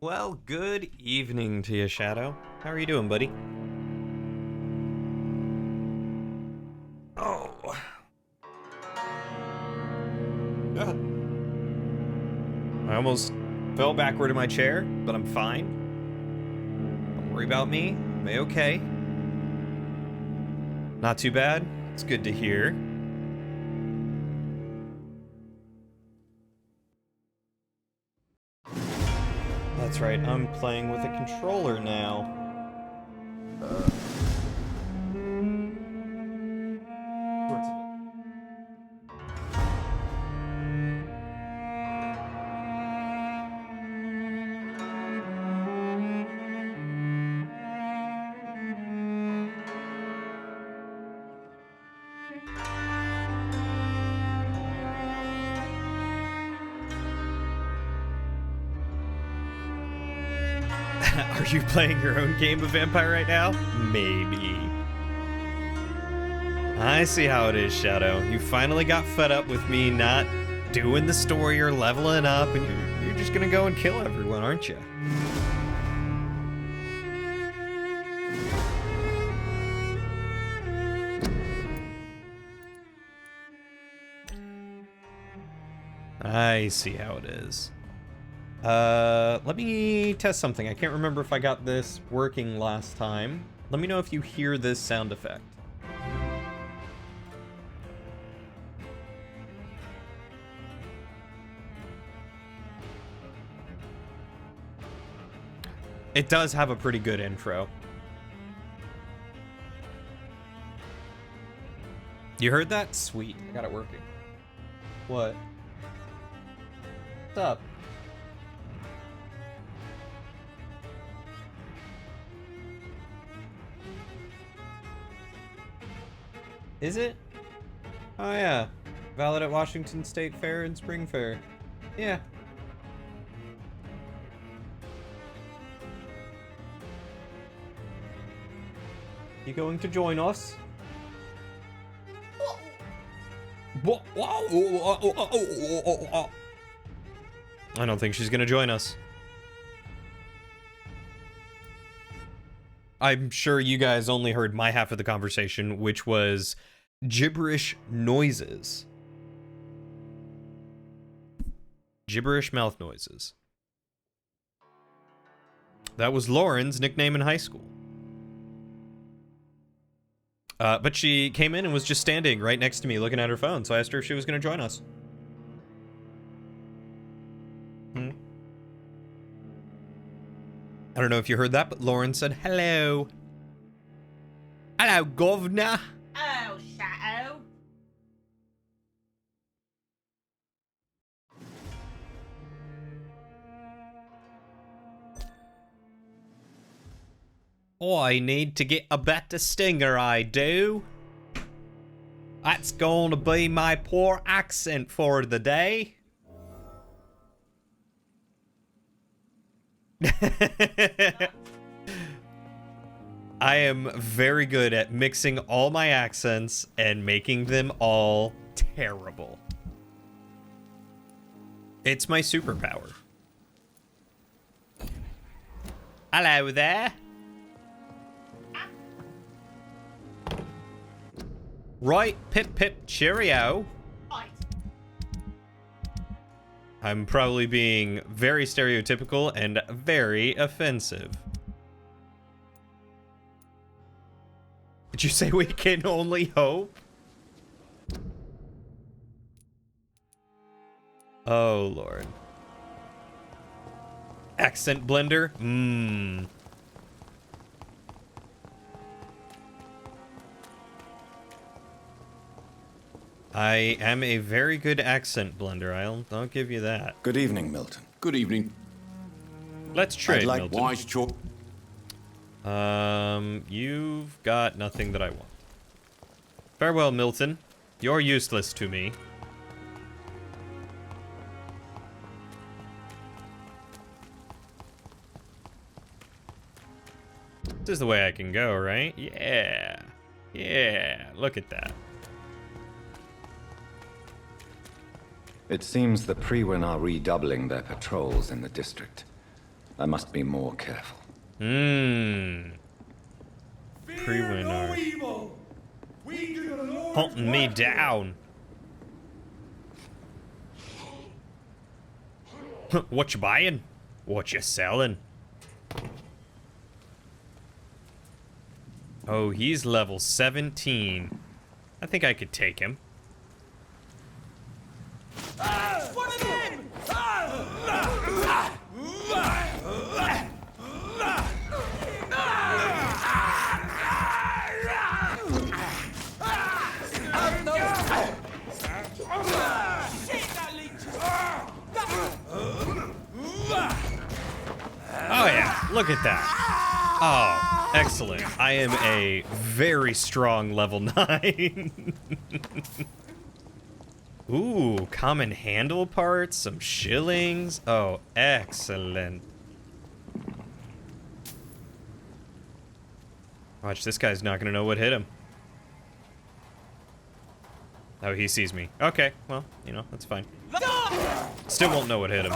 Well, good evening to you, Shadow. How are you doing, buddy? Oh. I almost fell backward in my chair, but I'm fine. Don't worry about me. I'm okay. Not too bad. It's good to hear. That's right, I'm playing with a controller now. Are you playing your own game of Vampyre right now? Maybe. I see how it is, Shadow. You finally got fed up with me not doing the story or leveling up, and you're just gonna go and kill everyone, aren't you? I see how it is. Let me test something. I can't remember if I got this working last time. Let me know if you hear this sound effect. It does have a pretty good intro. You heard that? Sweet. I got it working. What? What's up? Is it? Oh yeah. Valid at Washington State Fair and Spring Fair. Yeah. You going to join us? I don't think she's gonna join us. I'm sure you guys only heard my half of the conversation, which was gibberish noises. Gibberish mouth noises. That was Lauren's nickname in high school. But she came in and was just standing right next to me looking at her phone, so I asked her if she was going to join us. I don't know if you heard that, but Lauren said hello. Hello, governor. Oh, Shadow. I need to get a better stinger, I do. That's going to be my poor accent for the day. I am very good at mixing all my accents and making them all terrible. It's my superpower. Hello there. Right, pip pip cheerio. Right. I'm probably being very stereotypical and very offensive. Did you say we can only hope? Oh, Lord. Accent blender? Mmm. I am a very good accent blender. I'll give you that. Good evening, Milton. Good evening. Let's trade, I'd like Milton. Wise choice. You've got nothing that I want. Farewell, Milton. You're useless to me. This is the way I can go, right? Yeah. Yeah, look at that. It seems the Frewen are redoubling their patrols in the district. I must be more careful. Pre-winner. Hunting me down. What you buying? What you selling? Oh, he's level 17. I think I could take him. One of them! Oh yeah, look at that. Oh, excellent. I am a very strong level 9. Ooh, common handle parts, some shillings. Oh, excellent. Watch, this guy's not gonna know what hit him. Oh, he sees me. Okay, well, you know, that's fine. Still won't know what hit him.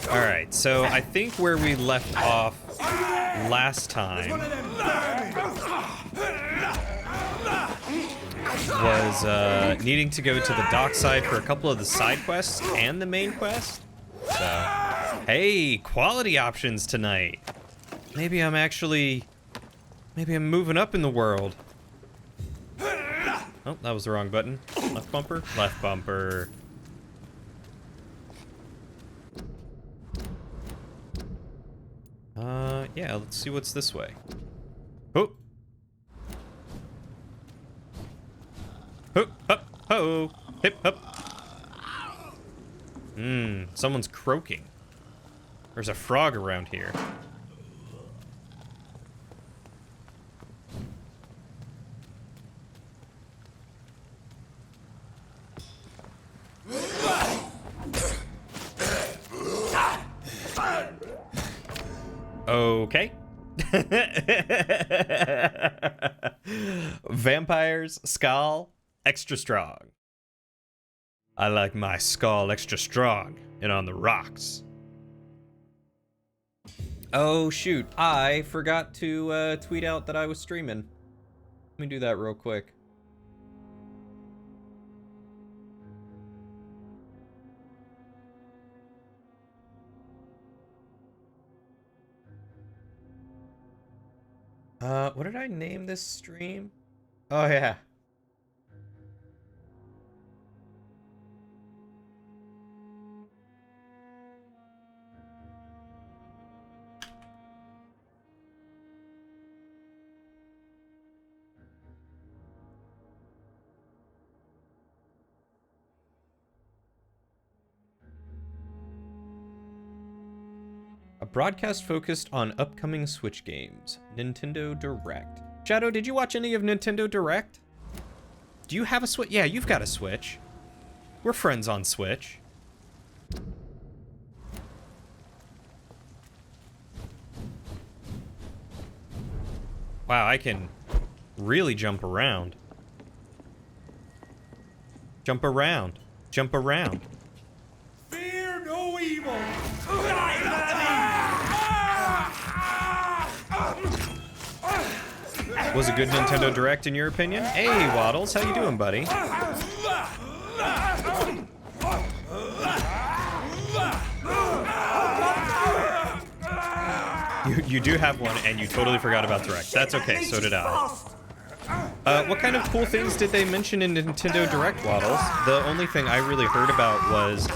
Alright, so I think where we left off last time was needing to go to the dockside for a couple of the side quests and the main quest. So, hey, quality options tonight. Maybe I'm moving up in the world. Oh, that was the wrong button. Left bumper? Left bumper. Yeah, let's see what's this way. Oh! Ho, up, ho, hip, up. Someone's croaking. There's a frog around here. Okay. Vampires, skull, extra strong. I like my skull extra strong and on the rocks. Oh shoot, I forgot to tweet out that I was streaming. Let me do that real quick. What did I name this stream? Oh, yeah. A broadcast focused on upcoming Switch games. Nintendo Direct. Shadow, did you watch any of Nintendo Direct? Do you have a Switch? Yeah, you've got a Switch. We're friends on Switch. Wow, I can really jump around. Jump around. Jump around. Fear no evil! Was a good Nintendo Direct in your opinion? Hey, Waddles, how you doing, buddy? You do have one, and you totally forgot about Direct. That's okay, so did I. What kind of cool things did they mention in Nintendo Direct, Waddles? The only thing I really heard about was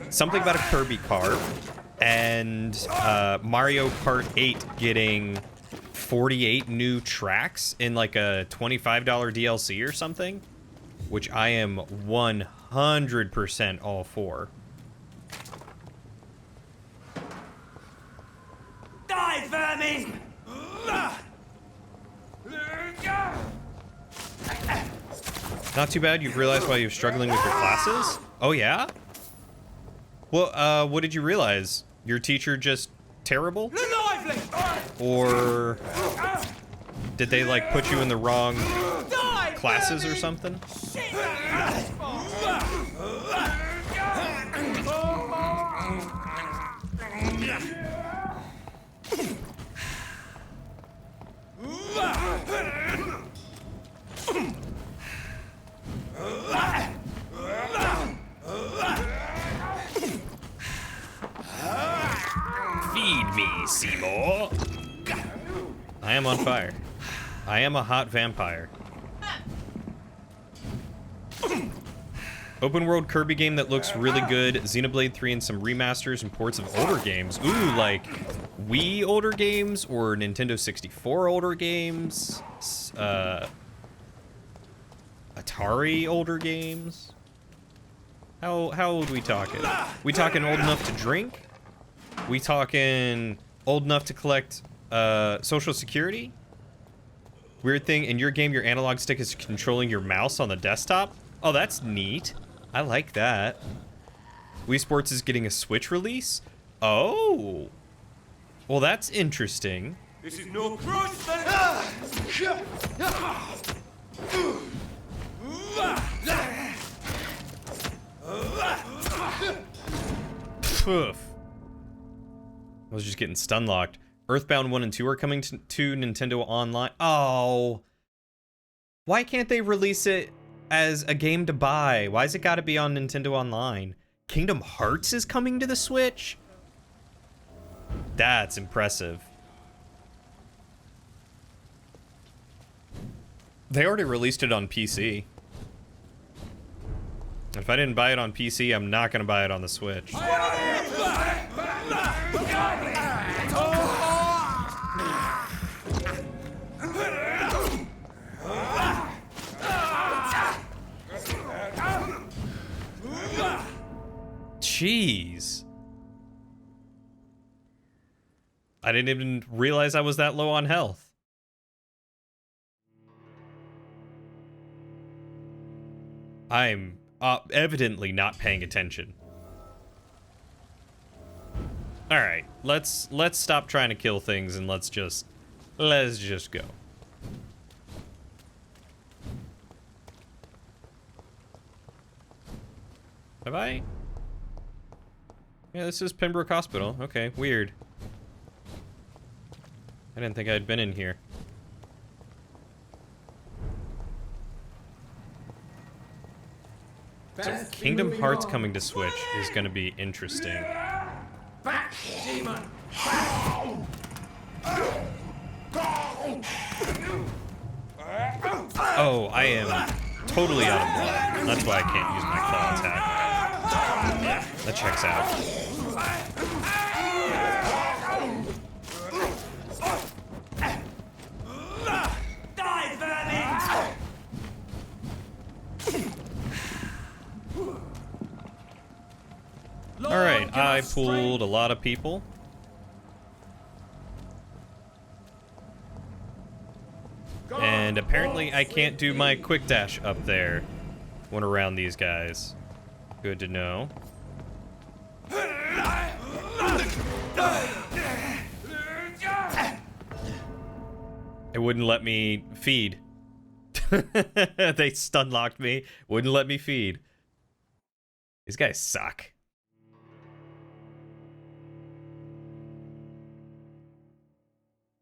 something about a Kirby car, and Mario Kart 8 getting 48 new tracks in like a $25 DLC or something, which I am 100% all for. Die, vermin! Not too bad. You've realized why you're struggling with your classes? Oh, yeah? Well, what did you realize? Your teacher just terrible? Lively! Or Did they, like, put you in the wrong classes or something? Feed me, Seymour. I am on fire. I am a hot vampire. Open world Kirby game that looks really good. Xenoblade 3 and some remasters and ports of older games. Ooh, like Wii older games or Nintendo 64 older games. Atari older games. How old we talking? We talking old enough to drink? We talking old enough to collect Social Security? Weird thing, in your game, your analog stick is controlling your mouse on the desktop? Oh, that's neat. I like that. Wii Sports is getting a Switch release? Oh. Well, that's interesting. This is no crush. Poof. I was just getting stun locked. Earthbound 1 and 2 are coming to Nintendo Online. Oh. Why can't they release it as a game to buy? Why's it gotta be on Nintendo Online? Kingdom Hearts is coming to the Switch? That's impressive. They already released it on PC. If I didn't buy it on PC, I'm not gonna buy it on the Switch. Jeez. I didn't even realize I was that low on health. I'm evidently not paying attention. All right, let's stop trying to kill things and let's just go. Have I? Yeah, this is Pembroke Hospital. Okay, weird. I didn't think I'd been in here. So Kingdom Hearts coming to Switch is going to be interesting. Back, demon. Oh, I am totally out of blood. That's why I can't use my claw attack. That checks out. Die, vermin! Alright, I pulled a lot of people. And apparently I can't do my quick dash up there when around these guys. Good to know. It wouldn't let me feed. They stun locked me. Wouldn't let me feed. These guys suck.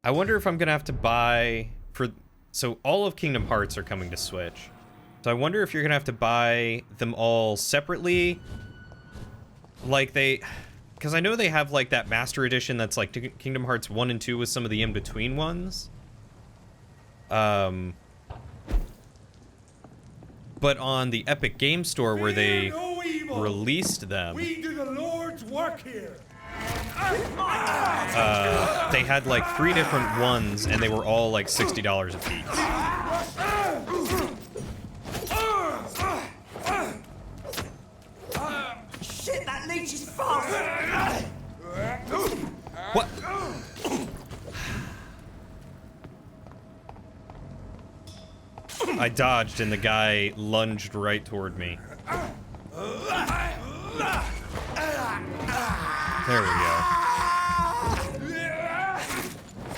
I wonder if I'm gonna have to buy for... So all of Kingdom Hearts are coming to Switch. So I wonder if you're gonna have to buy them all separately. Like they... Because I know they have like that Master Edition that's like Kingdom Hearts 1 and 2 with some of the in-between ones. But on the Epic Game Store where they released them... We do the Lord's work here. They had like 3 different ones and they were all like $60 a piece. Shit, that leech is fast. What? I dodged and the guy lunged right toward me. There we go.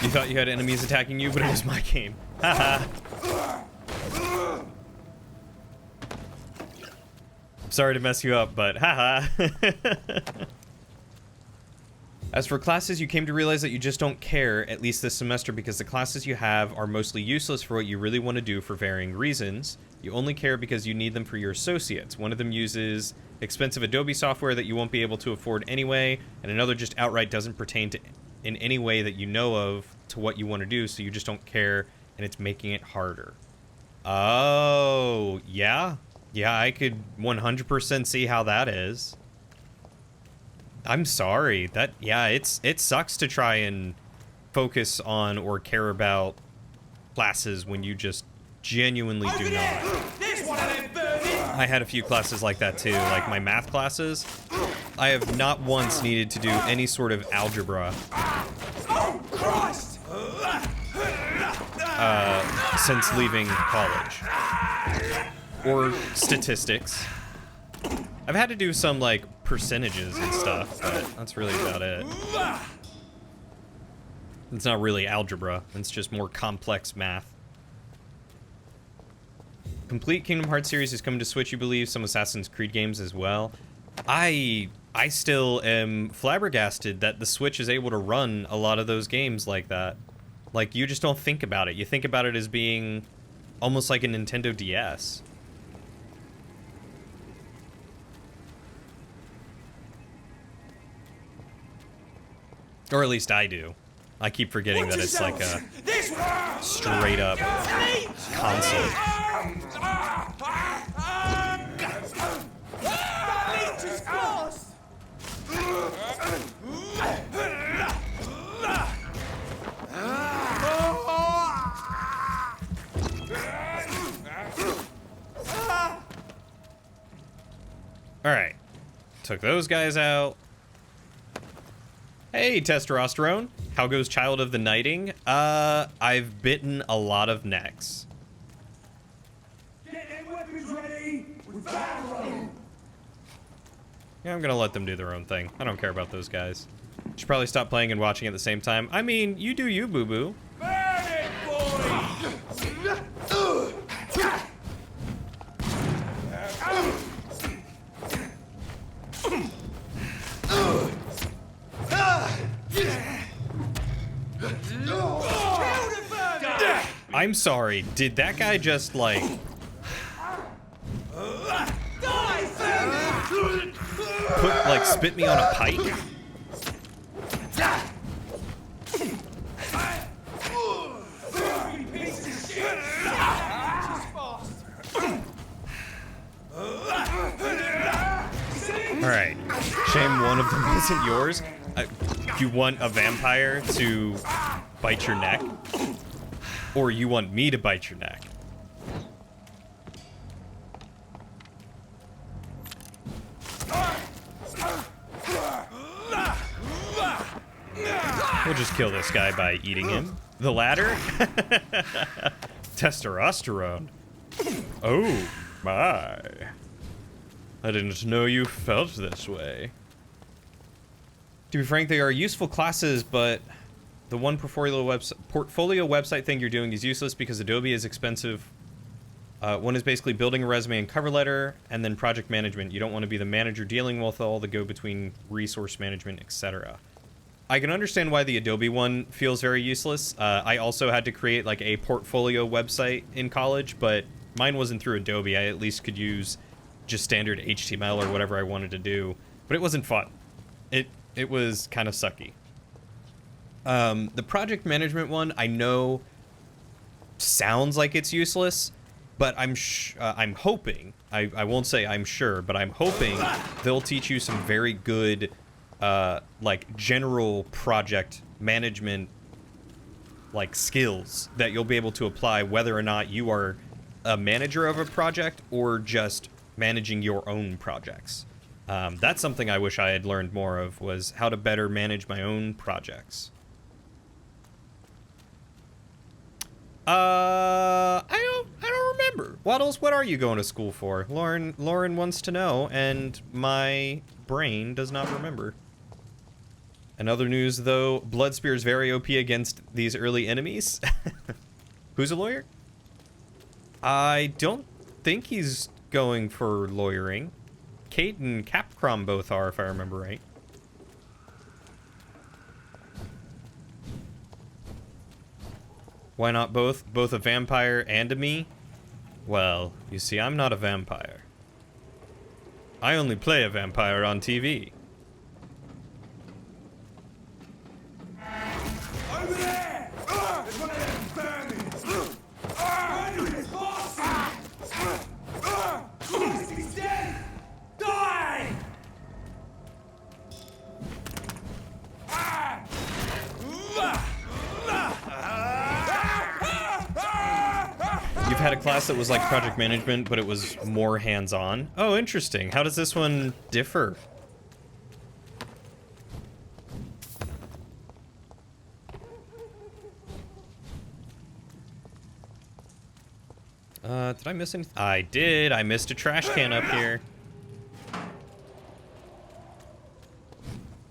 You thought you had enemies attacking you, but it was my game. Haha. Sorry to mess you up, but haha. As for classes, you came to realize that you just don't care, at least this semester, because the classes you have are mostly useless for what you really want to do for varying reasons. You only care because you need them for your associates. One of them uses expensive Adobe software that you won't be able to afford anyway, and another just outright doesn't pertain to in any way that you know of to what you want to do, so you just don't care, and it's making it harder. Oh, yeah? Yeah, I could 100% see how that is. I'm sorry. Yeah, it sucks to try and focus on or care about classes when you just genuinely do not. I had a few classes like that too, like my math classes. I have not once needed to do any sort of algebra since leaving college. Or statistics. I've had to do some, like, percentages and stuff, but that's really about it. It's not really algebra. It's just more complex math. Complete Kingdom Hearts series is coming to Switch, you believe. Some Assassin's Creed games as well. I still am flabbergasted that the Switch is able to run a lot of those games like that. Like, you just don't think about it. You think about it as being almost like a Nintendo DS. Or at least I do. I keep forgetting that it's like a straight up console. Alright. Took those guys out. Hey, testosterone. How goes Child of the Nighting? I've bitten a lot of necks. Get their weapons ready. We're battling. Yeah, I'm gonna let them do their own thing. I don't care about those guys. Should probably stop playing and watching at the same time. I mean, you do you, boo-boo. Burn it, boy. I'm sorry, did that guy just, like... spit me on a pike? Alright, shame one of them isn't yours. You want a vampire to bite your neck? Or you want me to bite your neck? We'll just kill this guy by eating him. The ladder? Testosterone. Oh, my. I didn't know you felt this way. To be frank, they are useful classes, but the one portfolio website thing you're doing is useless because Adobe is expensive. One is basically building a resume and cover letter, and then project management. You don't want to be the manager dealing with all the go-between resource management, etc. I can understand why the Adobe one feels very useless. I also had to create like a portfolio website in college, but mine wasn't through Adobe. I at least could use just standard HTML or whatever I wanted to do, but it wasn't fun. It was kind of sucky. The project management one, I know sounds like it's useless, but I'm hoping, I won't say I'm sure, but I'm hoping they'll teach you some very good, like, general project management, like, skills that you'll be able to apply whether or not you are a manager of a project or just managing your own projects. That's something I wish I had learned more of, was how to better manage my own projects. I don't remember. Waddles, what are you going to school for? Lauren wants to know, and my brain does not remember. In other news, though, Bloodspear is very OP against these early enemies. Who's a lawyer? I don't think he's going for lawyering. Kate and Capcom both are, if I remember right. Why not both? Both a vampire and a me? Well, you see, I'm not a vampire. I only play a vampire on TV. Over there! There's one of them vermins! It's boss! He's dead! Die! You've had a class that was like project management, but it was more hands-on. Oh, interesting. How does this one differ? Did I miss anything? I did. I missed a trash can up here.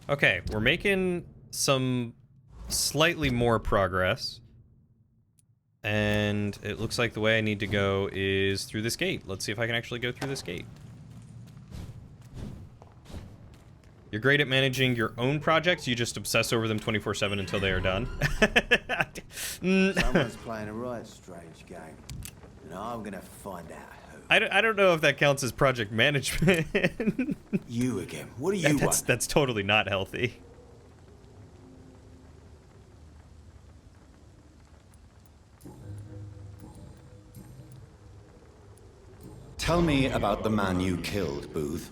Okay, we're making some slightly more progress. And it looks like the way I need to go is through this gate. Let's see if I can actually go through this gate. You're great at managing your own projects. You just obsess over them 24/7 until they are done. Someone's playing a right strange game. And I'm gonna find out who. I don't know if that counts as project management. You again. What do you want? That's totally not healthy. Tell me about the man you killed, Booth.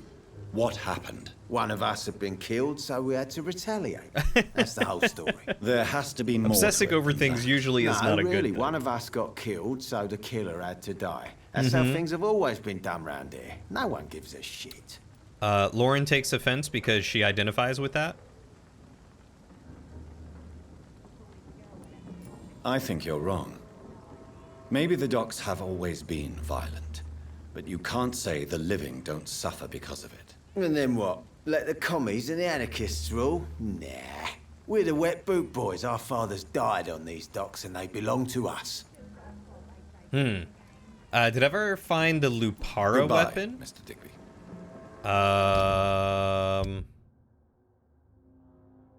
What happened? One of us had been killed, so we had to retaliate. That's the whole story. There has to be more. Obsessing to it over than things that. usually is not a good really. thing. One of us got killed, so the killer had to die. That's how things have always been done round here. No one gives a shit. Lauren takes offense because she identifies with that. I think you're wrong. Maybe the docks have always been violent, but you can't say the living don't suffer because of it. And then what? Let the commies and the anarchists rule? Nah. We're the wet boot boys. Our fathers died on these docks and they belong to us. Did I ever find the Lupara Goodbye, weapon? Mr. Digby.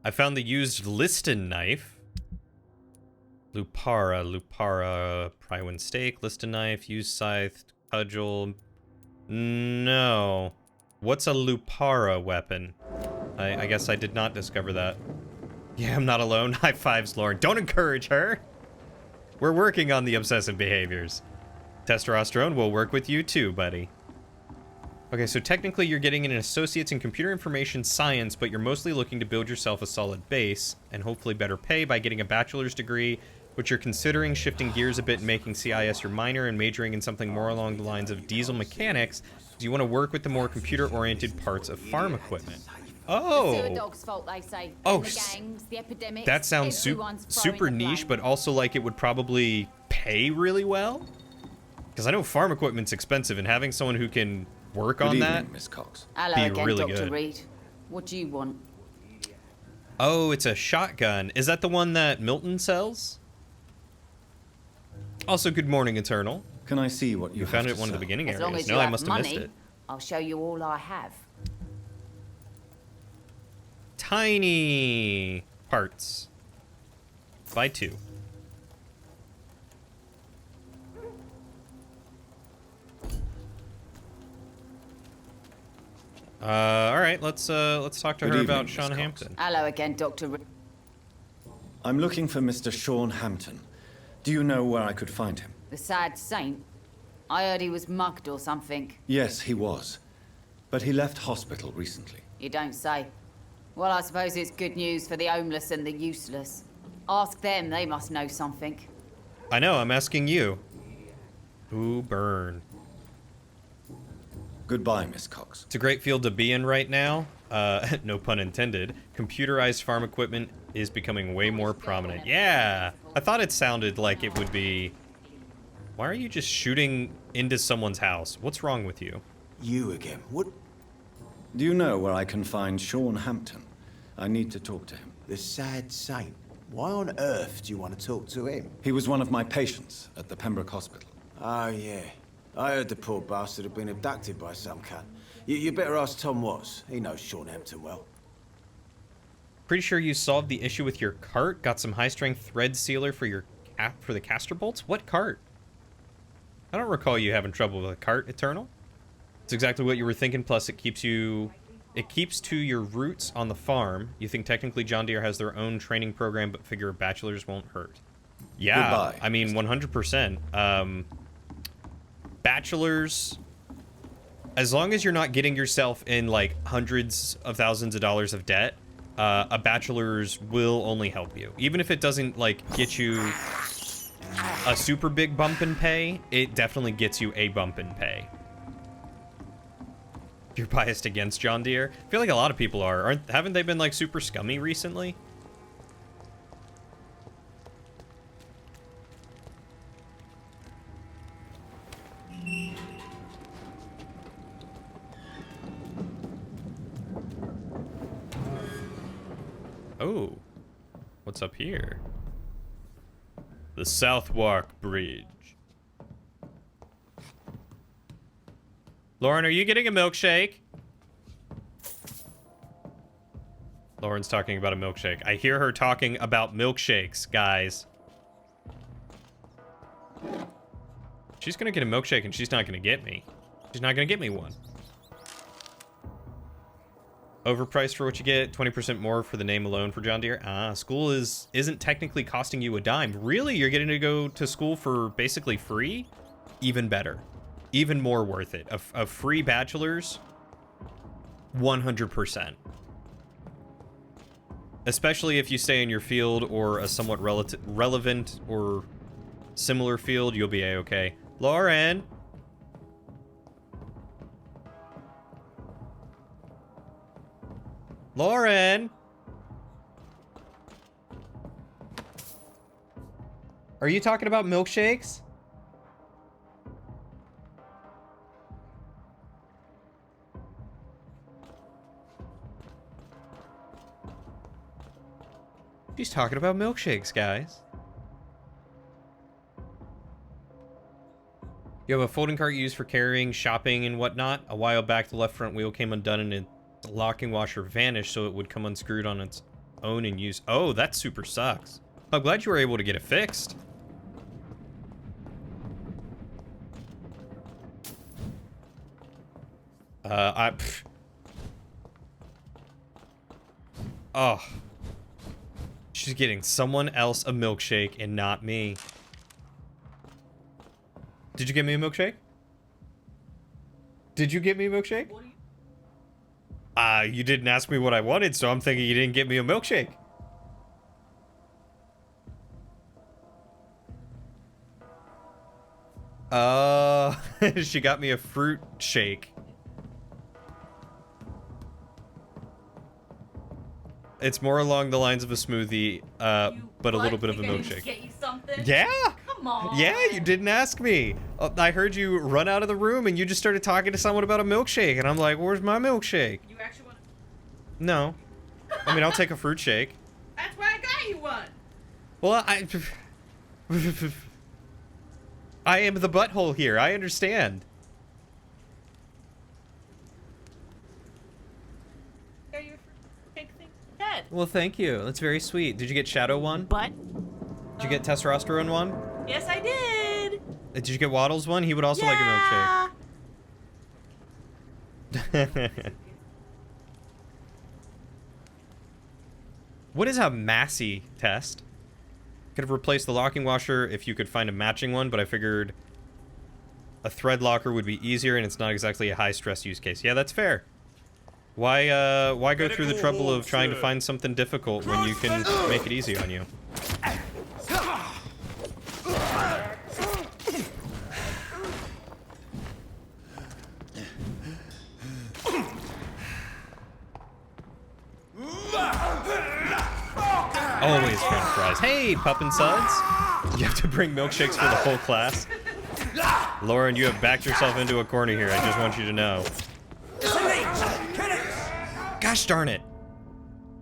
I found the used Liston knife. Lupara, Prywin stake, Liston knife, used scythe, cudgel. No. What's a Lupara weapon? I guess I did not discover that. Yeah, I'm not alone. High fives, Lauren. Don't encourage her. We're working on the obsessive behaviors. Testosterone will work with you too, buddy. Okay, so technically you're getting an associate's in computer information science, but you're mostly looking to build yourself a solid base and hopefully better pay by getting a bachelor's degree, which you're considering shifting gears a bit and making CIS your minor and majoring in something more along the lines of diesel mechanics. Do you want to work with the more computer-oriented parts of farm equipment? Oh! Dog's fault, they say. Oh, The gangs, the epidemics, that sounds everyone's throwing super the niche, blame. but also like it would probably pay really well. Because I know farm equipment's expensive, and having someone who can work Good on evening, that. Miss Cox. Hello be again, really Dr. good. Reed. What do you want? Oh, it's a shotgun. Is that the one that Milton sells? Also, good morning, Eternal. Can I see what you You found have it at to one of the sell? beginning As long areas. as No, you I have must have money, missed it. I'll show you all I have. Tiny parts. Buy 2. All right, let's talk to Good her evening, about Miss Sean Cox. Hampton. Hello again, Dr. Reed. I'm looking for Mr. Sean Hampton. Do you know where I could find him? The sad saint. I heard he was mugged or something. Yes, he was. But he left hospital recently. You don't say. Well, I suppose it's good news for the homeless and the useless. Ask them, they must know something. I know, I'm asking you. Ooh, burn. Goodbye, Miss Cox. It's a great field to be in right now. No pun intended. Computerized farm equipment is becoming way more prominent. Yeah! I thought it sounded like it would be... Why are you just shooting into someone's house? What's wrong with you? You again. What? Do you know where I can find Sean Hampton? I need to talk to him. The sad saint. Why on earth do you want to talk to him? He was one of my patients at the Pembroke Hospital. Oh, yeah. I heard the poor bastard had been abducted by some cunt. You better ask Tom Watts. He knows Sean Hampton well. Pretty sure you solved the issue with your cart. Got some high-strength thread sealer for your for the caster bolts. What cart? I don't recall you having trouble with a cart, Eternal. It's exactly what you were thinking. Plus, it keeps to your roots on the farm. You think technically John Deere has their own training program, but figure bachelors won't hurt. Yeah, Goodbye. I mean 100%. Bachelors, as long as you're not getting yourself in like hundreds of thousands of dollars of debt, a bachelor's will only help you. Even if it doesn't like get you a super big bump in pay, it definitely gets you a bump in pay. You're biased against John Deere? I feel like a lot of people are. Haven't they been like super scummy recently? Oh, what's up here? The Southwark Bridge. Lauren, are you getting a milkshake? Lauren's talking about a milkshake. I hear her talking about milkshakes, guys. She's gonna get a milkshake and she's not gonna get me. She's not gonna get me one. Overpriced for what you get, 20% more for the name alone for John Deere. Ah, school isn't technically costing you a dime. Really? You're getting to go to school for basically free? Even better. Even more worth it. A free bachelor's, 100%. Especially if you stay in your field or a somewhat relevant or similar field, you'll be a-okay. Lauren! Lauren! Are you talking about milkshakes? She's talking about milkshakes, guys. You have a folding cart used for carrying, shopping, and whatnot. A while back, the left front wheel came undone and the locking washer vanished, so it would come unscrewed on its own and use. Oh, that super sucks. I'm glad you were able to get it fixed. Oh. She's getting someone else a milkshake and not me. Did you get me a milkshake? Did you get me a milkshake? You didn't ask me what I wanted, so I'm thinking you didn't get me a milkshake. She got me a fruit shake. It's more along the lines of a smoothie, but a little bit of a milkshake. Get you something? Yeah? Come on. Yeah, you didn't ask me. I heard you run out of the room and you just started talking to someone about a milkshake. And I'm like, where's my milkshake? You actually want to... No. I mean, I'll take a fruit shake. That's why I got you one. Well, I am the butthole here. I understand. Are you big thing? Head. Well, thank you. That's very sweet. Did you get Shadow one? But? Did you get Testosterone one? Yes, I did. Did you get Waddles one? He would also like a milkshake. What is a Massey test? Could have replaced the locking washer if you could find a matching one, but I figured a thread locker would be easier, and it's not exactly a high-stress use case. Yeah, that's fair. Why go through the trouble of trying to find something difficult when you can make it easy on you? Always french fries. Hey, Pup and Suds! You have to bring milkshakes for the whole class. Lauren, you have backed yourself into a corner here. I just want you to know. Gosh darn it.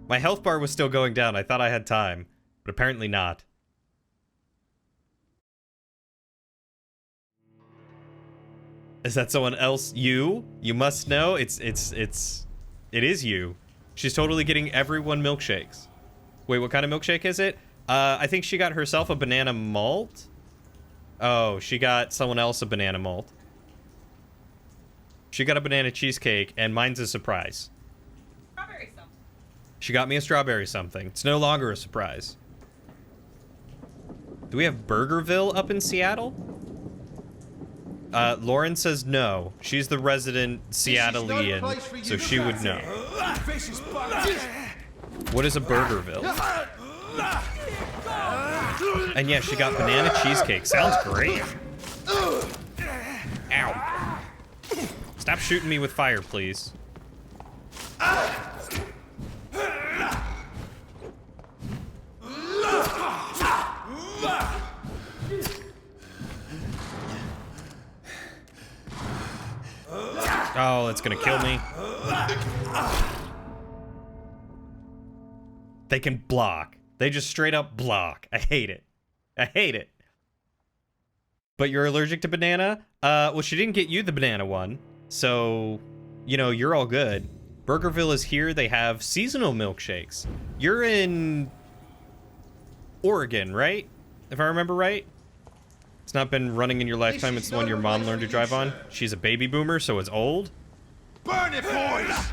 My health bar was still going down. I thought I had time, but apparently not. Is that someone else? You? You must know. It is you. She's totally getting everyone milkshakes. Wait, what kind of milkshake is it? I think she got herself a banana malt. Oh, she got someone else a banana malt. She got a banana cheesecake, and mine's a surprise. Strawberry something. She got me a strawberry something. It's no longer a surprise. Do we have Burgerville up in Seattle? Lauren says no. She's the resident Seattleian, so she would know. What is a Burgerville? And yeah, she got banana cheesecake. Sounds great. Ow. Stop shooting me with fire, please. Oh, it's gonna kill me. They can block. They just straight up block. I hate it. I hate it. But you're allergic to banana? Well, she didn't get you the banana one. So, you know, you're all good. Burgerville is here. They have seasonal milkshakes. You're in Oregon, right? If I remember right? It's not been running in your lifetime. It's the one your mom learned to drive on. She's a baby boomer, so it's old. Burn it, boys!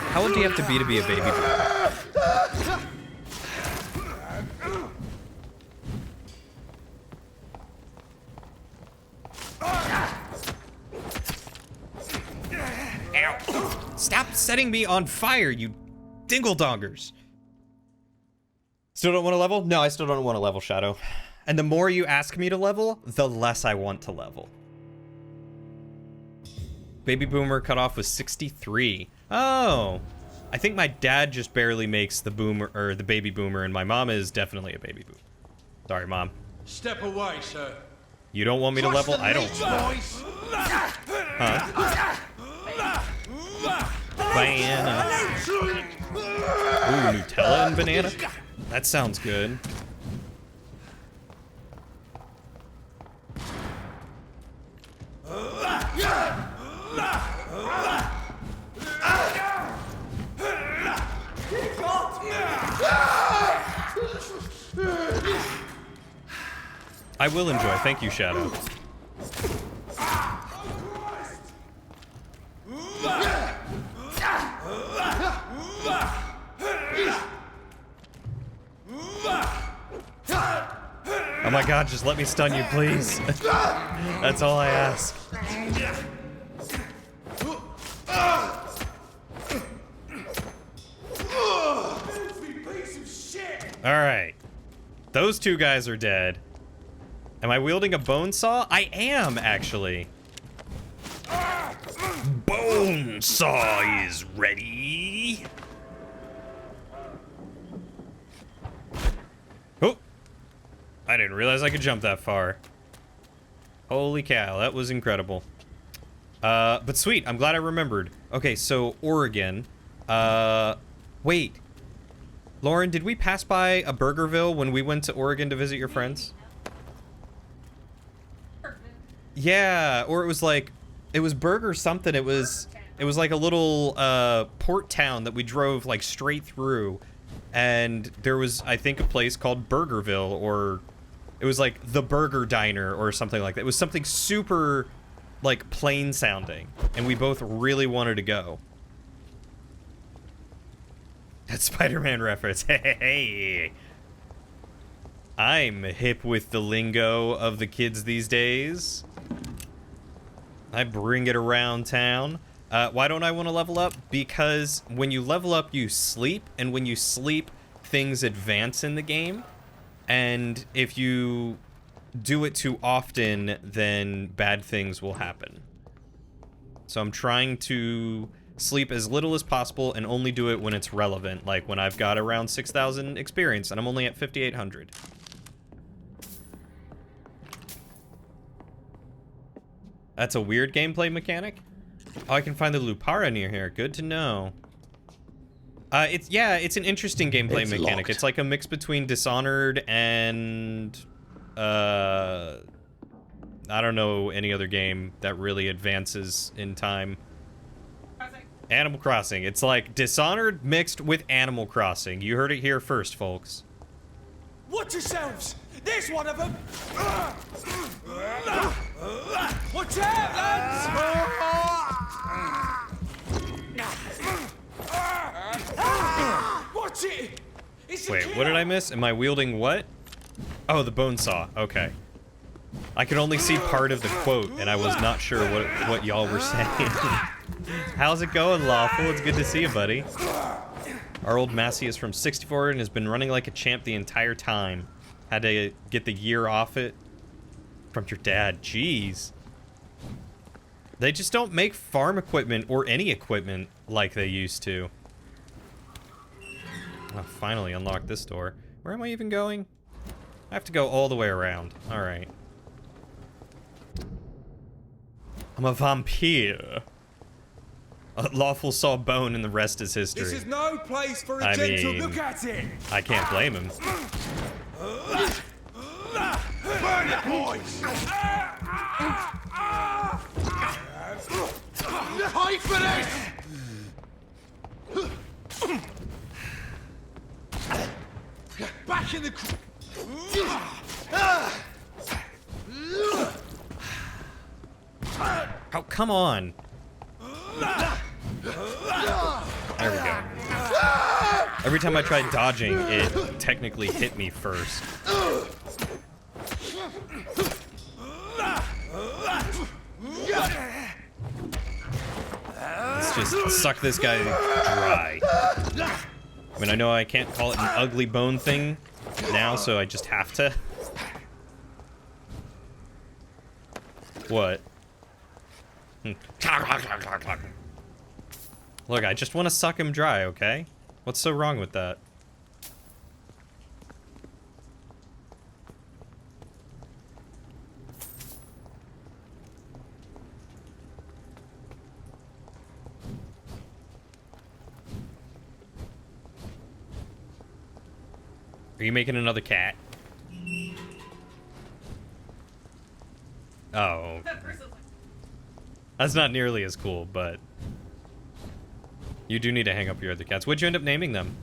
How old do you have to be a baby boomer? Ow! Stop setting me on fire, you dingle-dongers! Still don't want to level? No, I still don't want to level, Shadow. And the more you ask me to level, the less I want to level. Baby boomer cutoff was 63. Oh. I think my dad just barely makes the boomer, or the baby boomer, and my mom is definitely a baby boomer. Sorry, Mom. Step away, sir. You don't want me to level? I don't. Boys. Huh? Banana. Ooh, Nutella and banana? That sounds good. I will enjoy. Thank you, Shadow. Oh my god, just let me stun you, please. That's all I ask. Alright. Those two guys are dead. Am I wielding a bone saw? I am, actually. Bone saw is ready. Oh. I didn't realize I could jump that far. Holy cow, that was incredible. But sweet, I'm glad I remembered. Okay, so Oregon. Wait. Lauren, did we pass by a Burgerville when we went to Oregon to visit your friends? Yeah, or it was Burger something. It was like a little port town that we drove like straight through, and there was, I think, a place called Burgerville, or it was like the Burger Diner or something like that. It was something super like plain sounding, and we both really wanted to go. That Spider-Man reference. Hey. I'm hip with the lingo of the kids these days. I bring it around town. Why don't I want to level up? Because when you level up, you sleep, and when you sleep, things advance in the game. And if you do it too often, then bad things will happen. So I'm trying to sleep as little as possible and only do it when it's relevant, like when I've got around 6,000 experience and I'm only at 5,800. That's a weird gameplay mechanic. Oh, I can find the Lupara near here. Good to know. It's an interesting gameplay mechanic. Locked. It's like a mix between Dishonored and I don't know any other game that really advances in time. Animal Crossing. It's like Dishonored mixed with Animal Crossing. You heard it here first, folks. Watch yourselves! There's one of them! Watch out, lads! Watch it! It's a Wait, killer. what did I miss? Am I wielding what? Oh, the bone saw. Okay. I could only see part of the quote, and I was not sure what y'all were saying. How's it going, Lawful? It's good to see you, buddy. Our old Massey is from 64 and has been running like a champ the entire time. Had to get the year off it from your dad. Jeez. They just don't make farm equipment or any equipment like they used to. Oh, finally unlocked this door. Where am I even going? I have to go all the way around. All right. I'm a vampire. Lawful saw bone and the rest is history. This is no place for a I gentle mean, look at it! I can't blame him. Burn it, boys! Fight for this! Back in the... Oh, come on. There we go. Every time I tried dodging, it technically hit me first. Let's just suck this guy dry. I mean, I know I can't call it an ugly bone thing now, so I just have to. What? Look, I just want to suck him dry, okay? What's so wrong with that? Are you making another cat? Oh. That's not nearly as cool, but you do need to hang up your other cats. What'd you end up naming them?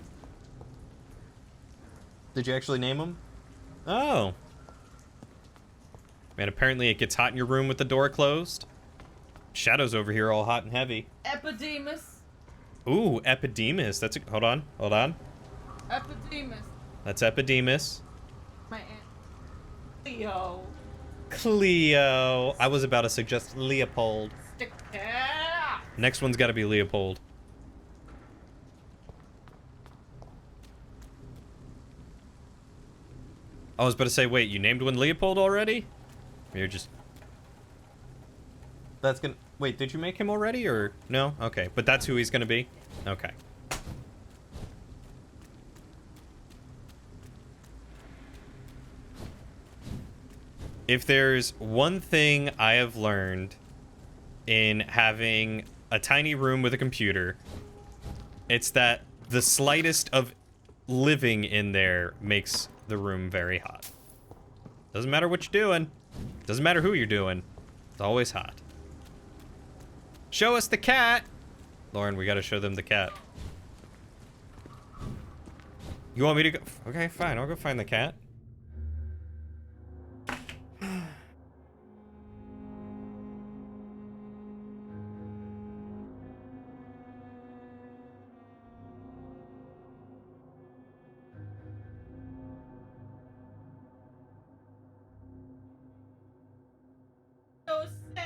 Did you actually name them? Oh. Man, apparently it gets hot in your room with the door closed. Shadow's over here all hot and heavy. Epidemus. Ooh, Epidemus. That's a... Hold on. Hold on. Epidemus. That's Epidemus. My aunt. Leo. Cleo. I was about to suggest Leopold. Stick. Next one's got to be Leopold. I was about to say, wait, you named one Leopold already? Or you're just... That's gonna... Wait, did you make him already, or... No? Okay, but that's who he's gonna be? Okay. If there's one thing I have learned in having a tiny room with a computer, it's that the slightest of living in there makes the room very hot. Doesn't matter what you're doing. Doesn't matter who you're doing. It's always hot. Show us the cat! Lauren, we gotta show them the cat. You want me to go? Okay, fine. I'll go find the cat. So sad.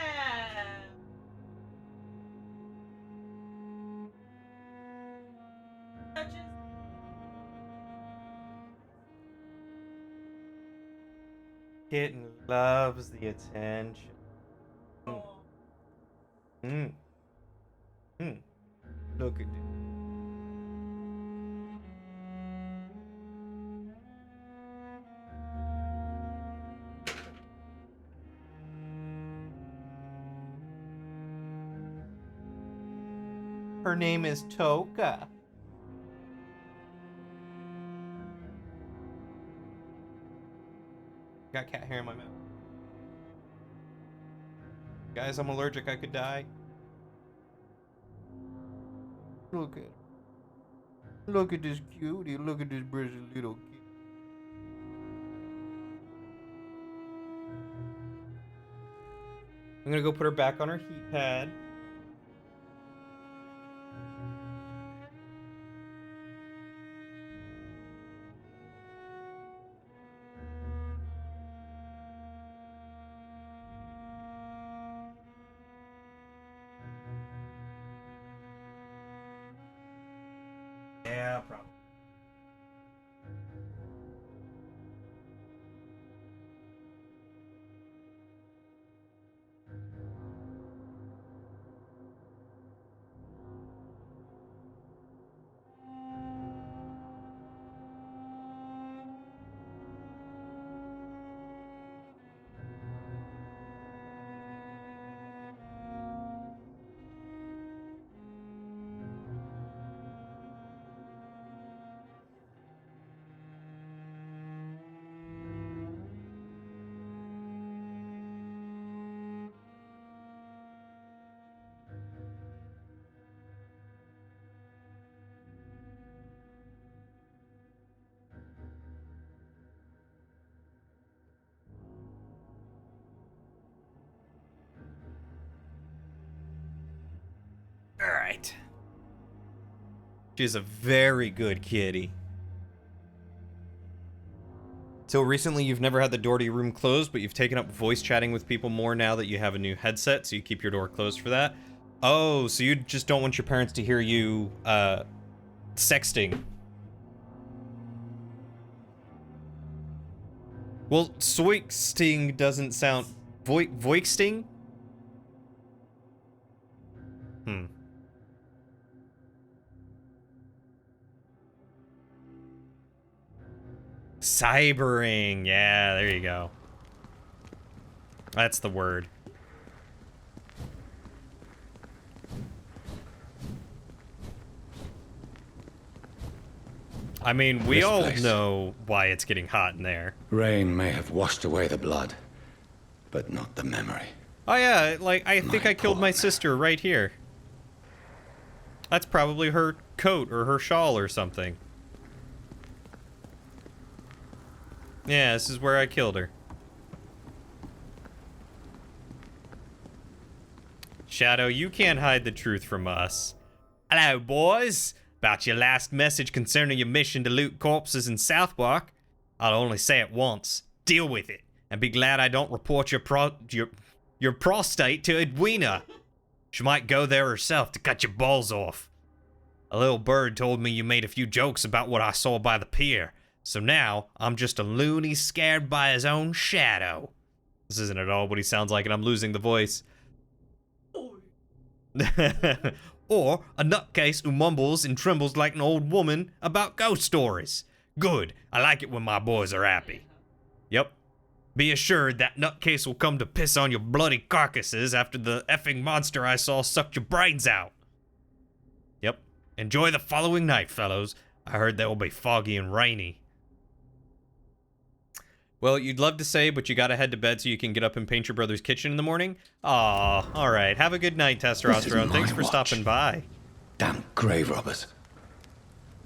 I just... Kitten loves the attention. Oh. Look at it. Her name is Toka. Got cat hair in my mouth. Guys, I'm allergic. I could die. Look at this cutie. Look at this precious little kid. I'm gonna go put her back on her heat pad. Yeah, probably. All right. She's a very good kitty. So recently you've never had the door to your room closed, but you've taken up voice chatting with people more now that you have a new headset, so you keep your door closed for that. Oh, so you just don't want your parents to hear you, sexting. Well, soixting doesn't sound... Voixting? Cybering. Yeah, there you go. That's the word. I mean, we all know why it's getting hot in there. Rain may have washed away the blood, but not the memory. Oh yeah, like, I think I killed my sister right here. That's probably her coat or her shawl or something. Yeah, this is where I killed her. Shadow, you can't hide the truth from us. Hello, boys. About your last message concerning your mission to loot corpses in Southwark, I'll only say it once. Deal with it, and be glad I don't report your prostate to Edwina. She might go there herself to cut your balls off. A little bird told me you made a few jokes about what I saw by the pier. So now, I'm just a loony scared by his own shadow. This isn't at all what he sounds like, and I'm losing the voice. Or a nutcase who mumbles and trembles like an old woman about ghost stories. Good. I like it when my boys are happy. Yep. Be assured that nutcase will come to piss on your bloody carcasses after the effing monster I saw sucked your brains out. Yep. Enjoy the following night, fellows. I heard they will be foggy and rainy. Well, you'd love to say, but you gotta head to bed so you can get up and paint your brother's kitchen in the morning? Aw, alright. Have a good night, Testosterone. Thanks for stopping by. Damn grave robbers.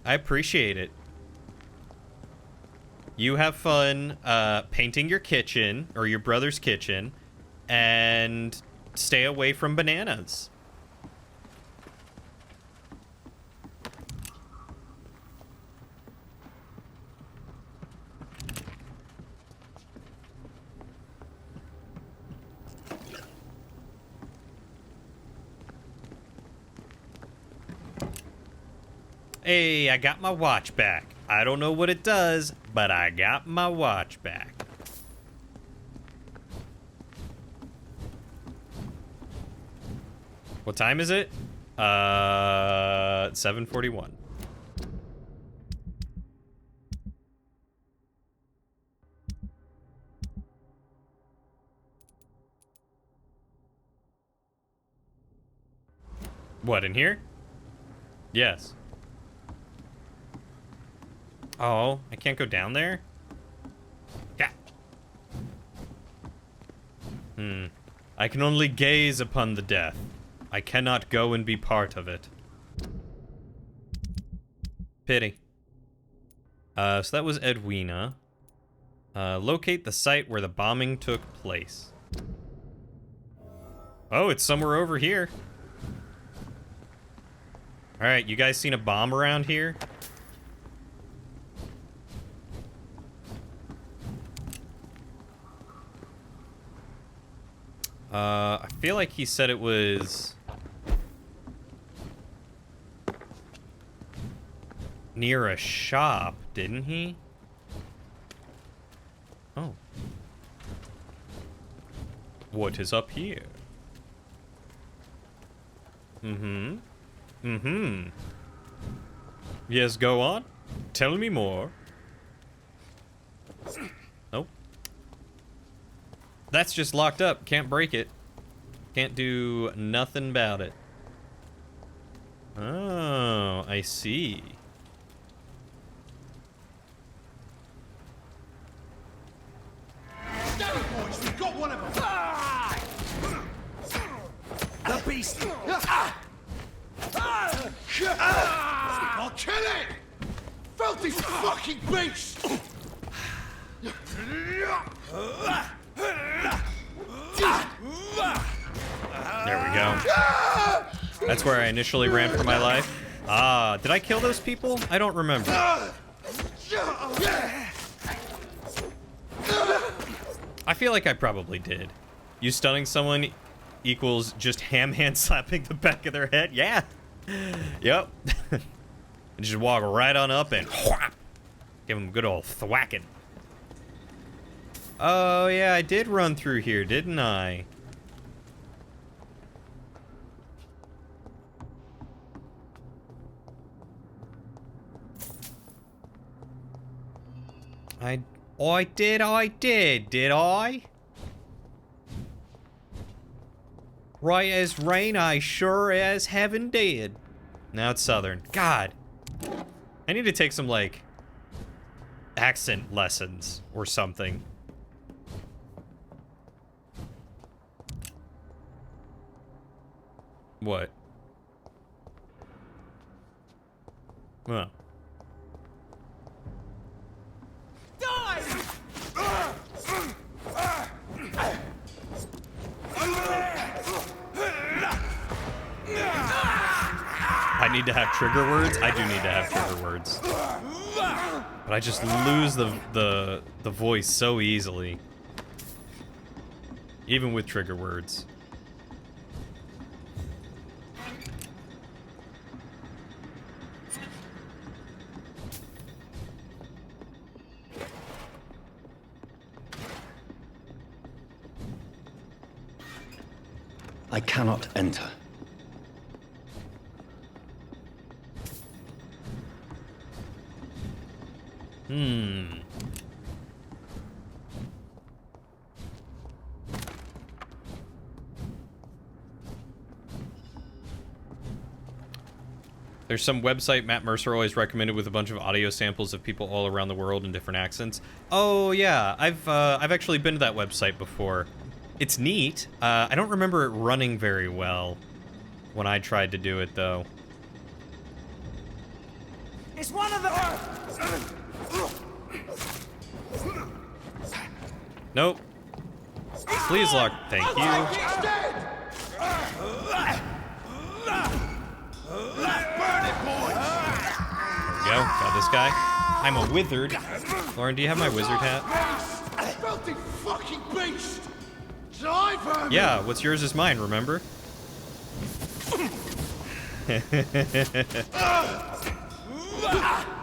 I appreciate it. You have fun painting your kitchen, or your brother's kitchen, and stay away from bananas. Hey, I got my watch back. I don't know what it does, but I got my watch back. What time is it? 7:41. What, in here? Yes. Oh, I can't go down there? Yeah. I can only gaze upon the death. I cannot go and be part of it. Pity. So that was Edwina. Locate the site where the bombing took place. Oh, it's somewhere over here. Alright, you guys seen a bomb around here? I feel like he said it was near a shop, didn't he? Oh. What is up here? Yes, go on. Tell me more. Nope. That's just locked up. Can't break it. Can't do nothing about it. Oh, I see. Steady, boys, we've got one of them. The beast. I'll kill it! Filthy fucking beast! There we go. That's where I initially ran for my life. Ah, did I kill those people? I don't remember. I feel like I probably did. You stunning someone equals just hand slapping the back of their head? Yeah. Yep. And just walk right on up and whap, give them a good old thwacking. Oh, yeah, I did run through here, didn't I? I did, did I? Right as rain, I sure as heaven did. Now it's Southern. God. I need to take some, like, accent lessons or something. What? Well. I need to have trigger words? I do need to have trigger words. But I just lose the voice so easily. Even with trigger words. I cannot enter. There's some website Matt Mercer always recommended with a bunch of audio samples of people all around the world in different accents. Oh yeah, I've actually been to that website before. It's neat. I don't remember it running very well when I tried to do it though. It's one of them! Nope. Please lock. Thank you. It's dead! Burn it, boys! Go. Got this guy. I'm a wizard. Lauren, do you have my wizard hat? Filthy fucking beast! Die, vermin! Yeah, what's yours is mine, remember?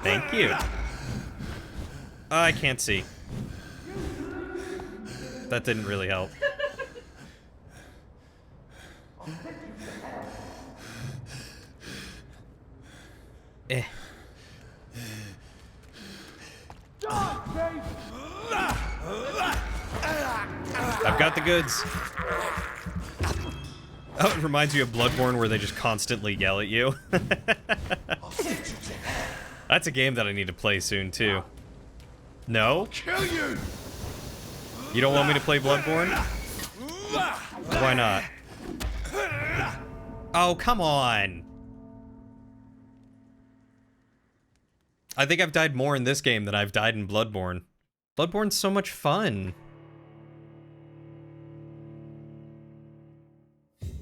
Thank you. I can't see. That didn't really help. Eh. I've got the goods. Oh, it reminds me of Bloodborne where they just constantly yell at you. That's a game that I need to play soon, too. No? Kill you! You don't want me to play Bloodborne? Why not? Oh, come on! I think I've died more in this game than I've died in Bloodborne. Bloodborne's so much fun.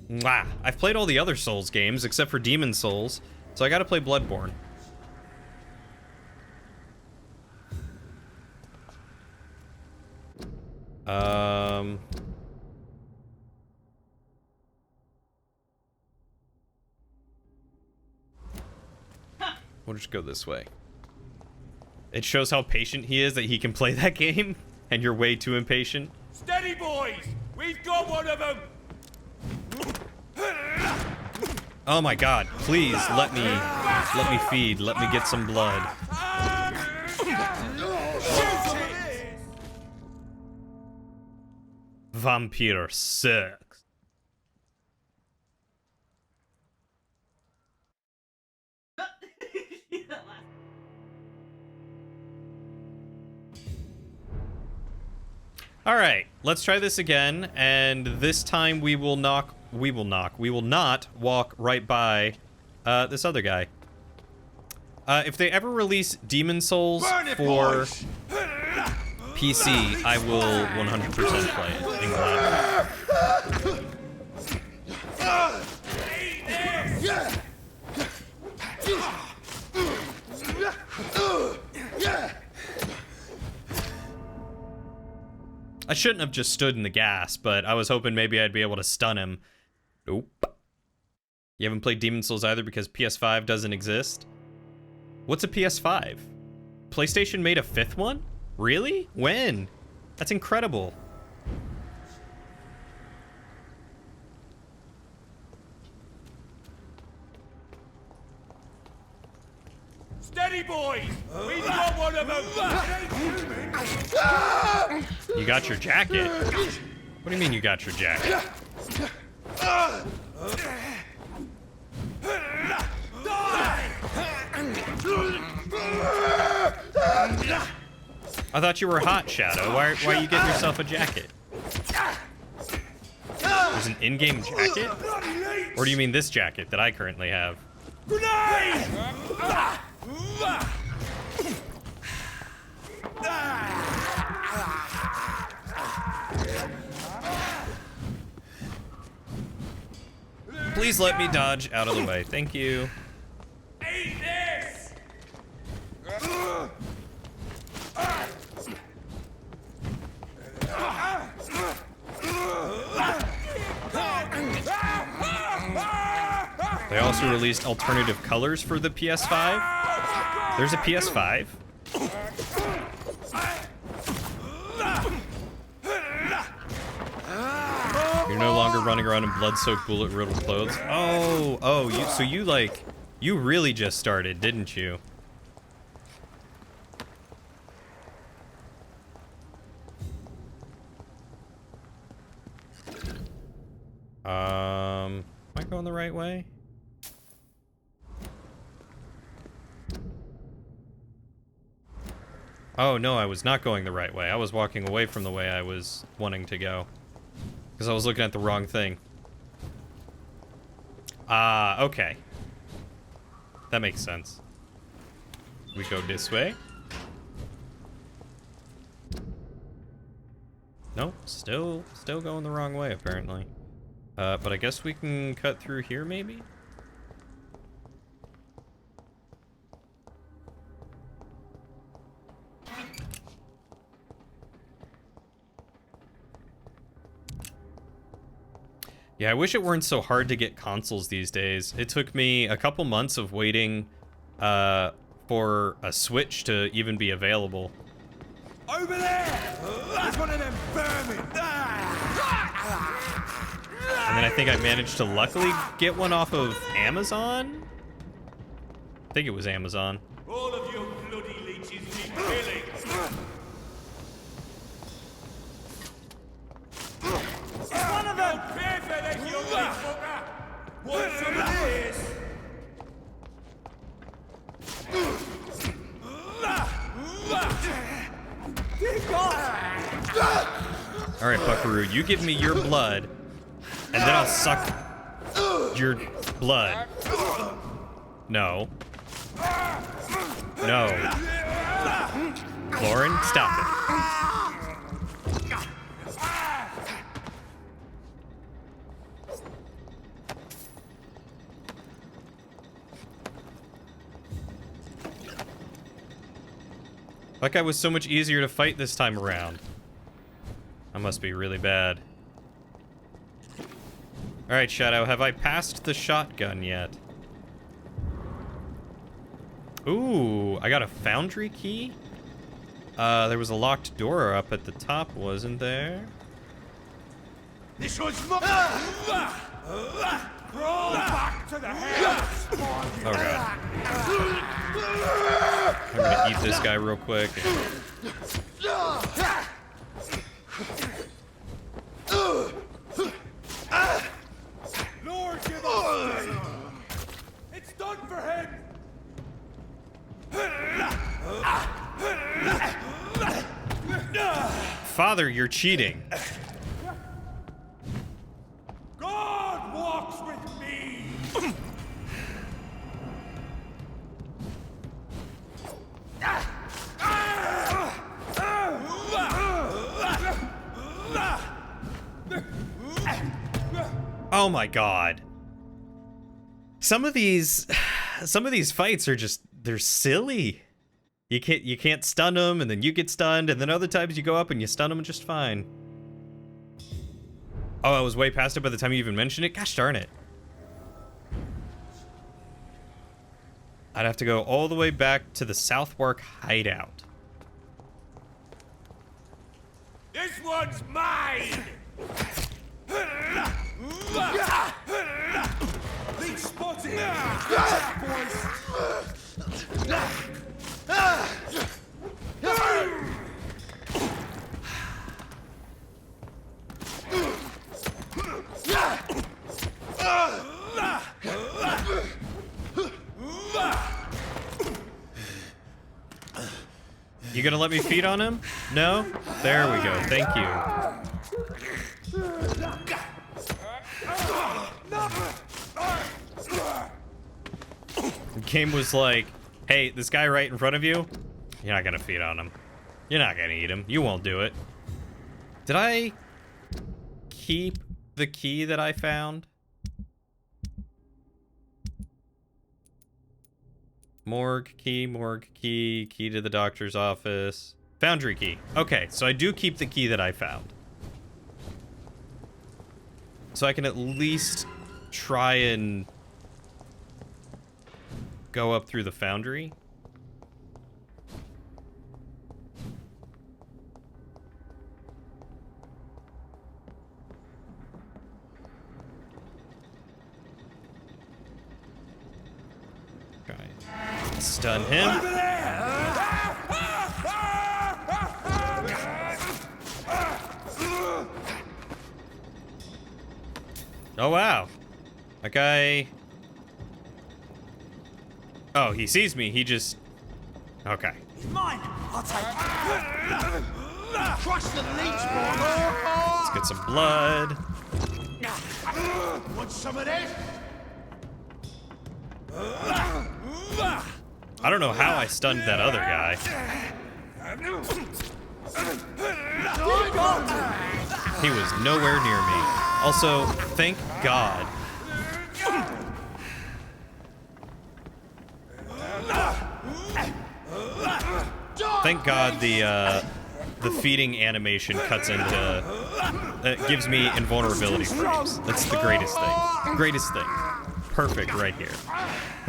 Mwah. I've played all the other Souls games except for Demon Souls, so I gotta play Bloodborne. We'll just go this way. It shows how patient he is that he can play that game, and you're way too impatient. Steady, boys! We've got one of them! Oh my god, please let me feed, let me get some blood. Vampyre sucks. All right, let's try this again, and this time we will not walk right by this other guy. If they ever release Demon Souls for PC, I will 100% play it in gladly. I shouldn't have just stood in the gas, but I was hoping maybe I'd be able to stun him. Nope. You haven't played Demon Souls either because PS5 doesn't exist? What's a PS5? PlayStation made a 5th one? Really? When? That's incredible. Steady, boys! We've got one of them! You got your jacket? What do you mean you got your jacket? I thought you were hot, Shadow. Why are you getting yourself a jacket? There's an in-game jacket? Or do you mean this jacket that I currently have? Grenade! Please let me dodge out of the way. Thank you. Eat this! They also released alternative colors for the PS5. There's a PS5. You're no longer running around in blood-soaked, bullet-riddled clothes. Oh, you really just started, didn't you? Am I going the right way? Oh, no, I was not going the right way. I was walking away from the way I was wanting to go. Because I was looking at the wrong thing. Ah, okay. That makes sense. We go this way. Nope, still going the wrong way, apparently. But I guess we can cut through here, maybe? Yeah, I wish it weren't so hard to get consoles these days. It took me a couple months of waiting for a Switch to even be available. Over there! That's one of them vermin! And then I think I managed to luckily get one off of Amazon? I think it was Amazon. All of you bloody leeches need killing! It's one of them! Pay for this, you little fucker! All right, Buckaroo, you give me your blood, and then I'll suck your blood. No. No. Lauren, stop it. That guy was so much easier to fight this time around. I must be really bad. Alright, Shadow, have I passed the shotgun yet? Ooh, I got a foundry key? There was a locked door up at the top, wasn't there? This was my... Crawl back to the house! Oh god. I'm gonna eat this guy real quick. Lord, give us strength. It's done for him! Father, you're cheating. God walks with me! Oh my god. Some of these fights are just, they're silly. You can't stun them, and then you get stunned, and then other times you go up and you stun them just fine. Oh, I was way past it by the time you even mentioned it? Gosh darn it. I'd have to go all the way back to the Southwark hideout. This one's mine! Lead spotted! Boys! You gonna let me feed on him? No? There we go. Thank you. The game was like, hey, this guy right in front of you, you're not gonna feed on him. You're not gonna eat him. You won't do it. Did I keep the key that I found? Morgue key, key to the doctor's office. Foundry key. Okay, so I do keep the key that I found. So I can at least try and go up through the foundry. Stun him. Oh wow. That guy. Oh, he sees me. He just. Okay. He's mine! I'll take it! Crush the leech, boy! Let's get some blood. Want some of this? I don't know how I stunned that other guy. He was nowhere near me. Also, thank God. Thank God the feeding animation cuts into gives me invulnerability frames. That's the greatest thing. Greatest thing. Perfect right here.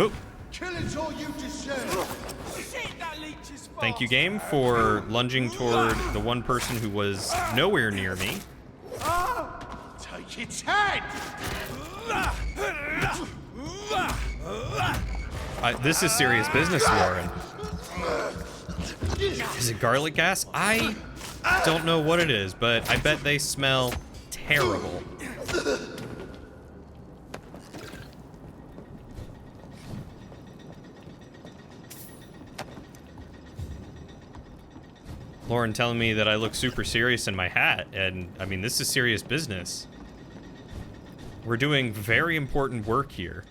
Oop. Killing's all you deserve. Thank you, game, for lunging toward the one person who was nowhere near me. Take its head! This is serious business, Warren. Is it garlic gas? I don't know what it is, but I bet they smell terrible. Lauren telling me that I look super serious in my hat, and I mean, this is serious business. We're doing very important work here,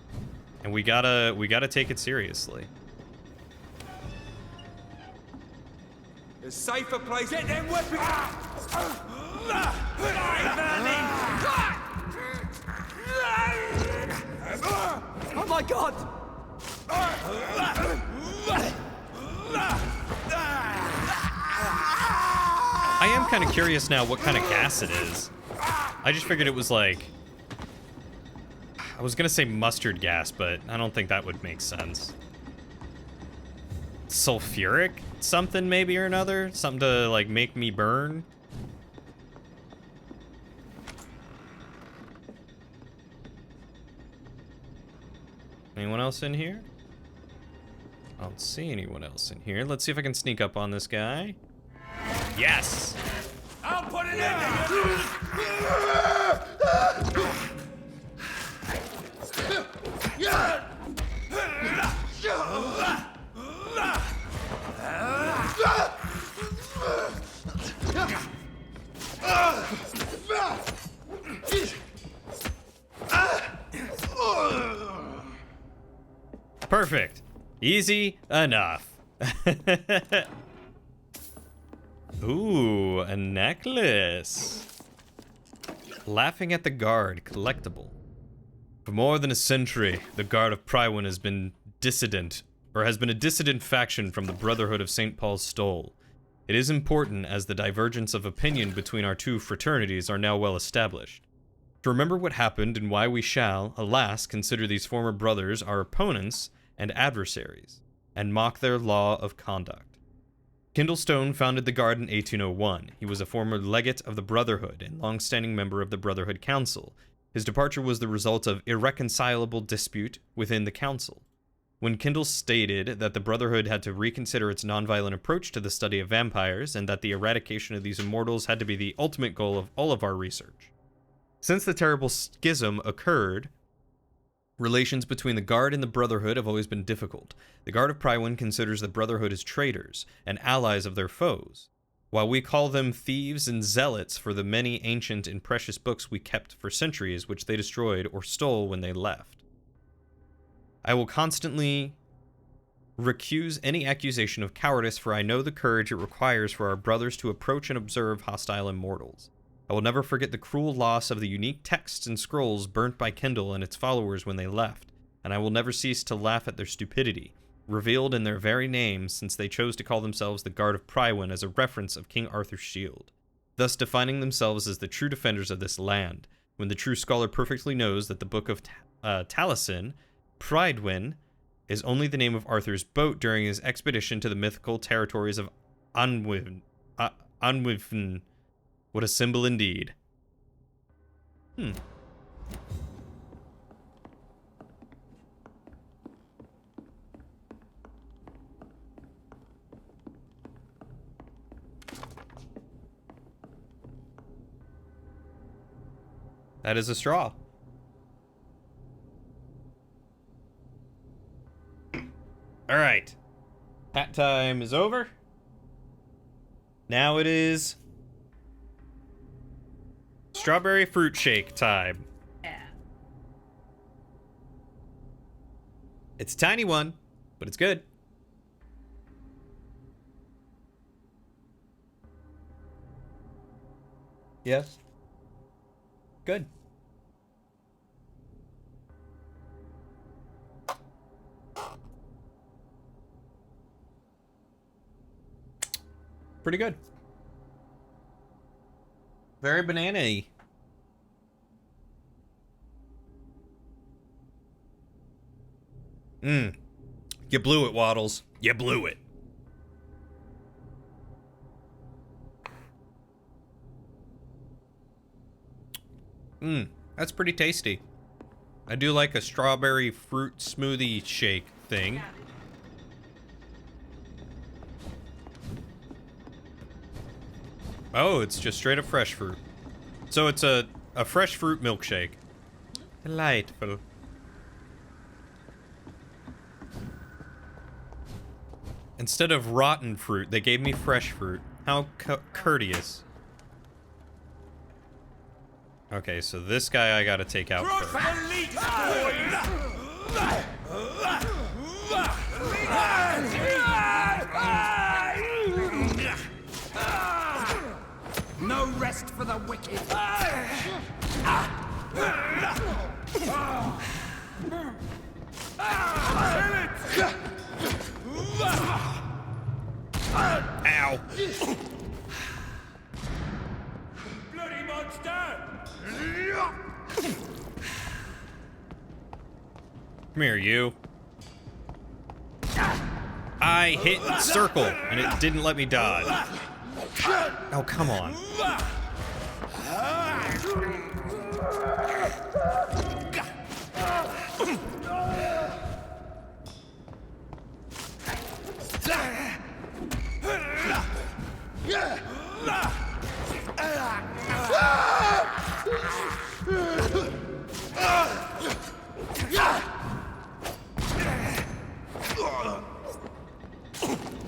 and we gotta take it seriously. A safer place. Get them weapons. Oh my god! I am kind of curious now what kind of gas it is. I just figured it was like... I was gonna say mustard gas, but I don't think that would make sense. Sulfuric something maybe or another? Something to like make me burn? Anyone else in here? I don't see anyone else in here. Let's see if I can sneak up on this guy. Yes! I'll put it in there. Perfect. Easy enough. Ooh, a necklace. Laughing at the Guard, collectible. For more than a century, the Guard of Prywin has been a dissident faction from the Brotherhood of St. Paul's Stole. It is important as the divergence of opinion between our two fraternities are now well established. To remember what happened and why we shall, alas, consider these former brothers our opponents and adversaries, and mock their law of conduct. Kindlestone founded the Guard in 1801. He was a former legate of the Brotherhood and long-standing member of the Brotherhood Council. His departure was the result of irreconcilable dispute within the Council. When Kindle stated that the Brotherhood had to reconsider its nonviolent approach to the study of vampires and that the eradication of these immortals had to be the ultimate goal of all of our research. Since the terrible schism occurred, relations between the Guard and the Brotherhood have always been difficult. The Guard of Prywin considers the Brotherhood as traitors and allies of their foes, while we call them thieves and zealots for the many ancient and precious books we kept for centuries, which they destroyed or stole when they left. I will constantly recuse any accusation of cowardice, for I know the courage it requires for our brothers to approach and observe hostile immortals. I will never forget the cruel loss of the unique texts and scrolls burnt by Kindle and its followers when they left, and I will never cease to laugh at their stupidity, revealed in their very names, since they chose to call themselves the Guard of Prywin as a reference of King Arthur's shield, thus defining themselves as the true defenders of this land, when the true scholar perfectly knows that the Book of Taliesin, Prydwen, is only the name of Arthur's boat during his expedition to the mythical territories of Anwivn. What a symbol indeed. That is a straw. All right. Hat time is over. Now it is strawberry fruit shake time. Yeah. It's a tiny one, but it's good. Yes. Good. Pretty good. Very banana-y. You blew it, Waddles. You blew it. That's pretty tasty. I do like a strawberry fruit smoothie shake thing. Oh, it's just straight up fresh fruit. So it's a fresh fruit milkshake. Delightful. Instead of rotten fruit, they gave me fresh fruit. How courteous. Okay, so this guy I gotta take out first. No rest for the wicked. Ow! Bloody monster! Come here, you. I hit circle, and it didn't let me dodge. Oh, come on.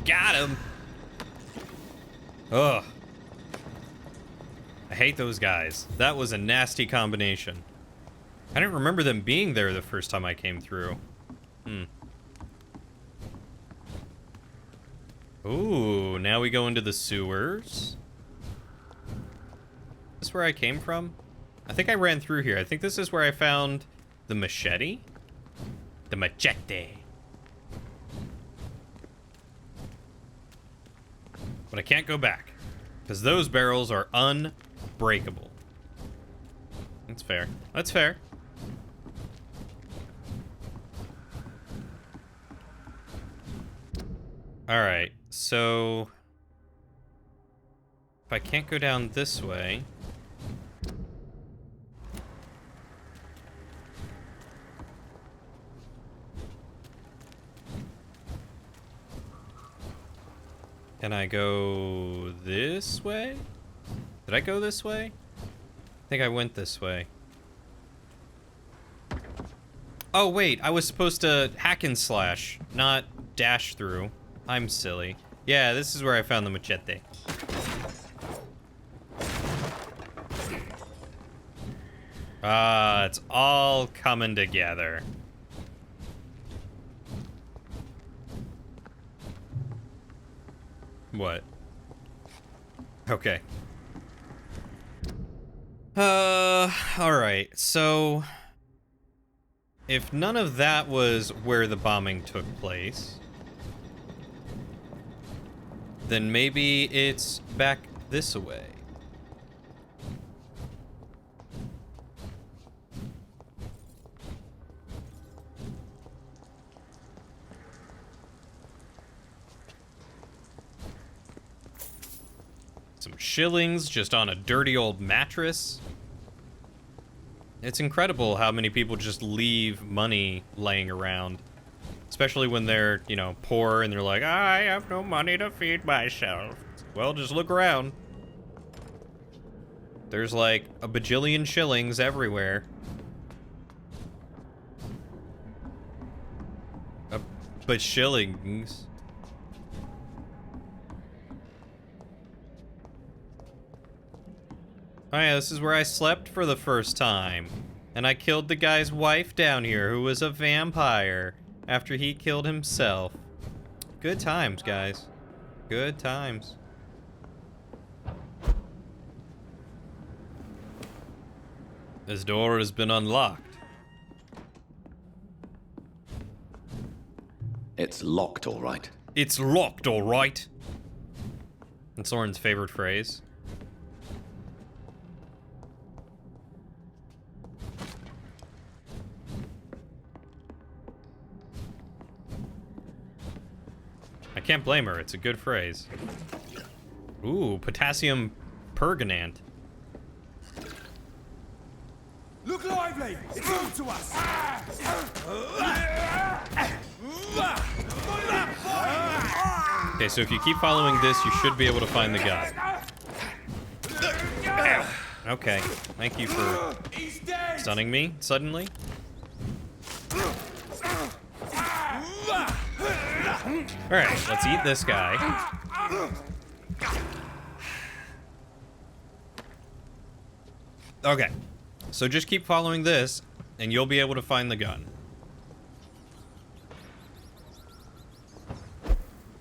Got him. Ugh. I hate those guys. That was a nasty combination. I didn't remember them being there the first time I came through. Ooh, now we go into the sewers. Is this where I came from? I think I ran through here. I think this is where I found the machete. The machete. But I can't go back, because those barrels are unbreakable. That's fair. That's fair. Alright, so... if I can't go down this way... can I go this way? Did I go this way? I think I went this way. Oh wait, I was supposed to hack and slash, not dash through. I'm silly. Yeah, this is where I found the machete. Ah, it's all coming together. What? Okay. Alright, so... if none of that was where the bombing took place, then maybe it's back this way. Some shillings just on a dirty old mattress. It's incredible how many people just leave money laying around. Especially when they're, you know, poor and they're like, I have no money to feed myself. Well, just look around. There's like a bajillion shillings everywhere. A bajillings. Oh yeah, this is where I slept for the first time. And I killed the guy's wife down here, who was a vampire, after he killed himself. Good times, guys. Good times. This door has been unlocked. It's locked, all right. It's locked, all right. That's Lauren's favorite phrase. I can't blame her, it's a good phrase. Ooh, potassium permanganate. Look lively! It's all to us! Okay, so if you keep following this, you should be able to find the guy. Ow. Okay, thank you for stunning me suddenly. Alright, let's eat this guy. Okay. So just keep following this, and you'll be able to find the gun.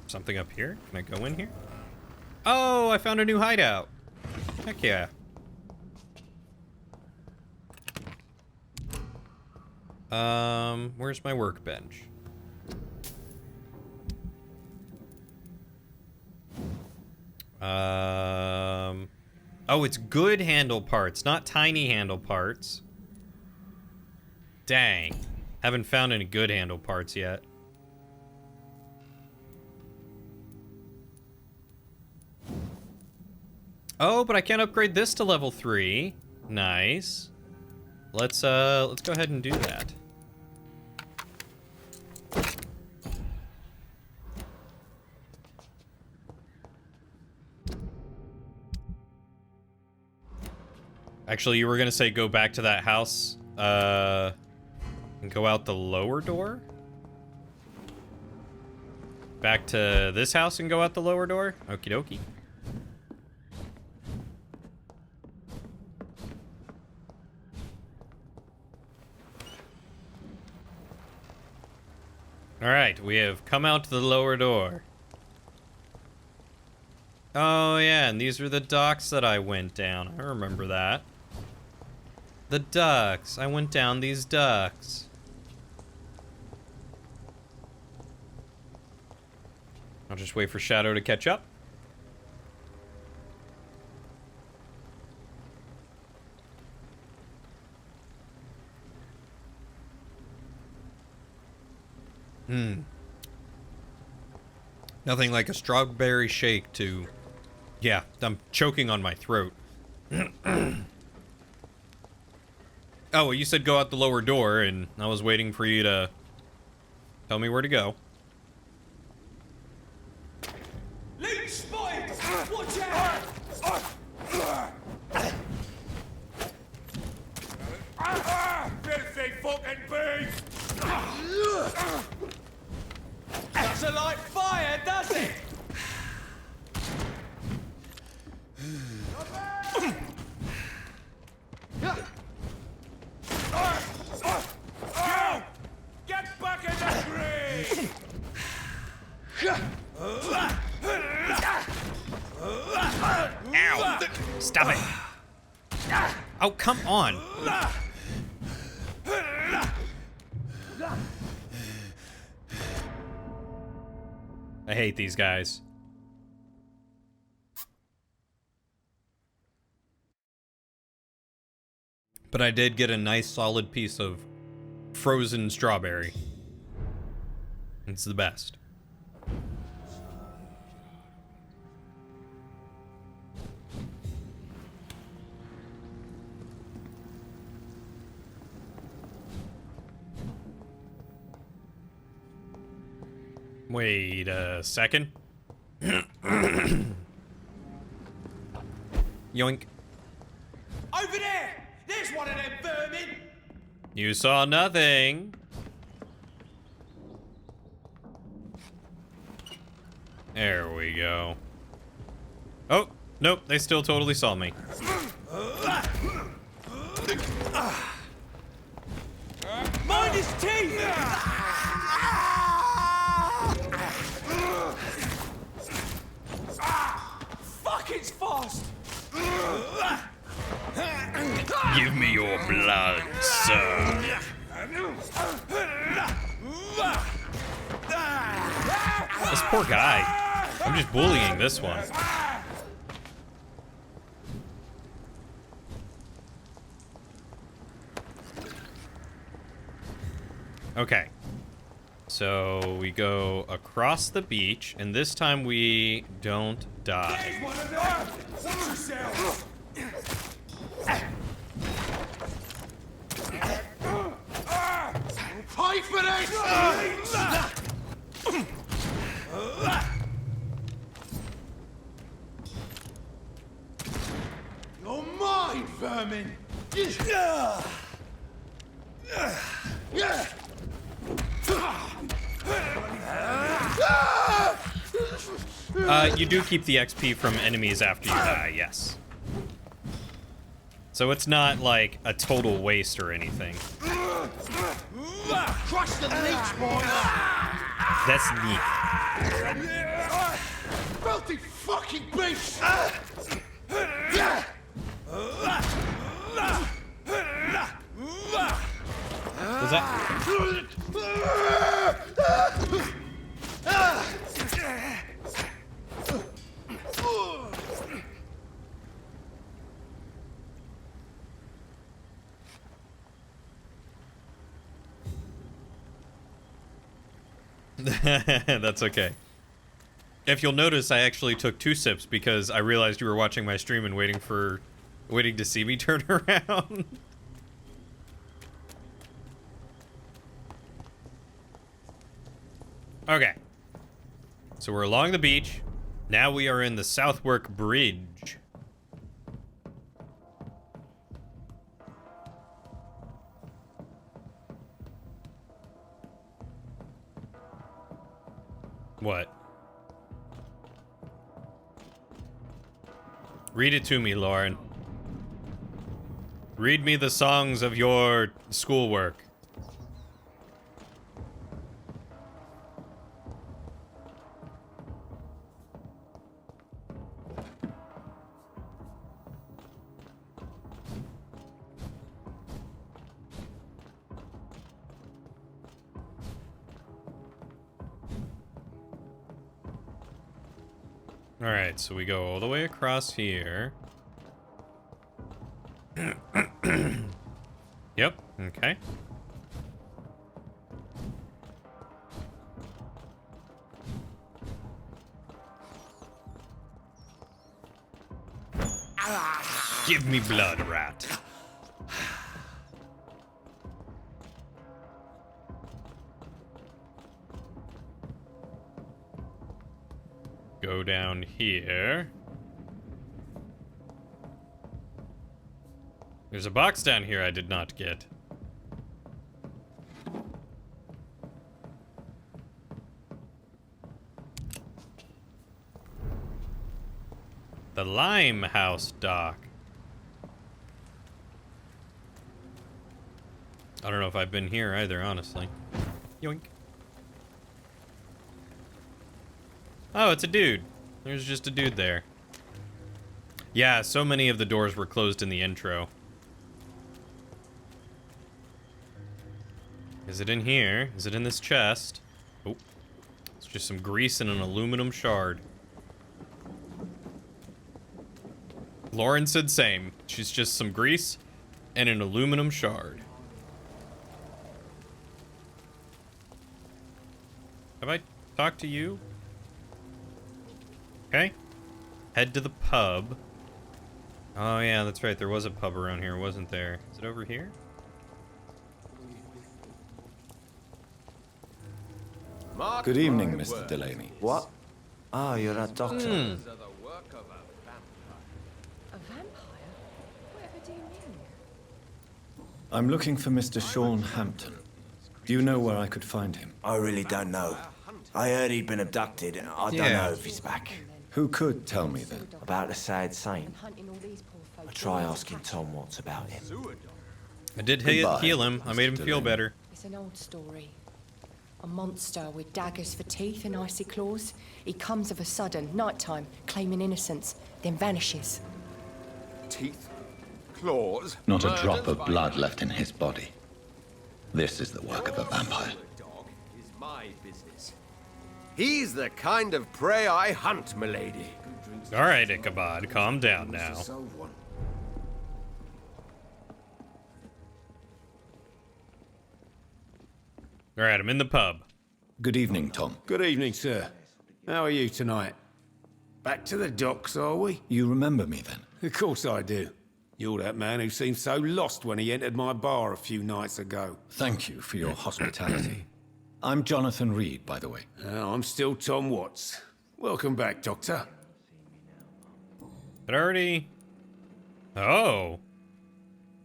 Something up here? Can I go in here? Oh, I found a new hideout. Heck yeah. Where's my workbench? Oh, it's good handle parts, not tiny handle parts. Dang. Haven't found any good handle parts yet. Oh, but I can't upgrade this to level 3. Nice. Let's go ahead and do that. Actually, you were gonna say go back to that house, and go out the lower door? Back to this house and go out the lower door? Okie dokie. Alright, we have come out the lower door. Oh yeah, and these are the docks that I went down. I remember that. The ducks. I went down these ducks. I'll just wait for Shadow to catch up. Nothing like a strawberry shake to... Yeah, I'm choking on my throat. Oh, well, you said go out the lower door, and I was waiting for you to tell me where to go. Leech spikes! Watch out! Filthy fucking beast! Doesn't like fire, does it? Go! Get back in the tree! Ow! Stop it! Oh, come on! I hate these guys. But I did get a nice solid piece of frozen strawberry. It's the best. Wait a second. Yoink. Over there! There's one of them vermin! You saw nothing. There we go. Oh, nope, they still totally saw me. Mind his teeth! Fuck, it's fast! Give me your blood, sir. This poor guy. I'm just bullying this one. Okay. So we go across the beach, and this time we don't die. There's one of them! Watch yourself! Pay for this! You're mine, vermin! You do keep the XP from enemies after you die, yes. It's So it's not like a total waste or anything. Crush the leech, boys! That's neat. Filthy fucking beast! Was that? That's okay. If you'll notice, I actually took 2 sips because I realized you were watching my stream and waiting to see me turn around. Okay. So we're along the beach. Now we are in the Southwark Bridge. What? Read it to me, Lauren. Read me the songs of your schoolwork. Alright, so we go all the way across here. Yep, okay. Give me blood, rat. Go down here. There's a box down here I did not get. The Limehouse dock. I don't know if I've been here either, honestly. Yoink. Oh, it's a dude. There's just a dude there. Yeah, so many of the doors were closed in the intro. Is it in here? Is it in this chest? Oh, it's just some grease and an aluminum shard. Lauren said same. She's just some grease and an aluminum shard. Have I talked to you? Okay. Head to the pub. Oh yeah, that's right. There was a pub around here, wasn't there? Is it over here? Good evening, Mr. Delaney. What? Oh, you're that doctor. A vampire? Whatever do you mean? I'm looking for Mr. Sean Hampton. Do you know where I could find him? I really don't know. I heard he'd been abducted, and I don't know if he's back. Who could tell me then? About the sad saint. Hunting all these poor folk. I try asking Tom what's about him. I did Goodbye, heal him. I made him Mr. feel Delaney. better. It's an old story. A monster with daggers for teeth and icy claws. He comes of a sudden, nighttime, claiming innocence, then vanishes. Teeth, claws. Not a drop of blood left in his body. This is the work of a vampire. Dog is my business. He's the kind of prey I hunt, milady. All right, Ichabod, calm down now. All right, I'm in the pub. Good evening, Tom. Good evening, sir. How are you tonight? Back to the docks, are we? You remember me then? Of course I do. You're that man who seemed so lost when he entered my bar a few nights ago. Thank you for your hospitality. I'm Jonathan Reed, by the way. I'm still Tom Watts. Welcome back, Doctor. But already... Oh.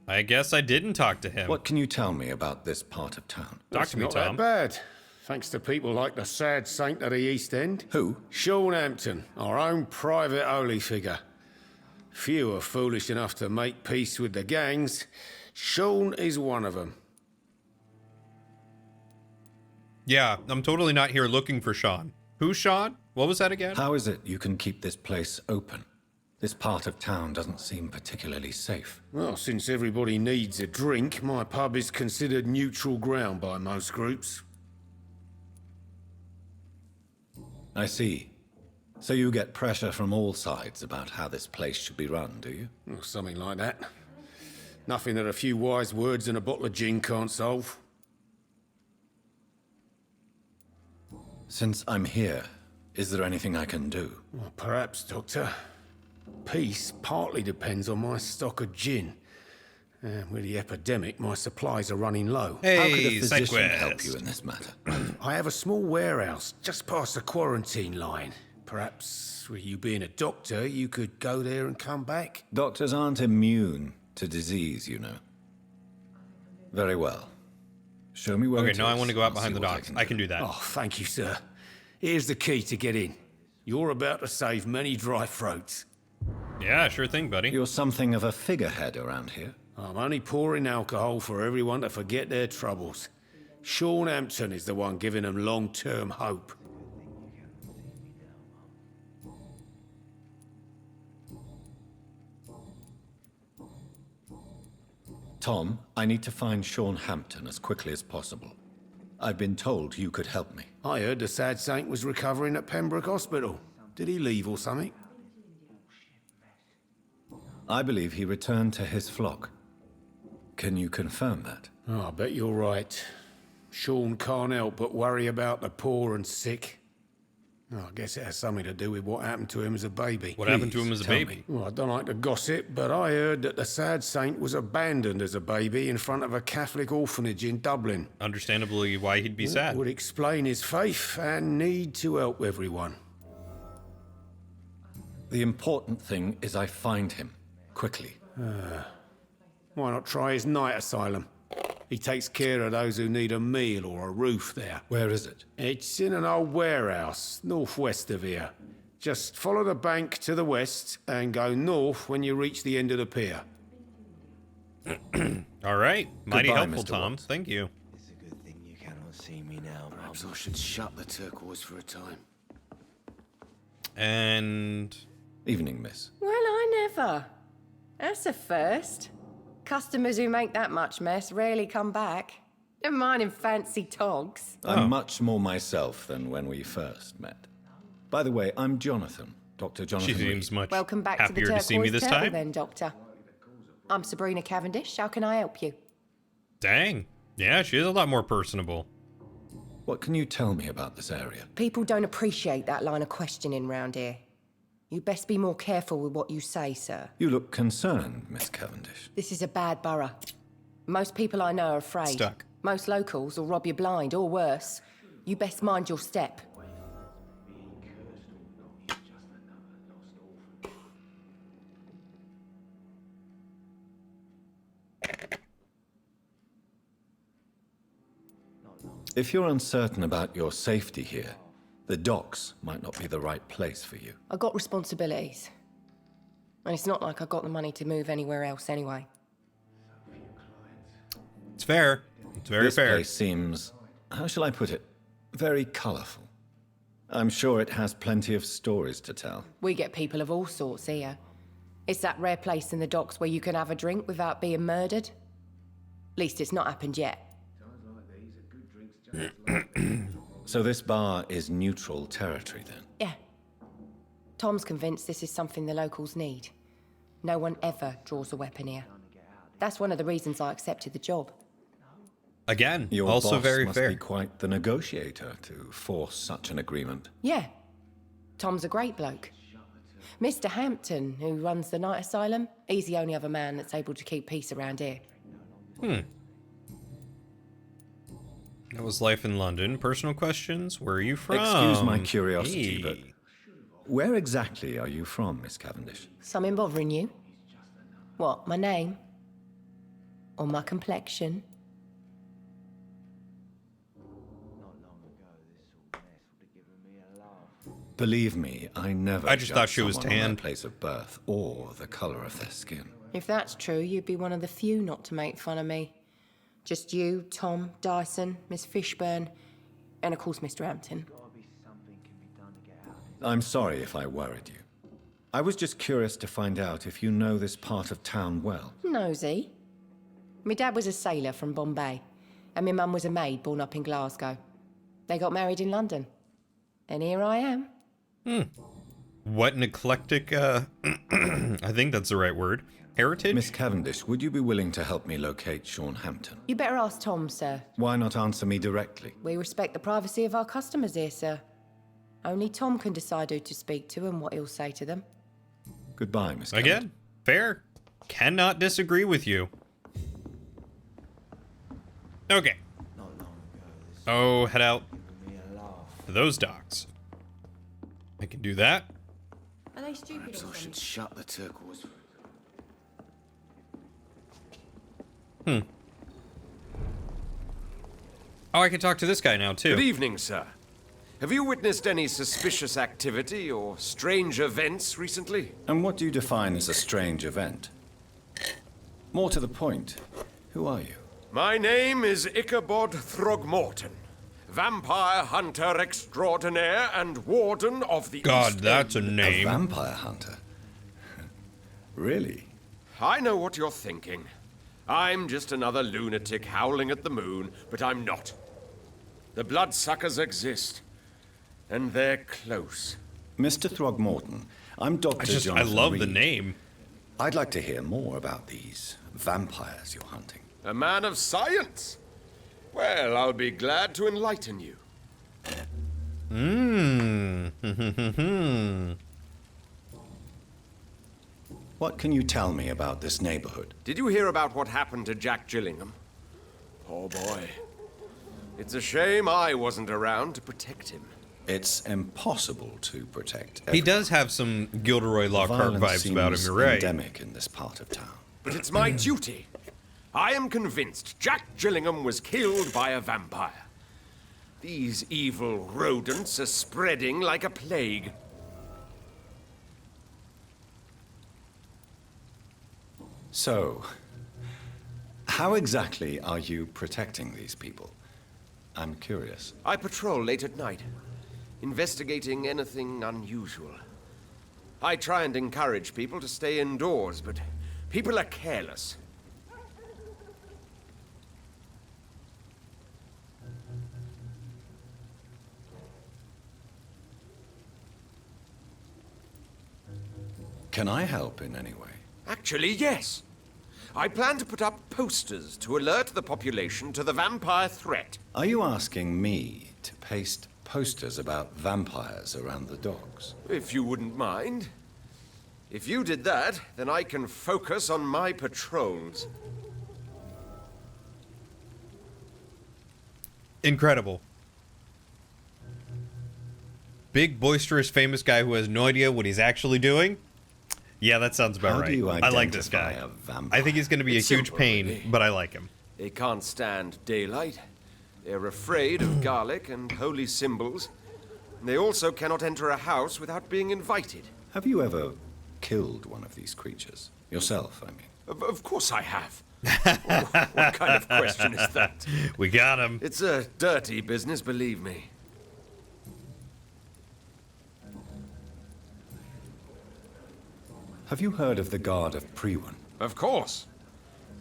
I guess I didn't talk to him. What can you tell me about this part of town? Talk It's to me, not Tom. that bad. Thanks to people like the sad saint of the East End. Who? Sean Hampton, our own private holy figure. Few are foolish enough to make peace with the gangs. Sean is one of them. Yeah, I'm totally not here looking for Sean. Who's Sean? What was that again? How is it you can keep this place open? This part of town doesn't seem particularly safe. Well, since everybody needs a drink, my pub is considered neutral ground by most groups. I see. So you get pressure from all sides about how this place should be run, do you? Or something like that. Nothing that a few wise words and a bottle of gin can't solve. Since I'm here, is there anything I can do? Well, perhaps, Doctor. Peace partly depends on my stock of gin. With the epidemic, my supplies are running low. How could a Hey, physician help Sidequest. you in this matter? I have a small warehouse just past the quarantine line. Perhaps, with you being a doctor, you could go there and come back? Doctors aren't immune to disease, you know. Very well. Show me where Okay, it now I is. want to go out I'll behind see the what docks. I can do that. Oh, thank you, sir. Here's the key to get in. You're about to save many dry throats. Yeah, sure thing, buddy. You're something of a figurehead around here. I'm only pouring alcohol for everyone to forget their troubles. Sean Hampton is the one giving them long-term hope. Tom, I need to find Sean Hampton as quickly as possible. I've been told you could help me. I heard the sad saint was recovering at Pembroke Hospital. Did he leave or something? I believe he returned to his flock. Can you confirm that? Oh, I bet you're right. Sean can't help but worry about the poor and sick. Oh, I guess it has something to do with what happened to him as a baby. What happened to him as a tell baby? me. Well, I don't like to gossip, but I heard that the sad saint was abandoned as a baby in front of a Catholic orphanage in Dublin. Understandably why he'd be sad. Would explain his faith and need to help everyone. The important thing is I find him. Quickly. Why not try his night asylum? He takes care of those who need a meal or a roof there. Where is it? It's in an old warehouse, northwest of here. Just follow the bank to the west and go north when you reach the end of the pier. All right. Mighty Goodbye, helpful, Mr. Tom. Watts. Thank you. It's a good thing you cannot see me now, Mum. Perhaps I should shut the turquoise for a time. And Evening, miss. Well, I never. That's a first. Customers who make that much mess rarely come back. Never mind in fancy togs. I'm much more myself than when we first met. By the way, I'm Jonathan. Dr. Jonathan she Reed. seems much Welcome back to the happier Turquoise to see me this Turtle time. then, Doctor. I'm Sabrina Cavendish. How can I help you? Dang. Yeah, she is a lot more personable. What can you tell me about this area? People don't appreciate that line of questioning round here. You best be more careful with what you say, sir. You look concerned, Miss Cavendish. This is a bad borough. Most people I know are afraid. Stuck. Most locals will rob you blind, or worse. You best mind your step. If you're uncertain about your safety here, the docks might not be the right place for you. I got responsibilities. And it's not like I got the money to move anywhere else anyway. It's fair. It's very This fair. place seems, how shall I put it, very colourful. I'm sure it has plenty of stories to tell. We get people of all sorts here. It's that rare place in the docks where you can have a drink without being murdered. At least it's not happened yet. So this bar is neutral territory then? Yeah. Tom's convinced this is something the locals need. No one ever draws a weapon here. That's one of the reasons I accepted the job. Again, Your also boss very must fair. be quite the negotiator to force such an agreement. Yeah. Tom's a great bloke. Mr. Hampton, who runs the night asylum, he's the only other man that's able to keep peace around here. That was life in London. Personal questions? Where are you from? Excuse my curiosity, Hey. but where exactly are you from, Miss Cavendish? Something bothering you? What, my name? Or my complexion? Believe me, I never I just thought judge she was someone on their tan. place of birth or the color of their skin. If that's true, you'd be one of the few not to make fun of me. Just you, Tom, Dyson, Miss Fishburne, and of course Mr. Hampton. I'm sorry if I worried you. I was just curious to find out if you know this part of town well. Nosy. My dad was a sailor from Bombay, and my mum was a maid born up in Glasgow. They got married in London. And here I am. What an eclectic, I think that's the right word. Heritage? Miss Cavendish, would you be willing to help me locate Sean Hampton? You better ask Tom, sir. Why not answer me directly? We respect the privacy of our customers here, sir. Only Tom can decide who to speak to and what he'll say to them. Goodbye, Miss Cavendish. Again, fair. Cannot disagree with you. Okay. Oh, head out to those docks. I can do that. Are they stupid or I should something? shut the turquoise. Oh, I can talk to this guy now, too. Good evening, sir. Have you witnessed any suspicious activity or strange events recently? And what do you define as a strange event? More to the point, who are you? My name is Ichabod Throgmorton, vampire hunter extraordinaire and warden of the God, East that's a End. name. A vampire hunter? Really? I know what you're thinking. I'm just another lunatic howling at the moon, but I'm not. The bloodsuckers exist, and they're close. Mr. Throgmorton, I'm Dr. I Jonathan love the Reed. name. I'd like to hear more about these vampires you're hunting. A man of science? Well, I'll be glad to enlighten you. What can you tell me about this neighborhood? Did you hear about what happened to Jack Gillingham? Oh boy. It's a shame I wasn't around to protect him. It's impossible to protect He does have some Gilderoy Lockhart Violence vibes about him, seems you're right. endemic in this part of town. But it's my duty. I am convinced Jack Gillingham was killed by a vampire. These evil rodents are spreading like a plague. So, how exactly are you protecting these people? I'm curious. I patrol late at night, investigating anything unusual. I try and encourage people to stay indoors, but people are careless. Can I help in any way? Actually, yes. I plan to put up posters to alert the population to the vampire threat. Are you asking me to paste posters about vampires around the docks? If you wouldn't mind. If you did that, then I can focus on my patrols. Incredible. Big, boisterous, famous guy who has no idea what he's actually doing. Yeah, that sounds about How right. do you I like this identify guy. a vampire? I think he's going to be It's a huge simple, pain, really. but I like him. They can't stand daylight. They're afraid of garlic and holy symbols. They also cannot enter a house without being invited. Have you ever killed one of these creatures? Yourself, I mean. Of course I have. What kind of question is that? We got him. It's a dirty business, believe me. Have you heard of the Guard of Priwen? Of course.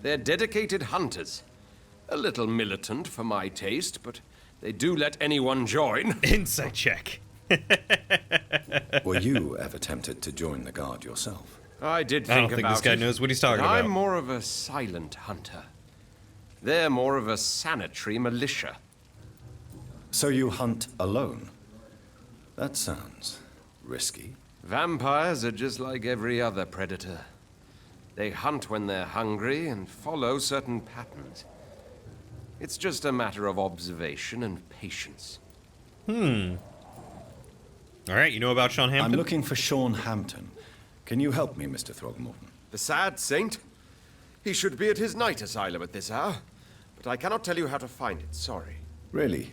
They're dedicated hunters. A little militant for my taste, but they do let anyone join. Insight check. Were you ever tempted to join the Guard yourself? I did I think don't think about this guy it, knows what he's talking but I'm about. more of a silent hunter. They're more of a sanitary militia. So you hunt alone? That sounds risky. Vampires are just like every other predator. They hunt when they're hungry and follow certain patterns. It's just a matter of observation and patience. All right, you know about Sean Hampton? I'm looking for Sean Hampton. Can you help me, Mr. Throgmorton? The sad saint? He should be at his night asylum at this hour, but I cannot tell you how to find it, sorry. Really?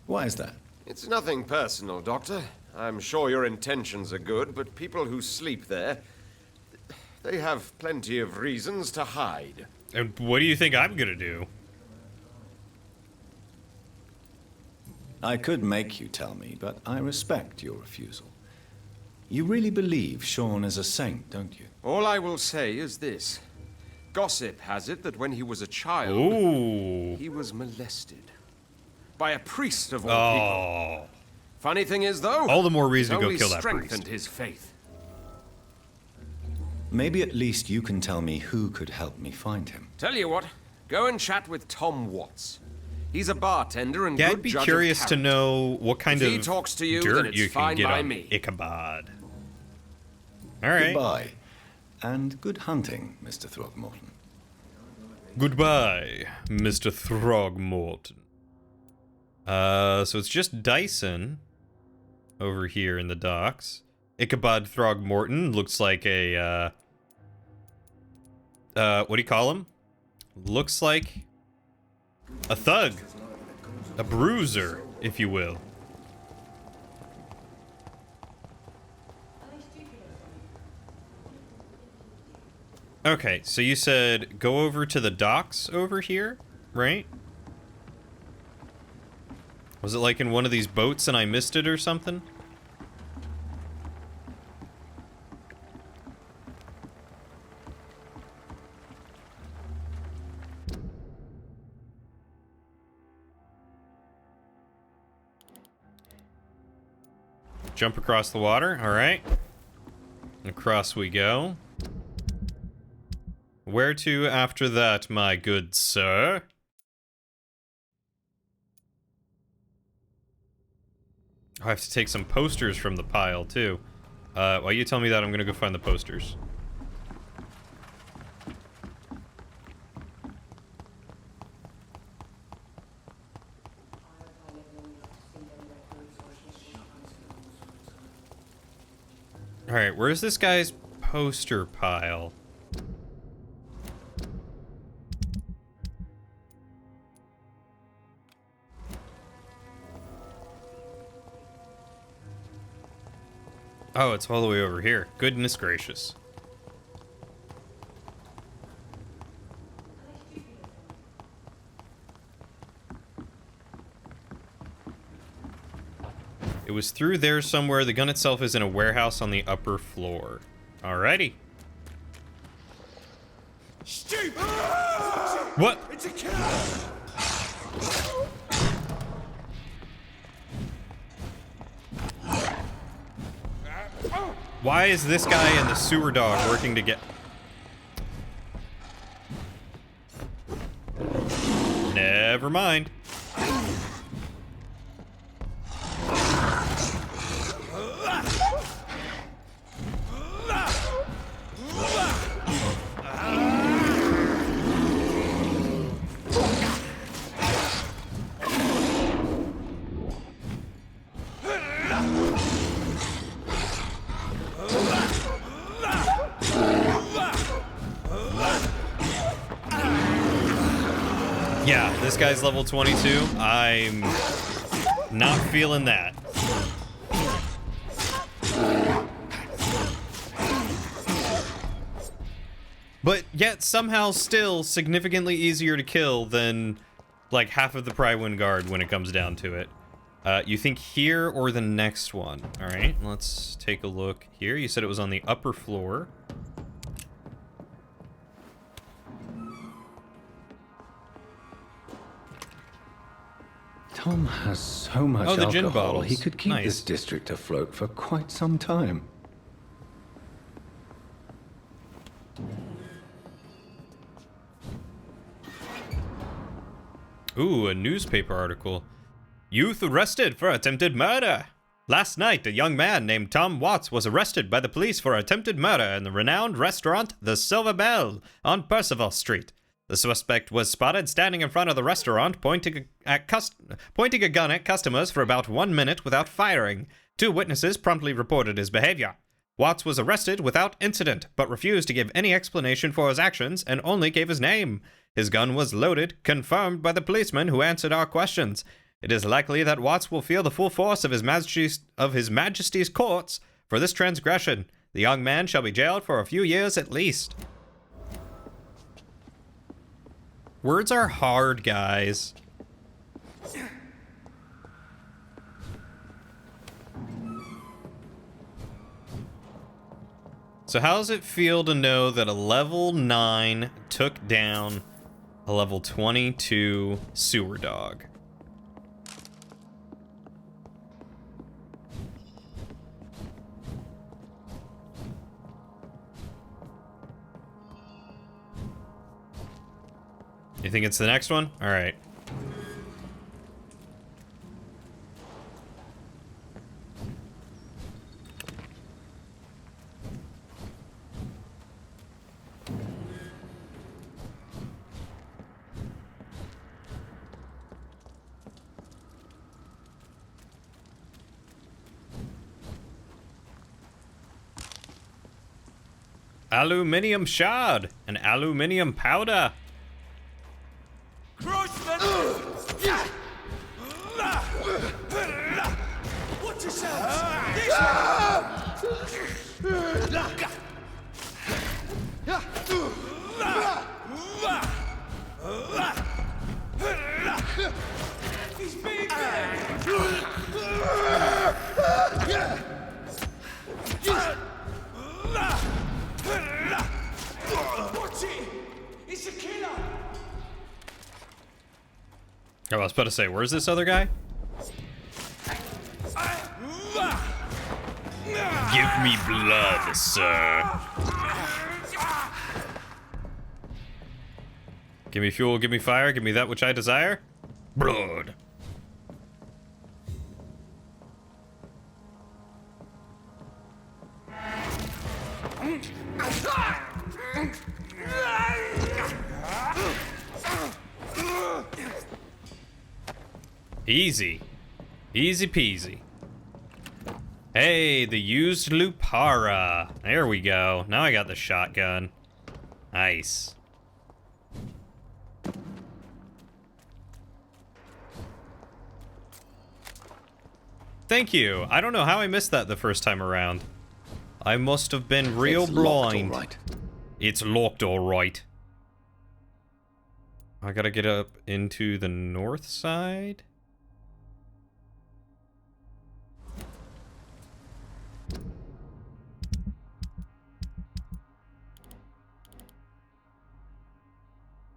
Why is that? It's nothing personal, Doctor. I'm sure your intentions are good, but people who sleep there, they have plenty of reasons to hide. And what do you think I'm gonna do? I could make you tell me, but I respect your refusal. You really believe Sean is a saint, don't you? All I will say is this. Gossip has it that when he was a child, Ooh. he was molested. By a priest of all Oh. people. Funny thing is, though, All the more reason it to go only kill that strengthened priest. his faith. Maybe at least you can tell me who could help me find him. Tell you what, go and chat with Tom Watts. He's a bartender and Yeah, good I'd be judge of curious to character. know what kind If of he talks to you, dirt then it's you can fine get by on me. Ichabod. All right. Goodbye. And good hunting, Mr. Throgmorton. Goodbye, Mr. Throgmorton. So it's just Dyson over here in the docks. Ichabod Throgmorton looks like a, what do you call him? Looks like a thug. A bruiser, if you will. Okay, so you said go over to the docks over here, right? Was it like in one of these boats and I missed it or something? Jump across the water, all right. Across we go. Where to after that, my good sir? I have to take some posters from the pile, too. While you tell me that, I'm gonna go find the posters. Alright, where's this guy's poster pile? Oh, it's all the way over here. Goodness gracious. It was through there somewhere. The gun itself is in a warehouse on the upper floor. Alrighty. Stupid! What? It's a killer! Why is this guy and the sewer dog working together? Never mind. Yeah, this guy's level 22. I'm not feeling that. But yet somehow still significantly easier to kill than like half of the Prywind Guard when it comes down to it. You think here or the next one? All right, let's take a look here. You said it was on the upper floor. Tom has so much Oh, the gin alcohol, bottles. he could keep Nice. this district afloat for quite some time. Ooh, a newspaper article. Youth arrested for attempted murder. Last night, a young man named Tom Watts was arrested by the police for attempted murder in the renowned restaurant The Silver Bell on Percival Street. The suspect was spotted standing in front of the restaurant, pointing a gun at customers for about 1 minute without firing. 2 witnesses promptly reported his behavior. Watts was arrested without incident, but refused to give any explanation for his actions and only gave his name. His gun was loaded, confirmed by the policeman who answered our questions. It is likely that Watts will feel the full force of his Majesty's courts for this transgression. The young man shall be jailed for a few years at least. Words are hard, guys. So how does it feel to know that a level 9 took down a level 22 sewer dog? You think it's the next one? All right. Aluminium shard and aluminium powder. Crush them! What is that? He's being Watch it! It's a killer! Oh, I was about to say, where's this other guy? Give me blood, sir. Give me fuel, give me fire, give me that which I desire. Blood. Easy. Easy peasy. Hey, the used Lupara. There we go. Now I got the shotgun. Nice. Thank you. I don't know how I missed that the first time around. I must have been real blind. Right. It's locked all right. I gotta get up into the north side.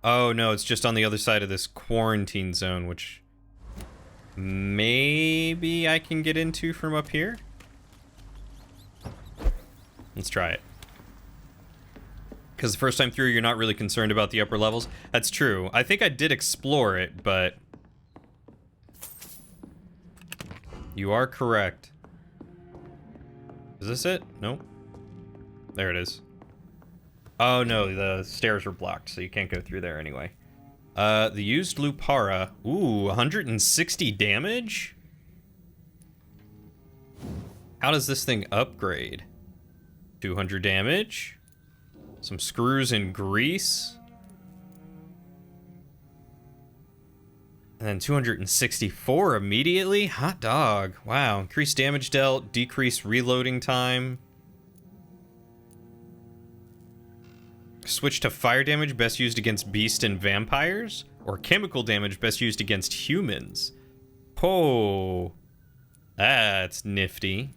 Oh no, it's just on the other side of this quarantine zone, which maybe I can get into from up here? Let's try it. Because the first time through, you're not really concerned about the upper levels. That's true. I think I did explore it, but you are correct. Is this it? Nope. There it is. Oh no, the stairs were blocked, so you can't go through there anyway. The used Lupara. Ooh, 160 damage? How does this thing upgrade? 200 damage? Some screws and grease? And then 264 immediately? Hot dog. Wow. Increased damage dealt, decreased reloading time. Switch to fire damage, best used against beasts and vampires? Or chemical damage, best used against humans? Oh, that's nifty.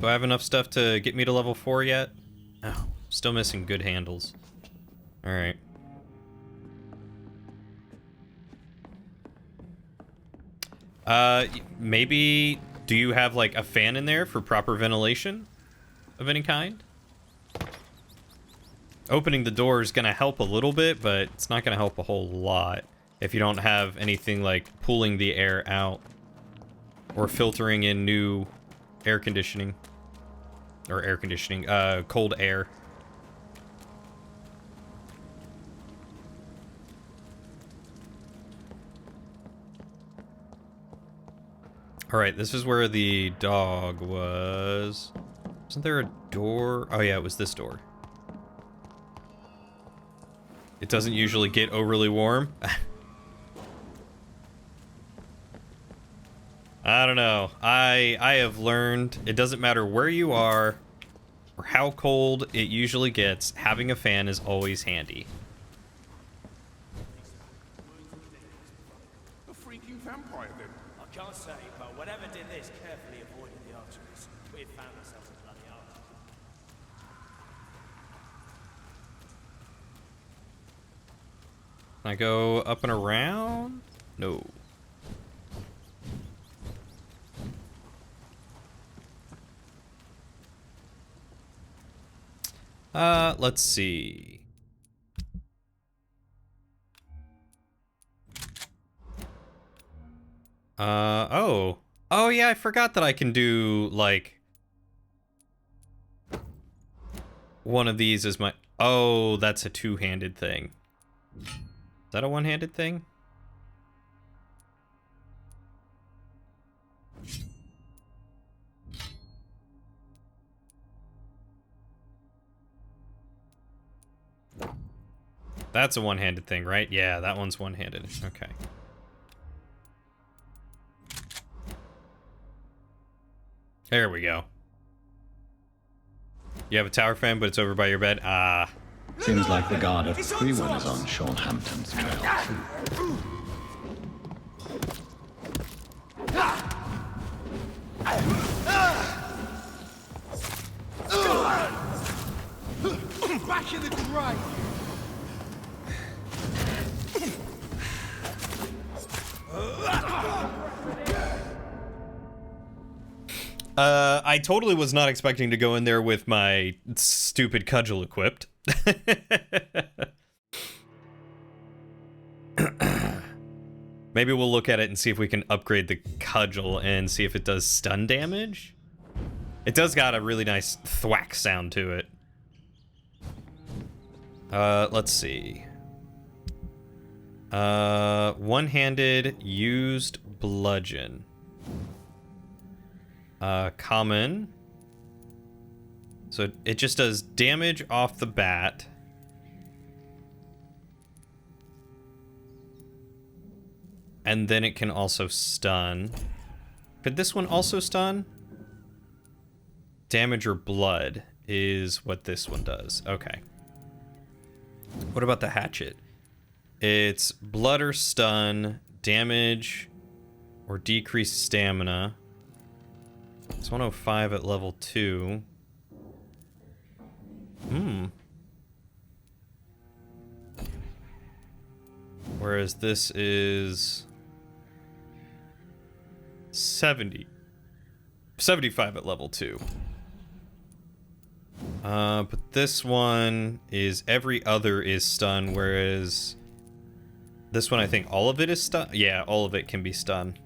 Do I have enough stuff to get me to level 4 yet? Oh, still missing good handles. Alright. Maybe, do you have like a fan in there for proper ventilation of any kind? Opening the door is gonna help a little bit, but it's not gonna help a whole lot if you don't have anything like pulling the air out or filtering in new air conditioning. Or air conditioning, cold air. Alright, this is where the dog was. Wasn't there a door? Oh yeah, it was this door. It doesn't usually get overly warm. I don't know. I have learned it doesn't matter where you are or how cold it usually gets, having a fan is always handy. A freaking vampire then. I can't say, but whatever did this carefully avoided the arteries. We'd found ourselves a bloody artery. Can I go up and around? No. Let's see. Oh. Oh, yeah, I forgot that I can do, like... one of these is my... Oh, that's a two-handed thing. Is that a one-handed thing? That's a one-handed thing, right? Yeah, that one's one-handed. Okay. There we go. You have a tower fan, but it's over by your bed? Ah. Seems like the guard of Freewood is on Sean Hampton's trail, too. Back in the grave. I totally was not expecting to go in there with my stupid cudgel equipped. Maybe we'll look at it and see if we can upgrade the cudgel and see if it does stun damage. It does got a really nice thwack sound to it. Let's see. One-handed used bludgeon. Common. So it just does damage off the bat. And then it can also stun. Could this one also stun? Damage or blood is what this one does. Okay. What about the hatchet? It's blood or stun, damage, or decreased stamina. It's 105 at level 2. Whereas this is 75 at level 2. But this one is every other is stun, whereas this one I think all of it is stun. Yeah, all of it can be stun.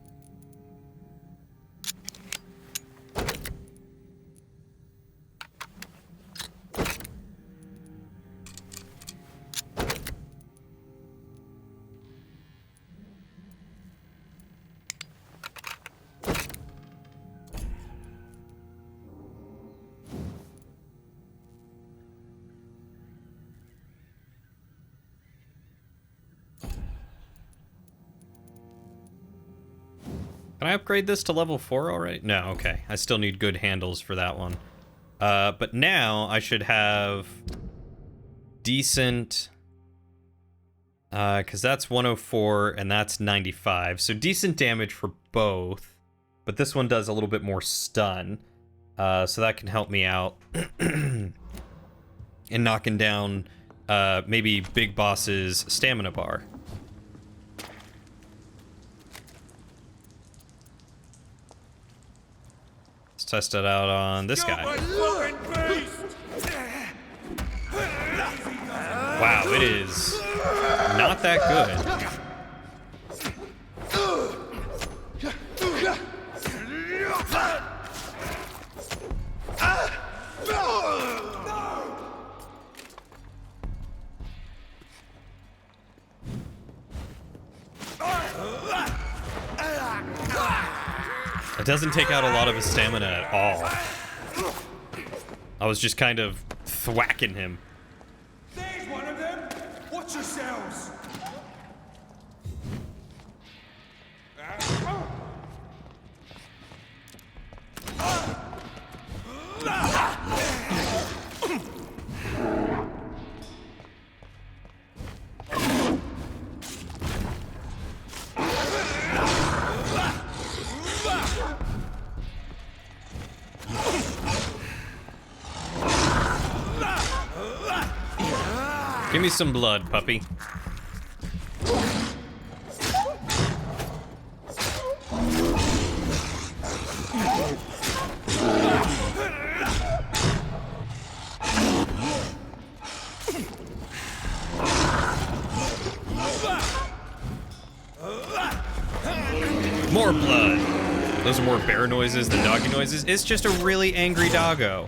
Can I upgrade this to level 4 already? No, okay. I still need good handles for that one. But now I should have decent... because that's 104 and that's 95. So decent damage for both. But this one does a little bit more stun. So that can help me out. In knocking down maybe Big Boss's stamina bar. Test it out on this guy. Wow, it is not that good. It doesn't take out a lot of his stamina at all. I was just kind of thwacking him. There's one of them. Watch Watch yourselves! Give me some blood, puppy. More blood. Those are more bear noises than doggy noises. It's just a really angry doggo.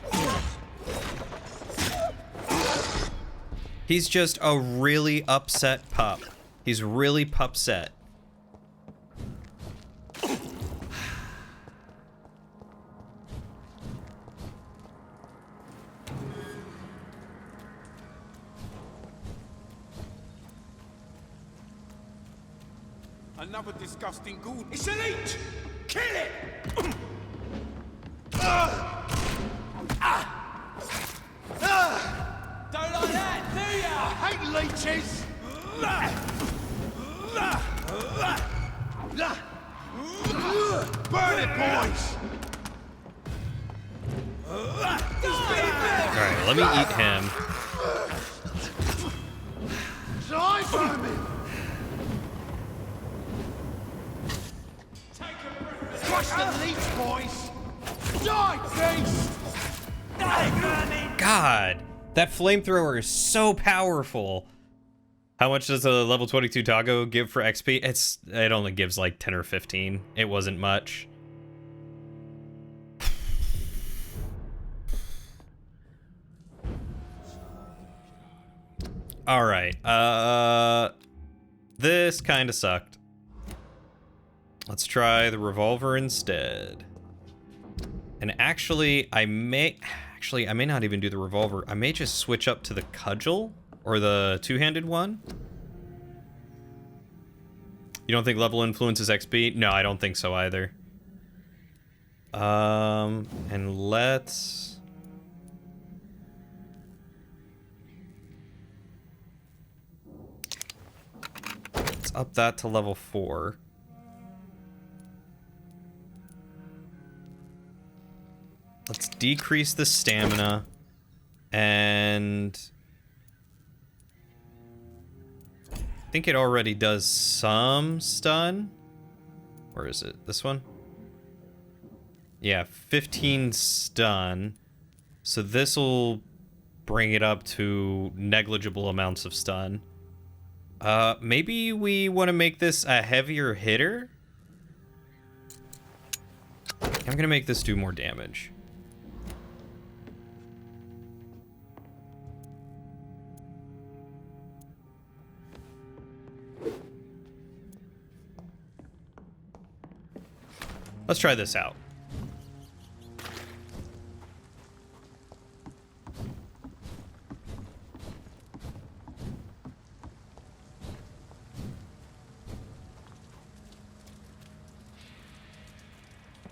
He's just a really upset pup. He's really pupset. Another disgusting ghoul. It's an leech! Kill it! Don't like that, do ya? I hate leeches! Burn it, boys! Alright, let me eat him. Die, vermin! Crush the leech, boys! Die, beast! Die, vermin! God, that flamethrower is so powerful. How much does a level 22 doggo give for XP? It only gives like 10 or 15. It wasn't much. All right. This kind of sucked. Let's try the revolver instead. And actually, I may not even do the revolver. I may just switch up to the cudgel or the two-handed one. You don't think level influences XP? No, I don't think so either. And let's up that to level 4. Let's decrease the stamina, and I think it already does some stun. Where is it? This one? Yeah, 15 stun. So this will bring it up to negligible amounts of stun. Maybe we want to make this a heavier hitter? I'm gonna make this do more damage. Let's try this out.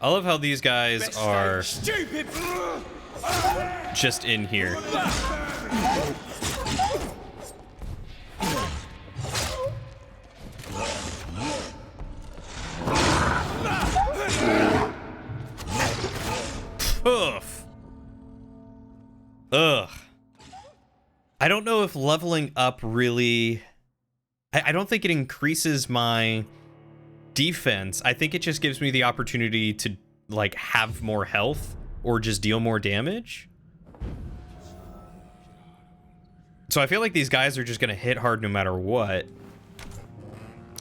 I love how these guys are just in here. Oof. Ugh. I don't know if leveling up really... I don't think it increases my defense. I think it just gives me the opportunity to, like, have more health or just deal more damage. So I feel like these guys are just going to hit hard no matter what.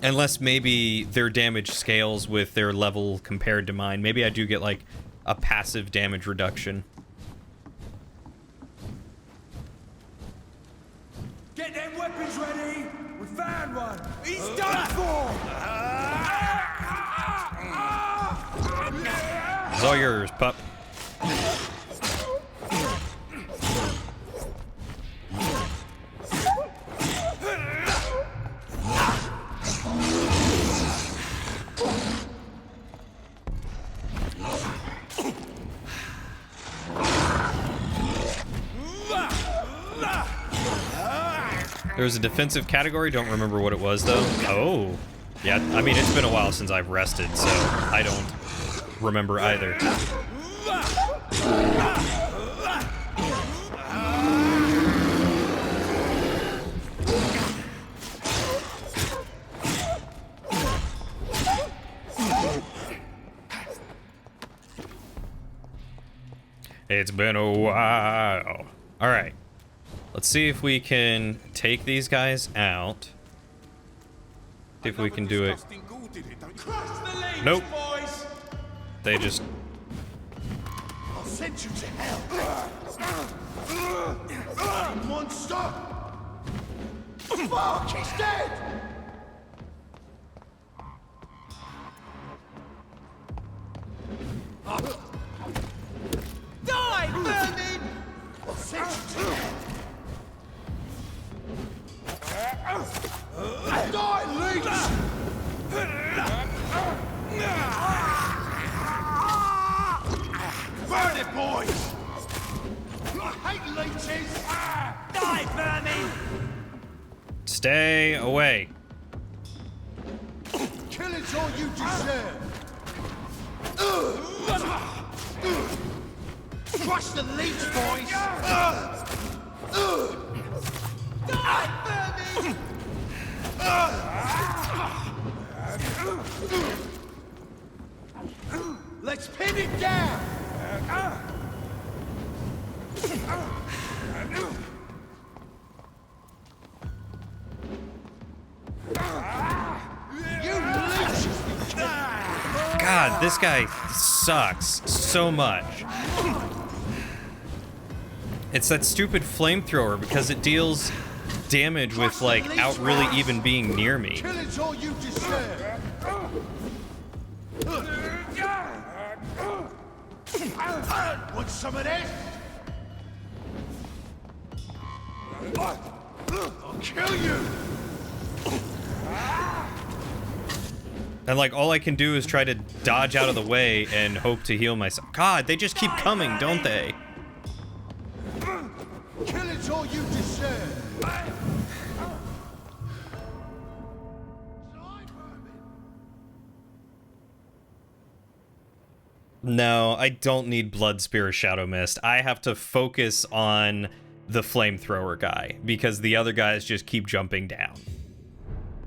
Unless maybe their damage scales with their level compared to mine. Maybe I do get, like, a passive damage reduction. Get them weapons ready! We found one! He's done for! It's all yours, pup. There was a defensive category. Don't remember what it was, though. Oh. Yeah, I mean, it's been a while since I've rested, so I don't remember either. It's been a while. All right. Let's see if we can take these guys out. See if we can do it. Nope. They just... I'll send you to hell. Monster! Fuck, he's dead! Die, vermin! I'll send you to hell. Die, leech! Burn it, boys! I hate leeches! Die, vermin! Stay away. Killing's all you deserve! Crush the leech, boys! Die, vermin! Let's pin it down! God, this guy sucks so much. It's that stupid flamethrower because it deals damage without really even being near me. Killing's all you deserve! Want some of this? I'll kill you! And all I can do is try to dodge out of the way and hope to heal myself. God, they just keep coming, don't they? Killing's all you deserve! No, I don't need Blood Spear or Shadow Mist. I have to focus on the flamethrower guy because the other guys just keep jumping down,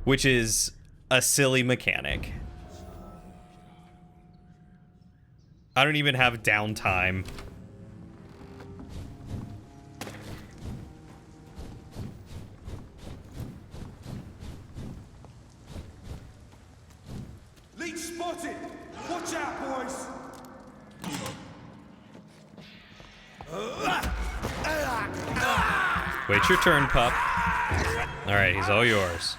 which is a silly mechanic. I don't even have downtime. Leech spotted! Watch out, boys! Wait your turn, pup. All right, he's all yours.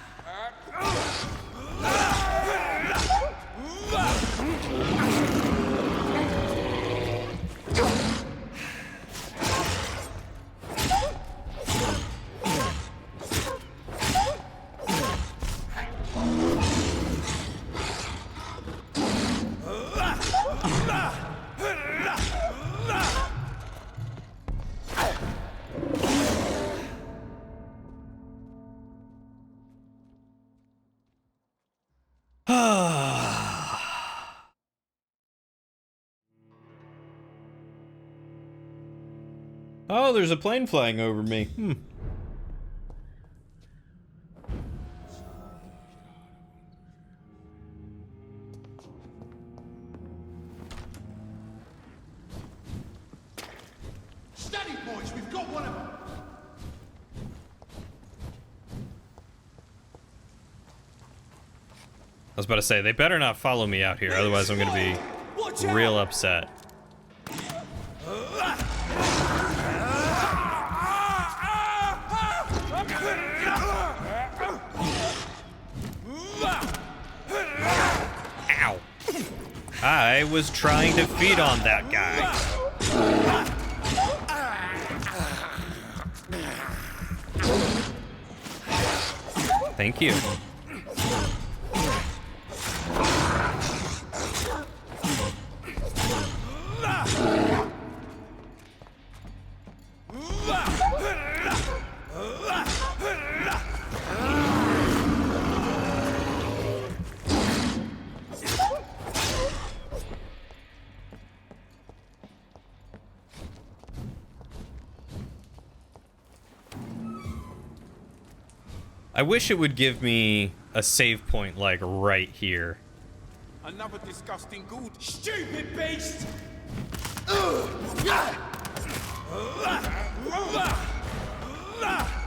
Oh, there's a plane flying over me. Steady, boys, we've got one of them. I was about to say, they better not follow me out here, otherwise I'm gonna be real upset. Ow. I was trying to feed on that guy. Thank you. I wish it would give me a save point, like, right here. Another disgusting ghoul. Stupid beast!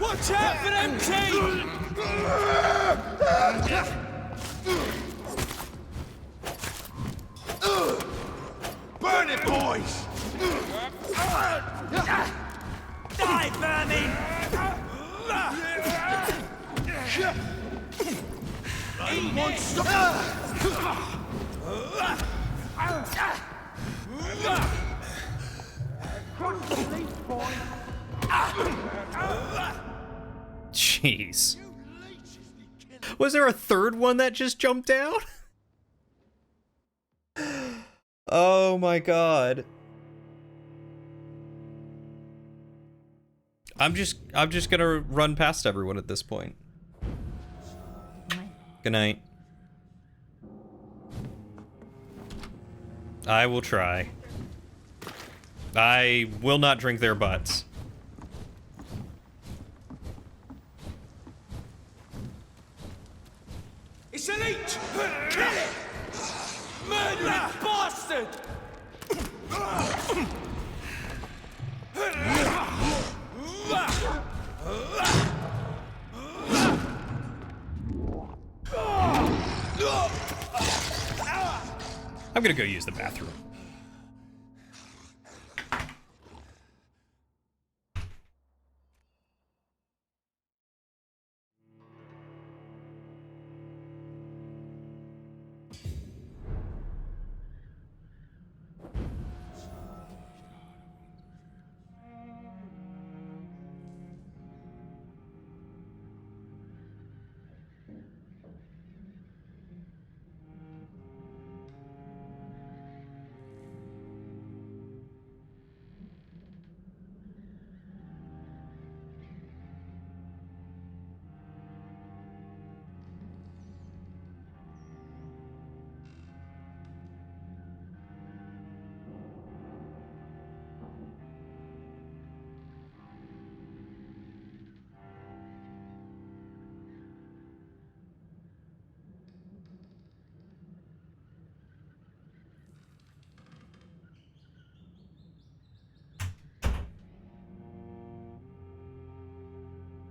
Watch out for them teeth! Burn it, boys! Die, vermin! Eat monster! Jeez. Was there a third one that just jumped out? Oh my god. I'm just gonna run past everyone at this point. Good night. I will try. I will not drink their butts. It's a leech! Kill it! Murdering bastard! I'm gonna go use the bathroom.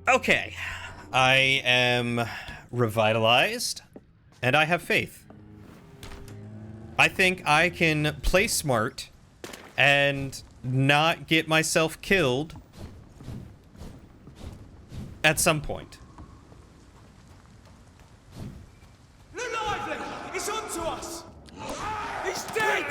Okay, I am revitalized, and I have faith. I think I can play smart and not get myself killed at some point. Look lively! It's on to us! He's dead!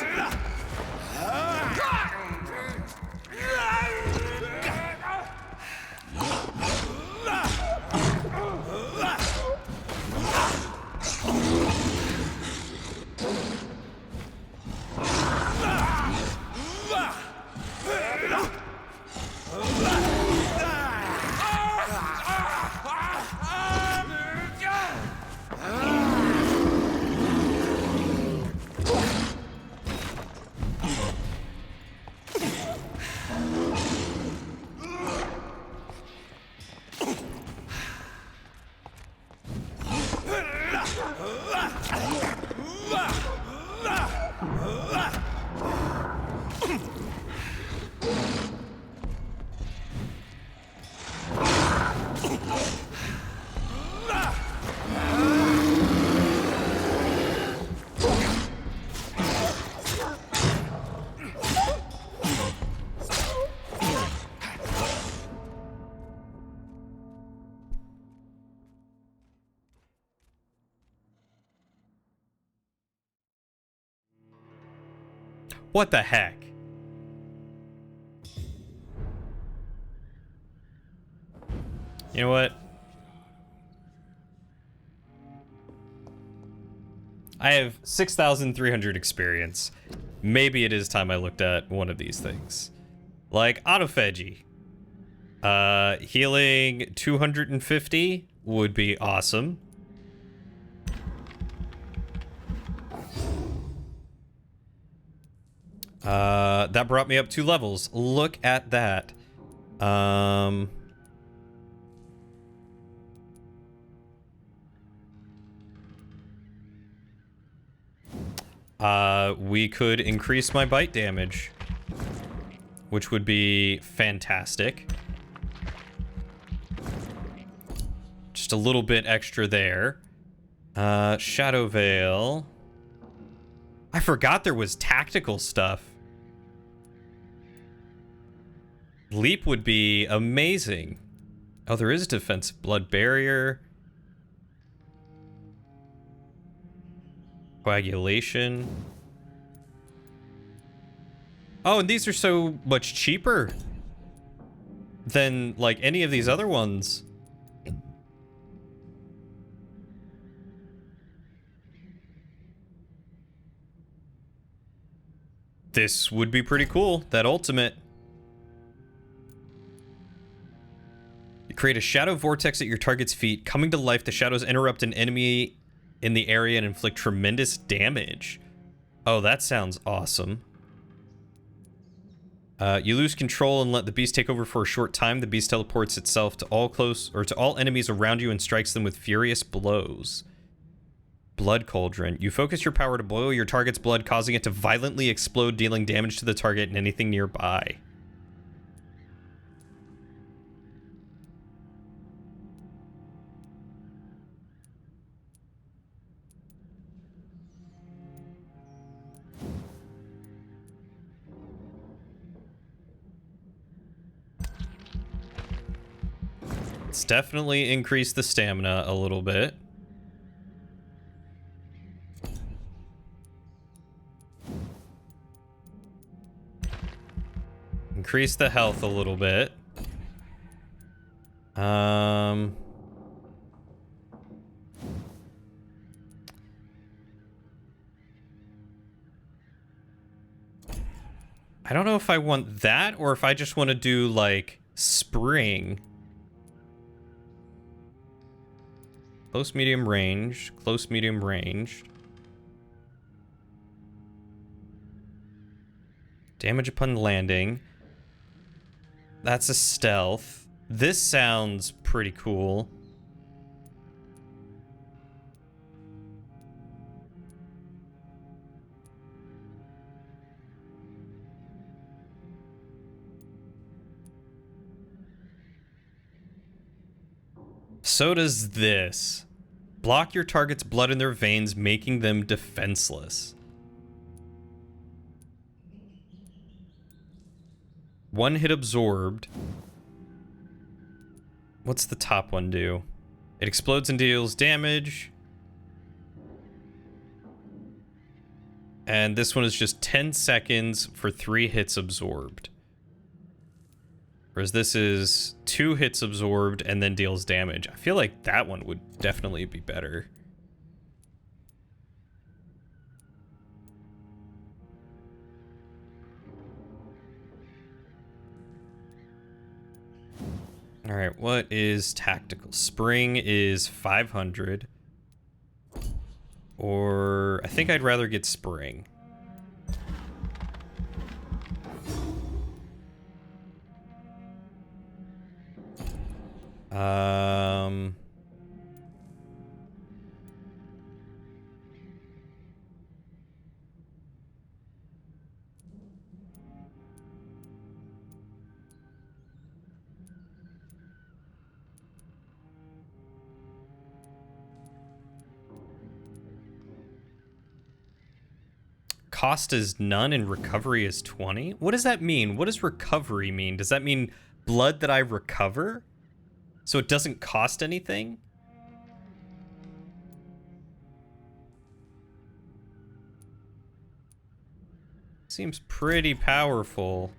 What the heck? You know what? I have 6,300 experience. Maybe it is time I looked at one of these things. Like autophagy. Healing 250 would be awesome. That brought me up 2 levels. Look at that. we could increase my bite damage, which would be fantastic. Just a little bit extra there. Shadow Veil. I forgot there was tactical stuff. Leap would be amazing. Oh, there is defensive blood barrier. Coagulation. Oh, and these are so much cheaper than like any of these other ones. This would be pretty cool, that ultimate. You create a shadow vortex at your target's feet. Coming to life, the shadows interrupt an enemy in the area and inflict tremendous damage. Oh, that sounds awesome. You lose control and let the beast take over for a short time. The beast teleports itself to all enemies around you and strikes them with furious blows. Blood Cauldron. You focus your power to boil your target's blood, causing it to violently explode, dealing damage to the target and anything nearby. It's definitely increased the stamina a little bit. Increase the health a little bit. I don't know if I want that or if I just want to do like spring. Close, medium range. Close, medium range. Damage upon landing. That's a stealth. This sounds pretty cool. So does this. Block your target's blood in their veins, making them defenseless. One hit absorbed. What's the top one do? It explodes and deals damage. And this one is just 10 seconds for 3 hits absorbed. Whereas this is 2 hits absorbed and then deals damage. I feel like that one would definitely be better. All right, what is tactical? Spring is 500. Or I think I'd rather get spring. Cost is none and recovery is 20? What does that mean? What does recovery mean? Does that mean blood that I recover? So it doesn't cost anything? Seems pretty powerful.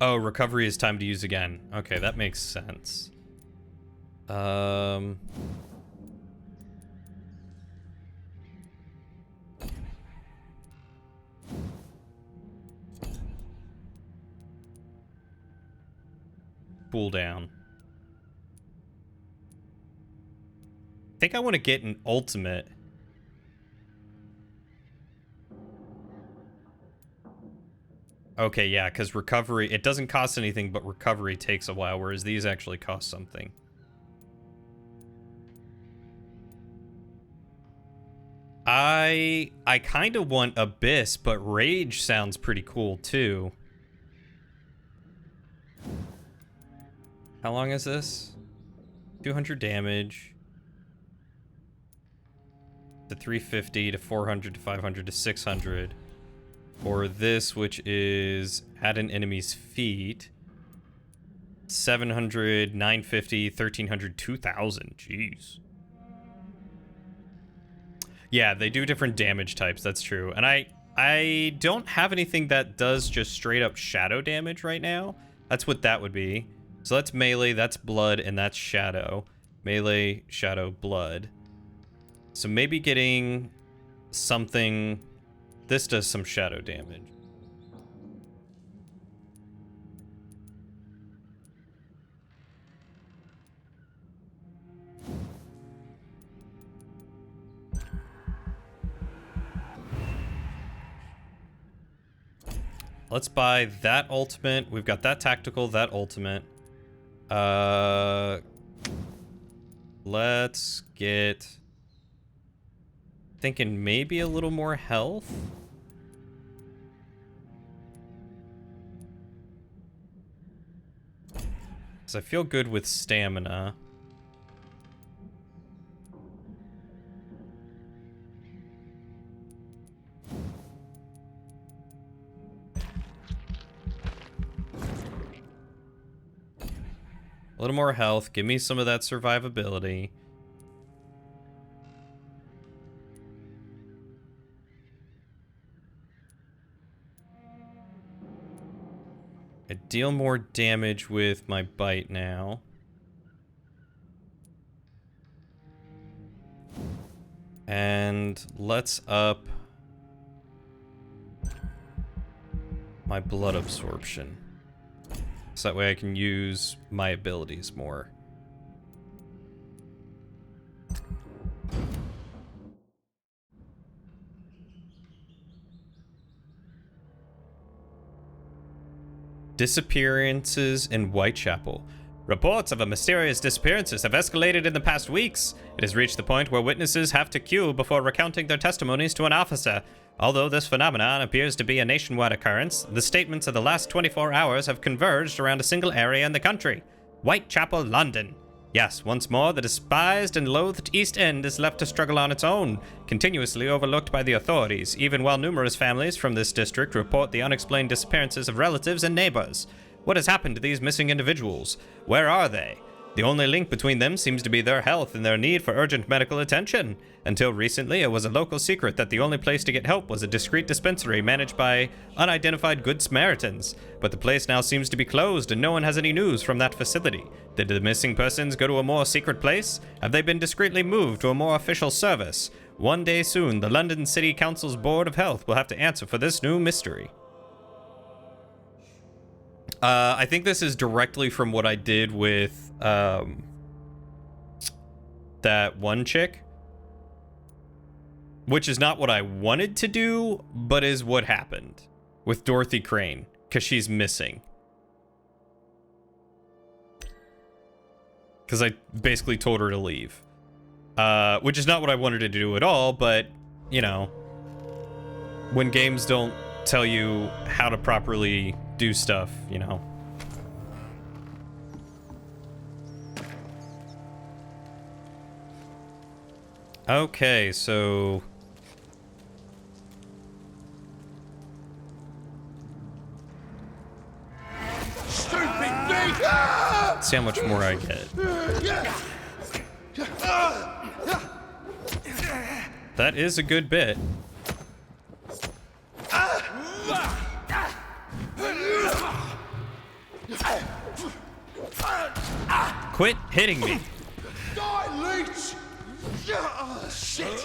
Oh, recovery is time to use again. Okay, that makes sense. Cooldown. I think I want to get an ultimate. Okay, yeah, because recovery, it doesn't cost anything, but recovery takes a while, whereas these actually cost something. I kind of want Abyss, but Rage sounds pretty cool, too. How long is this? 200 damage. To 350 to 400 to 500 to 600. Or this, which is at an enemy's feet. 700, 950, 1300, 2000. Jeez. Yeah, they do different damage types. That's true. And I don't have anything that does just straight up shadow damage right now. That's what that would be. So that's melee, that's blood, and that's shadow. Melee, shadow, blood. So maybe getting something... This does some shadow damage. Let's buy that ultimate. We've got that tactical, that ultimate. Let's get... Thinking maybe a little more health. Because I feel good with stamina. A little more health. Give me some of that survivability. I deal more damage with my bite now. And let's up my blood absorption. So that way I can use my abilities more. Disappearances in Whitechapel. Reports of a mysterious disappearances have escalated in the past weeks. It has reached the point where witnesses have to queue before recounting their testimonies to an officer. Although this phenomenon appears to be a nationwide occurrence, the statements of the last 24 hours have converged around a single area in the country. Whitechapel, London. Yes, once more, the despised and loathed East End is left to struggle on its own, continuously overlooked by the authorities, even while numerous families from this district report the unexplained disappearances of relatives and neighbors. What has happened to these missing individuals? Where are they? The only link between them seems to be their health and their need for urgent medical attention. Until recently, it was a local secret that the only place to get help was a discreet dispensary managed by unidentified Good Samaritans. But the place now seems to be closed and no one has any news from that facility. Did the missing persons go to a more secret place? Have they been discreetly moved to a more official service? One day soon, the London City Council's Board of Health will have to answer for this new mystery. I think this is directly from what I did with that one chick. Which is not what I wanted to do, but is what happened with Dorothy Crane, because she's missing. Because I basically told her to leave. Which is not what I wanted to do at all, but, you know, when games don't tell you how to properly do stuff, you know. Okay, so... Let's see how much more I get. That is a good bit. Quit hitting me. Die, leech! Shit!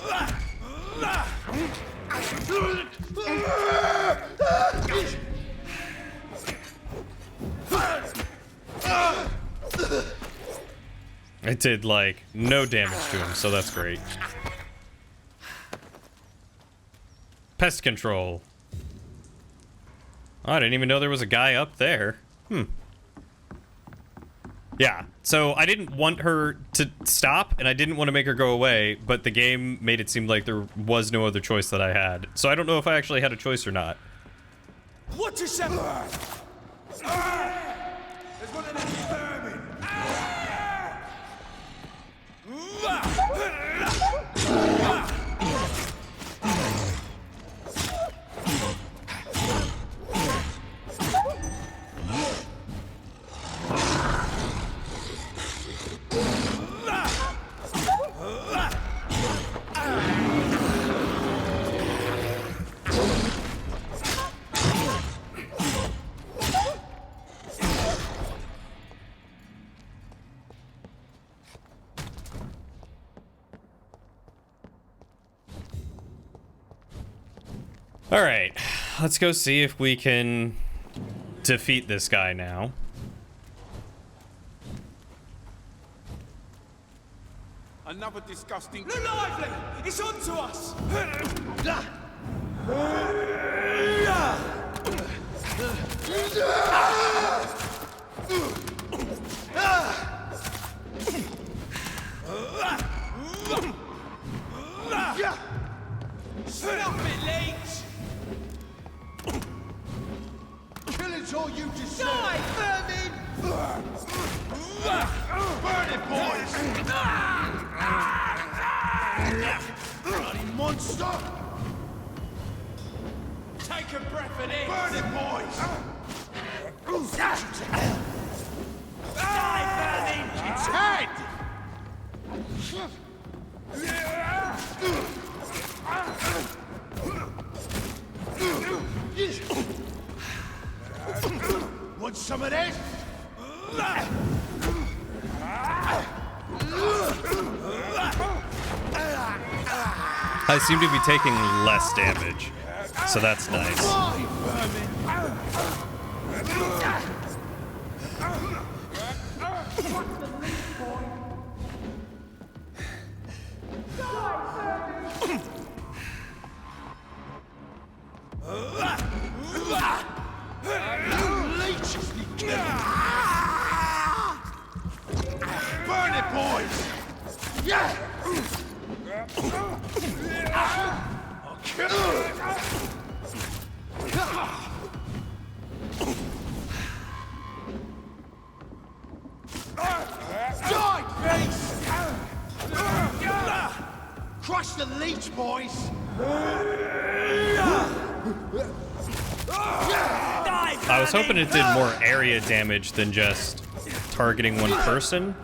It did, like, no damage to him, so that's great. Pest control. Oh, I didn't even know there was a guy up there. Yeah, so I didn't want her to stop, and I didn't want to make her go away, but the game made it seem like there was no other choice that I had. So I don't know if I actually had a choice or not. What is that? There's one of them vermin. All right, let's go see if we can defeat this guy now. Another disgusting. Look lively! It's on to us! Stop it, leech! Killing's all you deserve! Die, vermin! Burn it, boys! Bloody monster! Take a breath in it! Burn it, boys! Die, vermin! It's head! Want some of this? I seem to be taking less damage, so that's nice. Burn it, boys! Yeah! I'll kill it! Die, face! Crush the leech, boys! I was hoping it did more area damage than just targeting one person,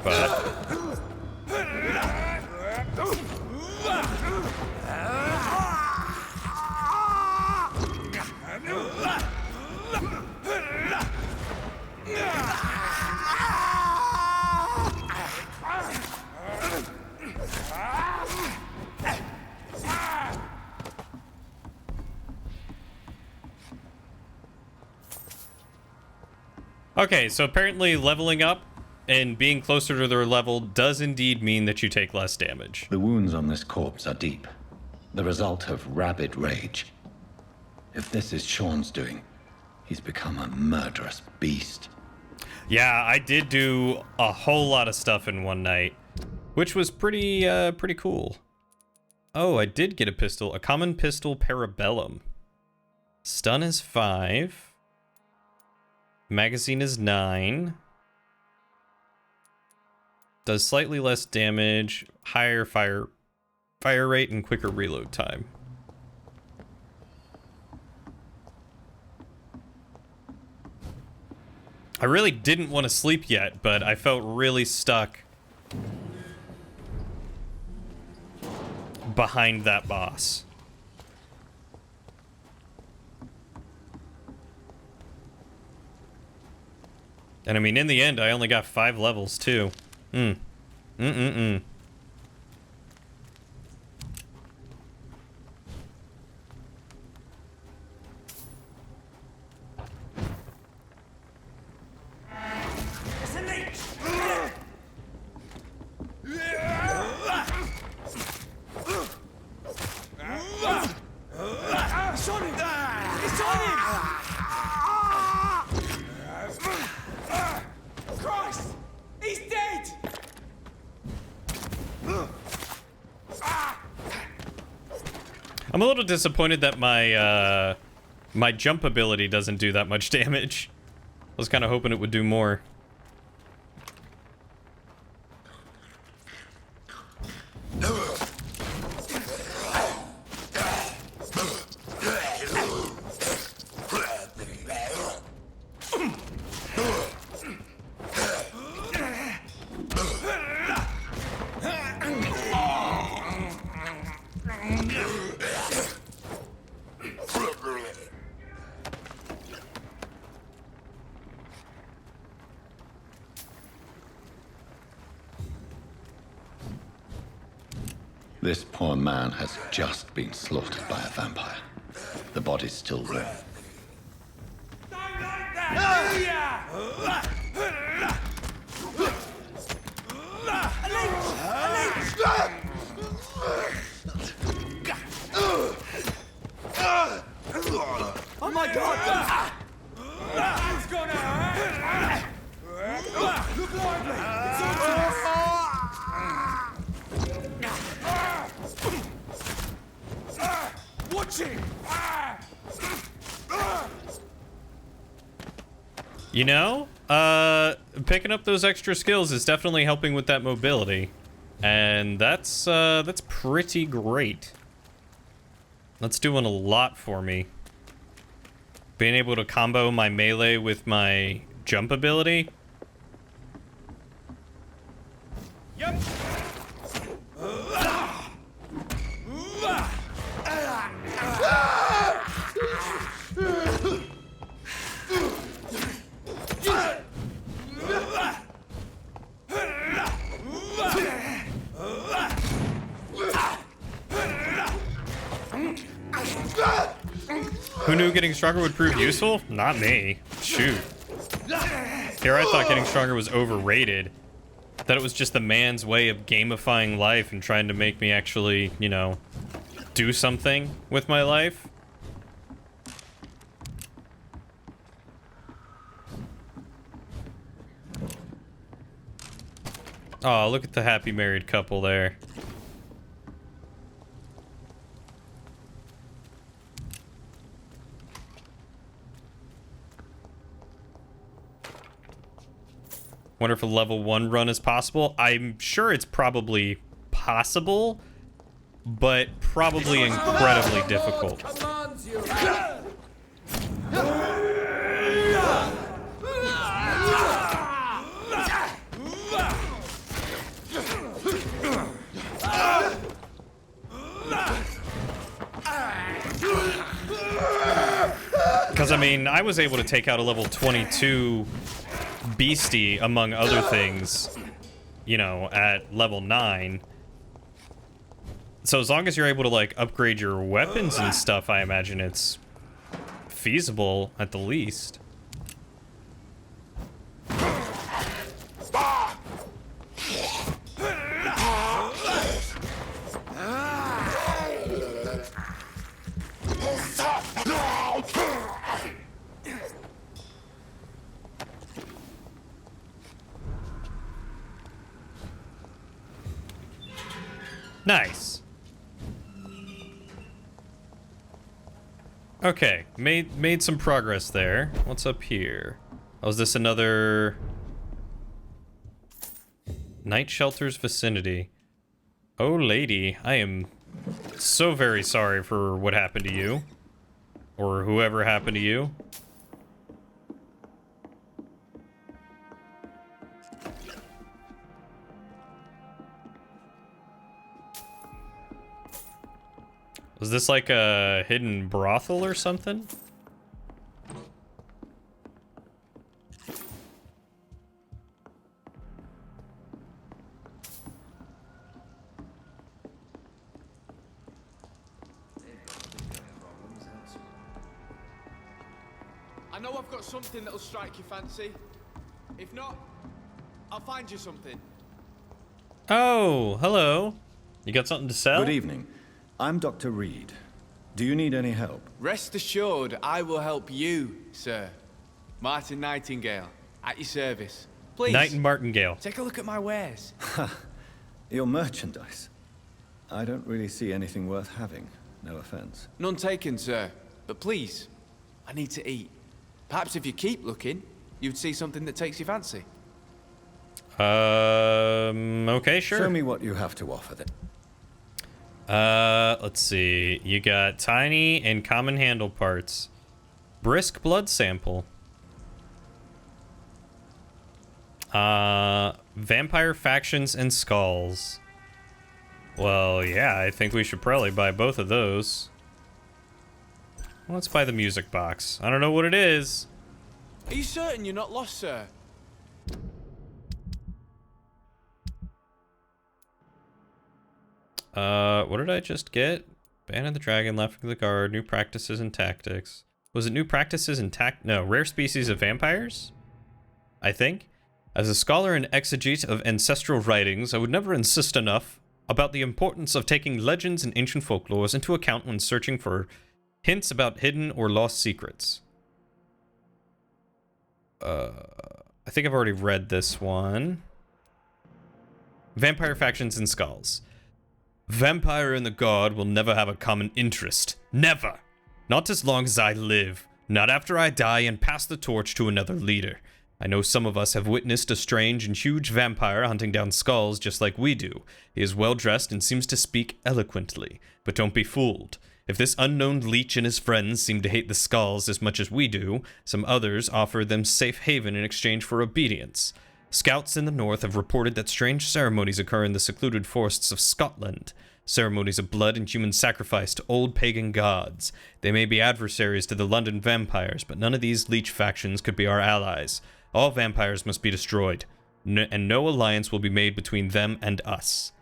but... Okay, so apparently leveling up and being closer to their level does indeed mean that you take less damage. The wounds on this corpse are deep, the result of rabid rage. If this is Sean's doing, he's become a murderous beast. Yeah, I did do a whole lot of stuff in one night, which was pretty cool. Oh, I did get a pistol, a common pistol Parabellum. Stun is 5. Magazine is 9. Does slightly less damage, higher fire rate, and quicker reload time. I really didn't want to sleep yet, but I felt really stuck behind that boss. And I mean, in the end, I only got 5 levels, too. Isn't it It's on him! It's on him! I'm a little disappointed that my my jump ability doesn't do that much damage. I was kind of hoping it would do more. This poor man has just been slaughtered by a vampire. The body's still warm. Oh my God! What's going on? Look lively! It's on to us! Watch it! You know, picking up those extra skills is definitely helping with that mobility, and that's pretty great. That's doing a lot for me. Being able to combo my melee with my jump ability. Yep. Who knew getting stronger would prove useful? Not me. Shoot. Here I thought getting stronger was overrated. That it was just the man's way of gamifying life and trying to make me actually, you know, do something with my life. Oh, look at the happy married couple there. Wonder if a level 1 run is possible. I'm sure it's probably possible, but probably incredibly difficult. Because, I mean, I was able to take out a level 22 beastie, among other things, you know, at level 9. So as long as you're able to, like, upgrade your weapons and stuff, I imagine it's feasible at the least. Nice. Okay, made some progress there. What's up here? Oh, is this another night shelter's vicinity? Oh, lady, I am so very sorry for what happened to you, or whoever happened to you. Was this like a hidden brothel or something? I know I've got something that'll strike your fancy. If not, I'll find you something. Oh, hello. You got something to sell? Good evening. I'm Dr. Reed. Do you need any help? Rest assured, I will help you, sir. Martin Nightingale, at your service. Please. Knight and Martingale. Take a look at my wares. Your merchandise. I don't really see anything worth having. No offense. None taken, sir. But please, I need to eat. Perhaps if you keep looking, you'd see something that takes your fancy. Okay, sure. Show me what you have to offer then. Let's see. You got tiny and common handle parts. Brisk blood sample. Vampire factions and skulls. Well, yeah, I think we should probably buy both of those. Let's buy the music box. I don't know what it is. Are you certain you're not lost, sir? What did I just get? Band of the Dragon, Laughing the Guard, new practices and tactics. Was it new practices and no, rare species of vampires? I think. As a scholar and exegete of ancestral writings, I would never insist enough about the importance of taking legends and ancient folklores into account when searching for hints about hidden or lost secrets. I think I've already read this one. Vampire factions and skulls. Vampire and the God will never have a common interest. Never! Not as long as I live. Not after I die and pass the torch to another leader. I know some of us have witnessed a strange and huge vampire hunting down skulls just like we do. He is well dressed and seems to speak eloquently. But don't be fooled. If this unknown leech and his friends seem to hate the skulls as much as we do, some others offer them safe haven in exchange for obedience. Scouts in the north have reported that strange ceremonies occur in the secluded forests of Scotland. Ceremonies of blood and human sacrifice to old pagan gods. They may be adversaries to the London vampires, but none of these leech factions could be our allies. All vampires must be destroyed, and no alliance will be made between them and us.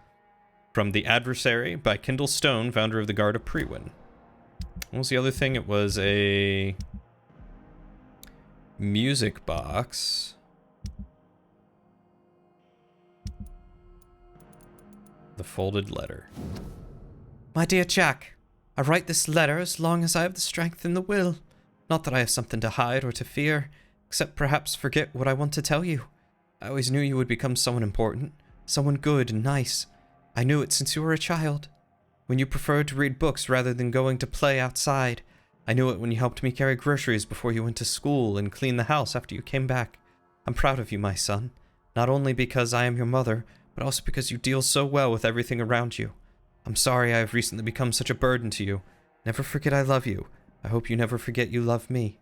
From The Adversary by Kendall Stone, founder of the Guard of Prewin. What was the other thing? It was a music box. The folded letter. My dear Jack, I write this letter as long as I have the strength and the will. Not that I have something to hide or to fear, except perhaps forget what I want to tell you. I always knew you would become someone important, someone good and nice. I knew it since you were a child, when you preferred to read books rather than going to play outside. I knew it when you helped me carry groceries before you went to school and clean the house after you came back. I'm proud of you, my son, not only because I am your mother, but also because you deal so well with everything around you. I'm sorry I have recently become such a burden to you. Never forget I love you. I hope you never forget you love me.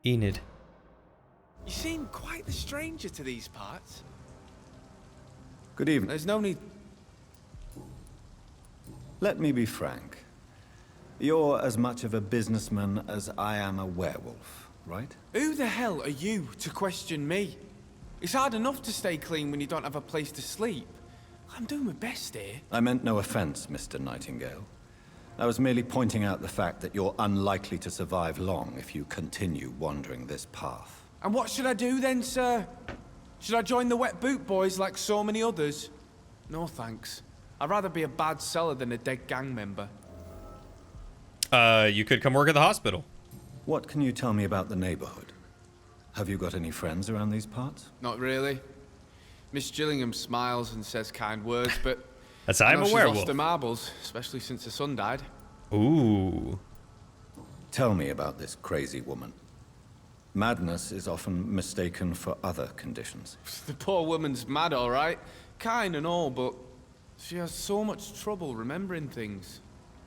Enid. You seem quite the stranger to these parts. Good evening. There's no need... Let me be frank. You're as much of a businessman as I am a werewolf, right? Who the hell are you to question me? It's hard enough to stay clean when you don't have a place to sleep. I'm doing my best here. I meant no offense, Mr. Nightingale. I was merely pointing out the fact that you're unlikely to survive long if you continue wandering this path. And what should I do then, sir? Should I join the Wet Boot Boys like so many others? No thanks. I'd rather be a bad seller than a dead gang member. You could come work at the hospital. What can you tell me about the neighborhood? Have you got any friends around these parts? Not really. Miss Gillingham smiles and says kind words, but That's I'm a she's werewolf. lost her marbles, especially since her son died. Ooh. Tell me about this crazy woman. Madness is often mistaken for other conditions. The poor woman's mad, all right. Kind and all, but she has so much trouble remembering things.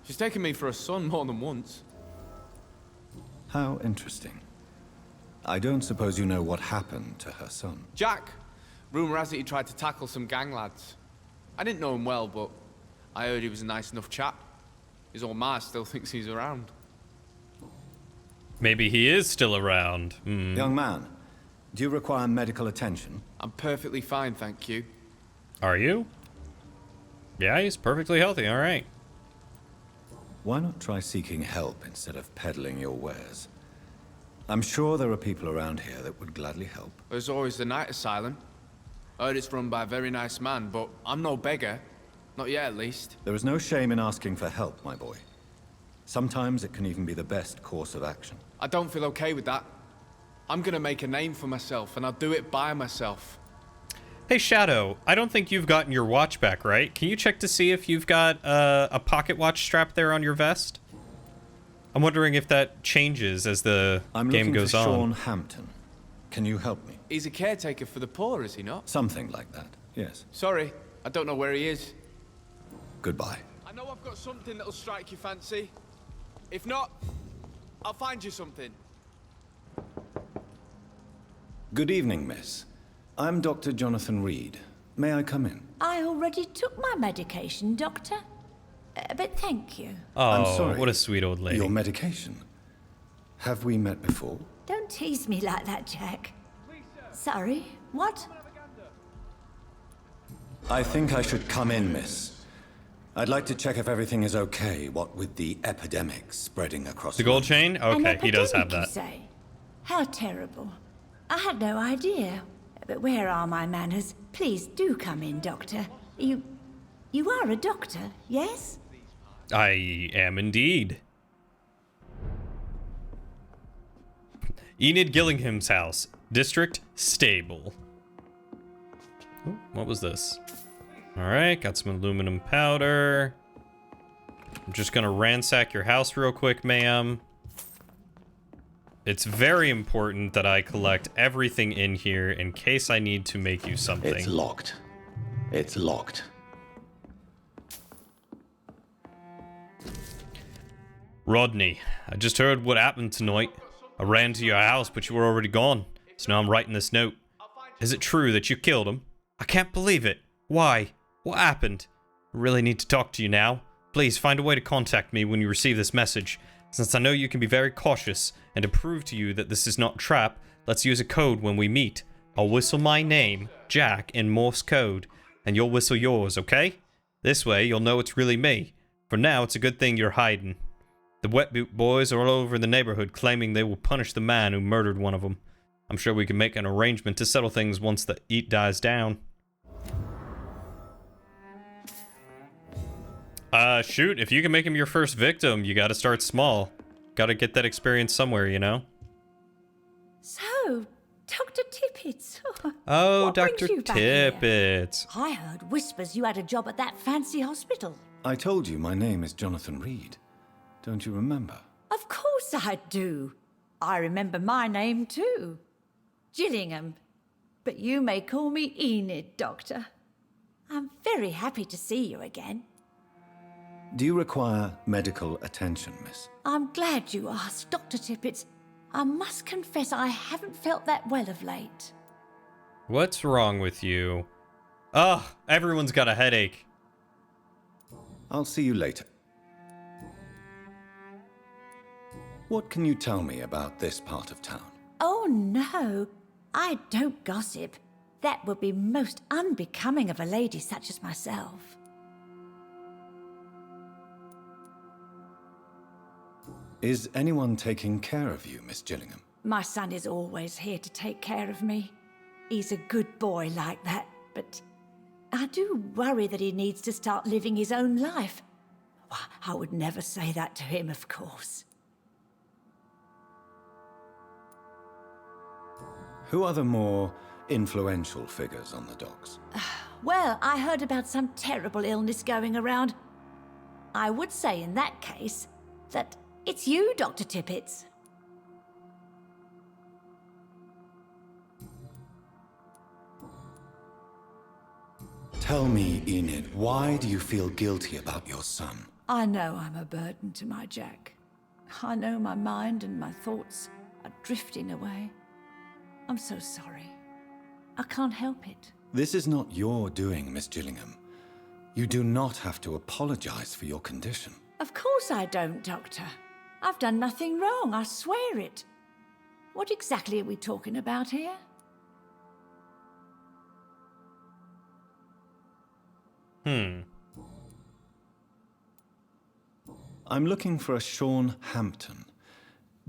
She's taken me for a son more than once. How interesting. I don't suppose you know what happened to her son. Jack. Rumour has it he tried to tackle some gang lads. I didn't know him well, but I heard he was a nice enough chap. His old ma still thinks he's around. Maybe he is still around. Young man, do you require medical attention? I'm perfectly fine, thank you. Are you? Yeah, he's perfectly healthy, all right. Why not try seeking help instead of peddling your wares? I'm sure there are people around here that would gladly help. There's always the night asylum. I heard it's run by a very nice man, but I'm no beggar. Not yet, at least. There is no shame in asking for help, my boy. Sometimes it can even be the best course of action. I don't feel okay with that. I'm gonna make a name for myself, and I'll do it by myself. Hey, Shadow, I don't think you've gotten your watch back, right? Can you check to see if you've got a pocket watch strapped there on your vest? I'm wondering if that changes as the game goes on. I'm looking for Sean Hampton. Can you help me? He's a caretaker for the poor, is he not? Something like that, yes. Sorry, I don't know where he is. Goodbye. I know I've got something that'll strike your fancy. If not, I'll find you something. Good evening, miss. I'm Dr. Jonathan Reed. May I come in? I already took my medication, Doctor. But thank you. Oh, I'm sorry. what a sweet old lady. Your medication. Have we met before? Don't tease me like that, Jack. Sorry, what? I think I should come in, miss. I'd like to check if everything is okay, what with the epidemic spreading across the gold chain? Okay, he does have that. You say? How terrible. I had no idea. But where are my manners? Please do come in, Doctor. You are a doctor, yes? I am indeed. Enid Gillingham's house. District stable. Ooh, what was this? Alright, got some aluminum powder. I'm just gonna ransack your house real quick, ma'am. It's very important that I collect everything in here in case I need to make you something. It's locked. It's locked. Rodney, I just heard what happened tonight. I ran to your house, but you were already gone. So now I'm writing this note. Is it true that you killed him? I can't believe it. Why? What happened? I really need to talk to you now. Please find a way to contact me when you receive this message. Since I know you can be very cautious, and to prove to you that this is not a trap, let's use a code when we meet. I'll whistle my name, Jack, in Morse code, and you'll whistle yours, okay? This way, you'll know it's really me. For now, it's a good thing you're hiding. The Wet Boot boys are all over the neighborhood claiming they will punish the man who murdered one of them. I'm sure we can make an arrangement to settle things once the heat dies down. Shoot, if you can make him your first victim, you gotta start small. Gotta get that experience somewhere, you know? So, Dr. Tippett. Oh, What brings Dr. you back here? Tippett. I heard whispers you had a job at that fancy hospital. I told you my name is Jonathan Reed. Don't you remember? Of course I do. I remember my name too. Gillingham. But you may call me Enid, Doctor. I'm very happy to see you again. Do you require medical attention, miss? I'm glad you asked, Dr. Tippett. I must confess I haven't felt that well of late. What's wrong with you? Ugh, everyone's got a headache. I'll see you later. What can you tell me about this part of town? Oh, no. I don't gossip. That would be most unbecoming of a lady such as myself. Is anyone taking care of you, Miss Gillingham? My son is always here to take care of me. He's a good boy like that, but I do worry that he needs to start living his own life. I would never say that to him, of course. Who are the more influential figures on the docks? Well, I heard about some terrible illness going around. I would say in that case that it's you, Dr. Tippett. Tell me, Enid, why do you feel guilty about your son? I know I'm a burden to my Jack. I know my mind and my thoughts are drifting away. I'm so sorry. I can't help it. This is not your doing, Miss Gillingham. You do not have to apologize for your condition. Of course I don't, Doctor. I've done nothing wrong, I swear it. What exactly are we talking about here? I'm looking for a Sean Hampton.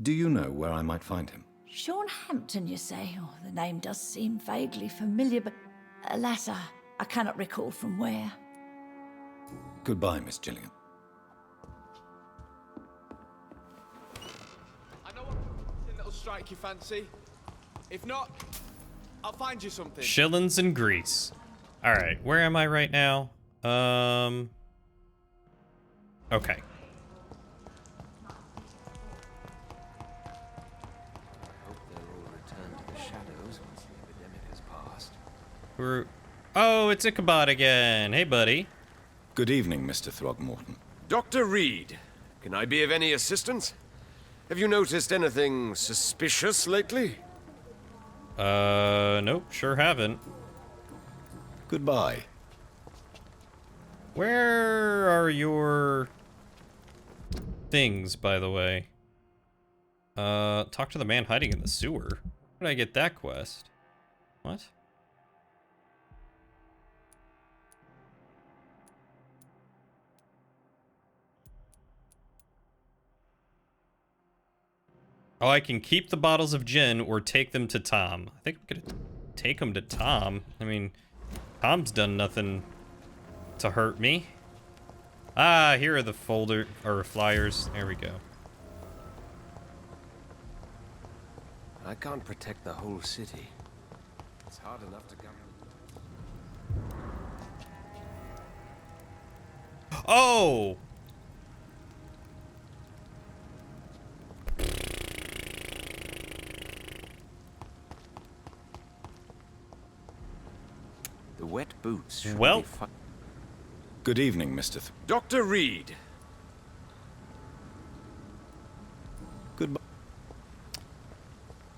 Do you know where I might find him? Sean Hampton, you say? Oh, the name does seem vaguely familiar, but alas, I cannot recall from where. Goodbye, Miss Gillingham. I know something that'll strike your fancy. If not, I'll find you something. Shillings and grease. All right, where am I right now? Okay. Oh, it's Ichabod again. Hey, buddy. Good evening, Mr. Throgmorton. Dr. Reed, can I be of any assistance? Have you noticed anything suspicious lately? Nope, sure haven't. Goodbye. Where are your things, by the way? Talk to the man hiding in the sewer. Where did I get that quest? What? Oh, I can keep the bottles of gin or take them to Tom. I think I'm gonna take them to Tom. I mean, Tom's done nothing to hurt me. Ah, here are the folder or flyers. There we go. I can't protect the whole city. It's hard enough to govern. Oh! The wet boots should Well. be fun. Good evening, Mr. Dr. Reed. Goodbye.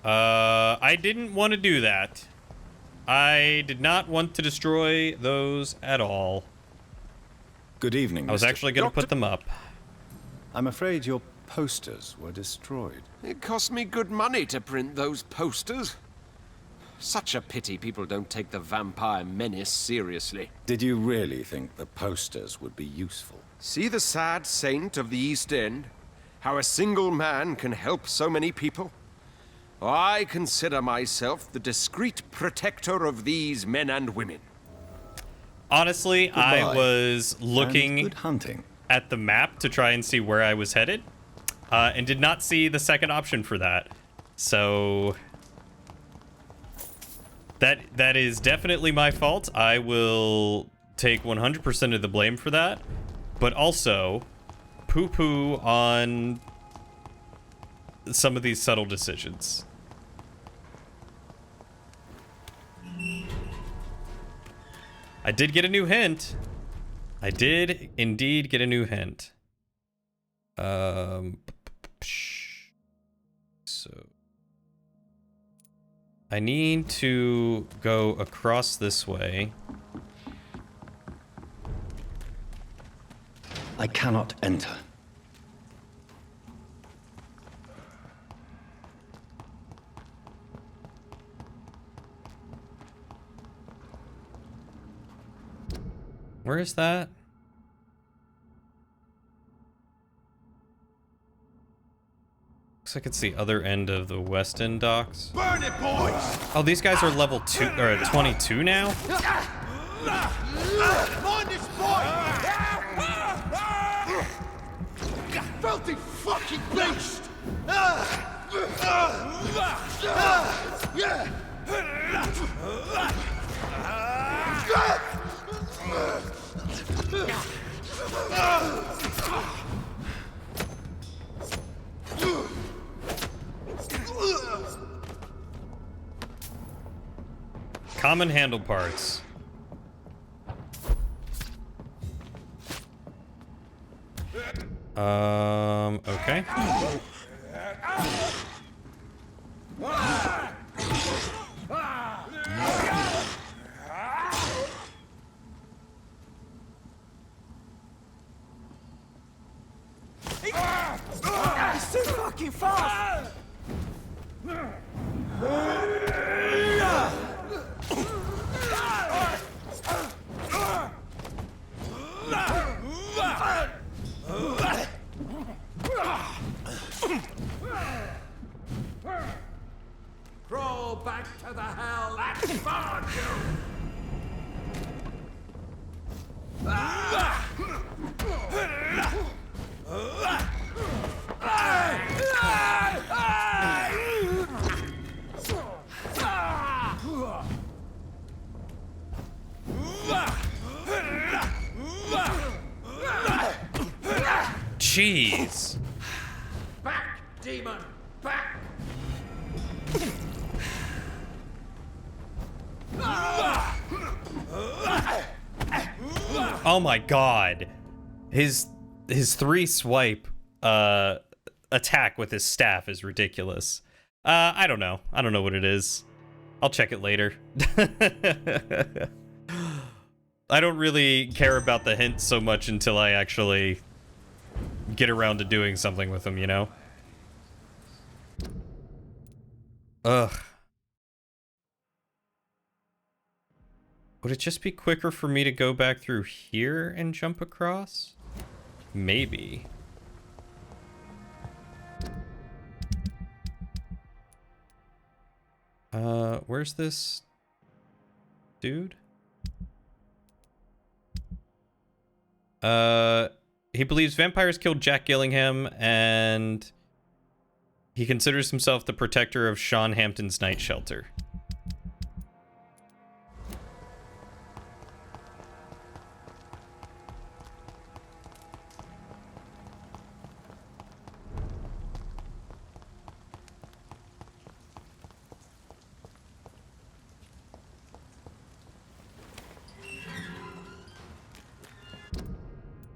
I didn't want to do that. I did not want to destroy those at all. Good evening, I was Mr. actually going to put them up. I'm afraid your posters were destroyed. It cost me good money to print those posters. Such a pity people don't take the vampire menace seriously. Did you really think the posters would be useful? See the sad saint of the East End? How a single man can help so many people? I consider myself the discreet protector of these men and women. Honestly, I Goodbye. was looking And good hunting. at the map to try and see where I was headed, and did not see the second option for that. So that is definitely my fault. I will take 100% of the blame for that, but also poo-poo on some of these subtle decisions. I did get a new hint. I did indeed get a new hint. So I need to go across this way. I cannot enter. Where is that? Looks like it's the other end of the West End docks. Burn it, boys! Oh, these guys are level 2 or 22 now? Mind this boy! Filthy fucking beast! Common handle parts. Okay. It's too fucking fast! Crawl back to the hell that spawned you! Jeez. Back, demon! Back! Oh my god. His 3-swipe attack with his staff is ridiculous. I don't know. I don't know what it is. I'll check it later. I don't really care about the hints so much until I actually get around to doing something with them, you know? Ugh. Would it just be quicker for me to go back through here and jump across? Maybe. Where's this dude? He believes vampires killed Jack Gillingham, and he considers himself the protector of Sean Hampton's night shelter.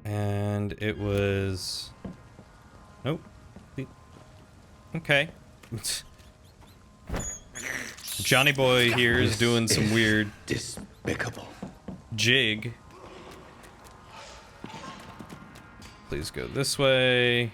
And it was... Nope. Okay. Johnny Boy here is doing some weird... Despicable. Jig. Please go this way.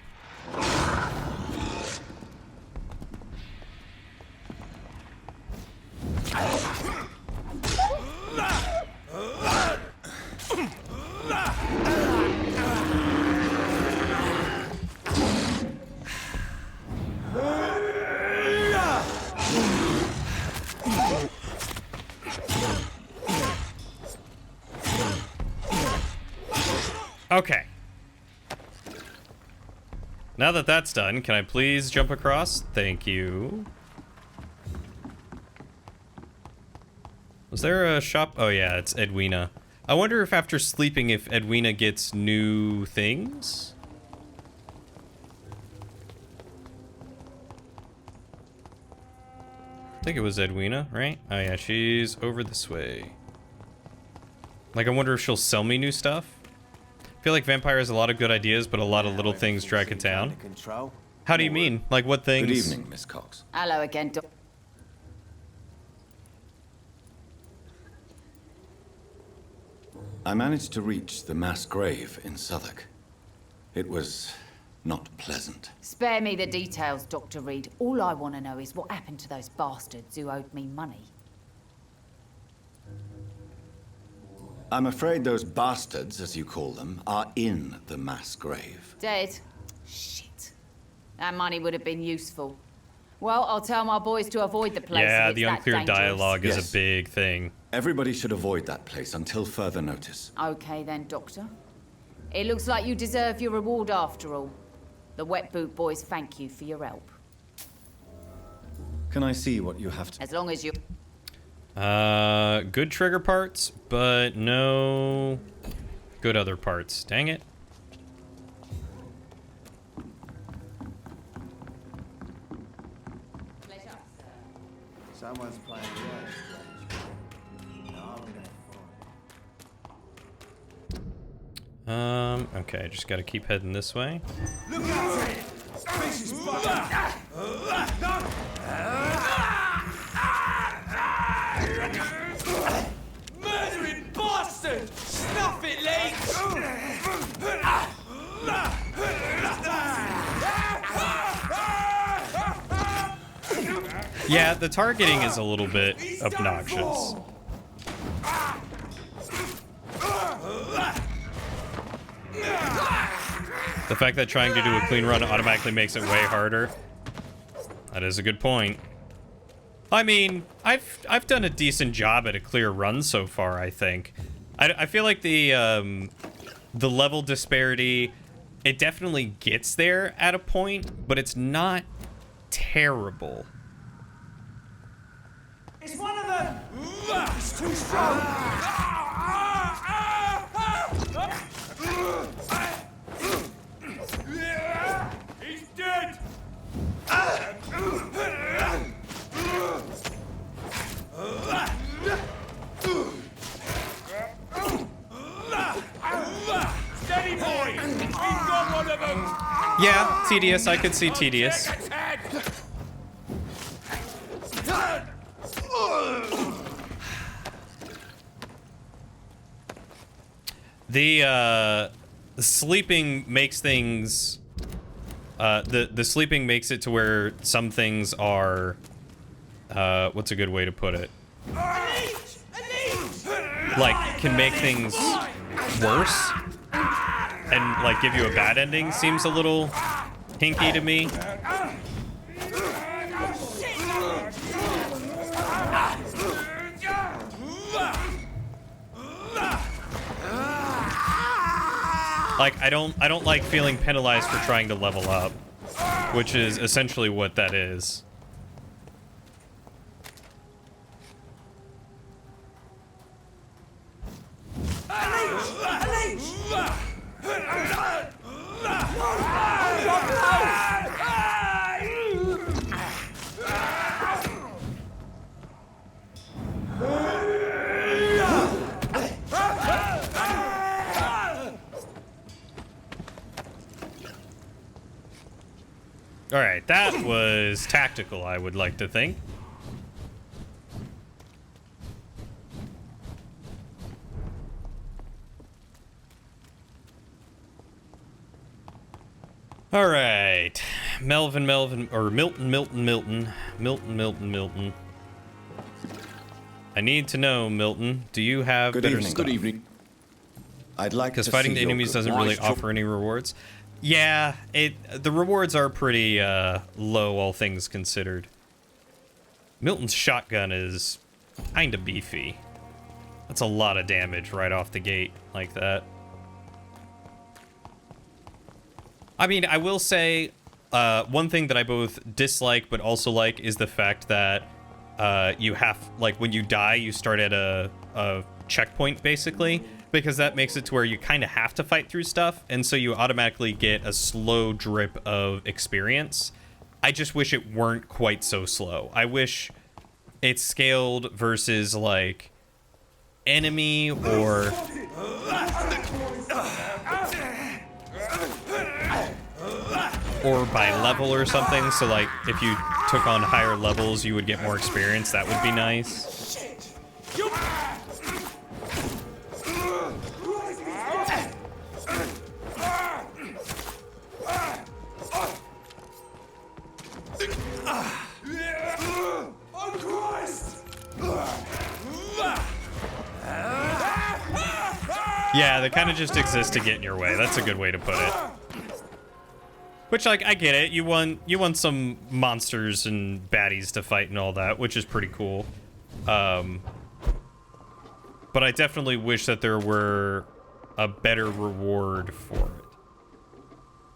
Okay. Now that that's done, can I please jump across? Thank you. Was there a shop? Oh yeah, it's Edwina. I wonder if after sleeping, if Edwina gets new things? I think it was Edwina, right? Oh yeah, she's over this way. Like, I wonder if she'll sell me new stuff? I feel like Vampyre has a lot of good ideas, but a lot of little things drag it down. How do you mean? Like, what things? Good evening, Miss Cox. Hello again, Doc. I managed to reach the mass grave in Southwark. It was not pleasant. Spare me the details, Dr. Reed. All I want to know is what happened to those bastards who owed me money. I'm afraid those bastards, as you call them, are in the mass grave. Dead? Shit. That money would have been useful. Well, I'll tell my boys to avoid the place. Yeah, if the it's that unclear dangerous. dialogue is Yes. a big thing. Everybody should avoid that place until further notice. Okay then, Doctor. It looks like you deserve your reward after all. The Wet Boot Boys thank you for your help. Can I see what you have to... As long as you... Good trigger parts, but no good other parts. Dang it. Someone's playing Okay, just gotta keep heading this way. Look at it! Fish is murdering bastard! Snuff it, Leech! Yeah, the targeting is a little bit obnoxious. The fact that trying to do a clean run automatically makes it way harder. That is a good point. I mean, I've done a decent job at a clear run so far, I think. I feel like the level disparity, it definitely gets there at a point, but it's not terrible. It's one of them! It's too strong! He's dead! Hey, boy! He's got one of them! Yeah, tedious. I could see tedious. The sleeping makes things. The sleeping makes it to where some things are. What's a good way to put it? Like, can make things worse and like give you a bad ending. Seems a little hinky to me. Like, I don't like feeling penalized for trying to level up, which is essentially what that is. All right, that was tactical, I would like to think. All right, Milton. I need to know, Milton, do you have better stuff? Good evening. I'd like to Because fighting the enemies doesn't really offer any rewards. Yeah, the rewards are pretty low, all things considered. Milton's shotgun is kind of beefy. That's a lot of damage right off the gate like that. I mean, I will say one thing that I both dislike but also like is the fact that you have, like, when you die, you start at a checkpoint, basically. Because that makes it to where you kind of have to fight through stuff, and so you automatically get a slow drip of experience. I just wish it weren't quite so slow. I wish it's scaled versus, like, enemy or by level or something. So, like, if you took on higher levels, you would get more experience. That would be nice. Yeah, they kind of just exist to get in your way. That's a good way to put it. Which, like, I get it. You want some monsters and baddies to fight and all that, which is pretty cool. But I definitely wish that there were a better reward for it.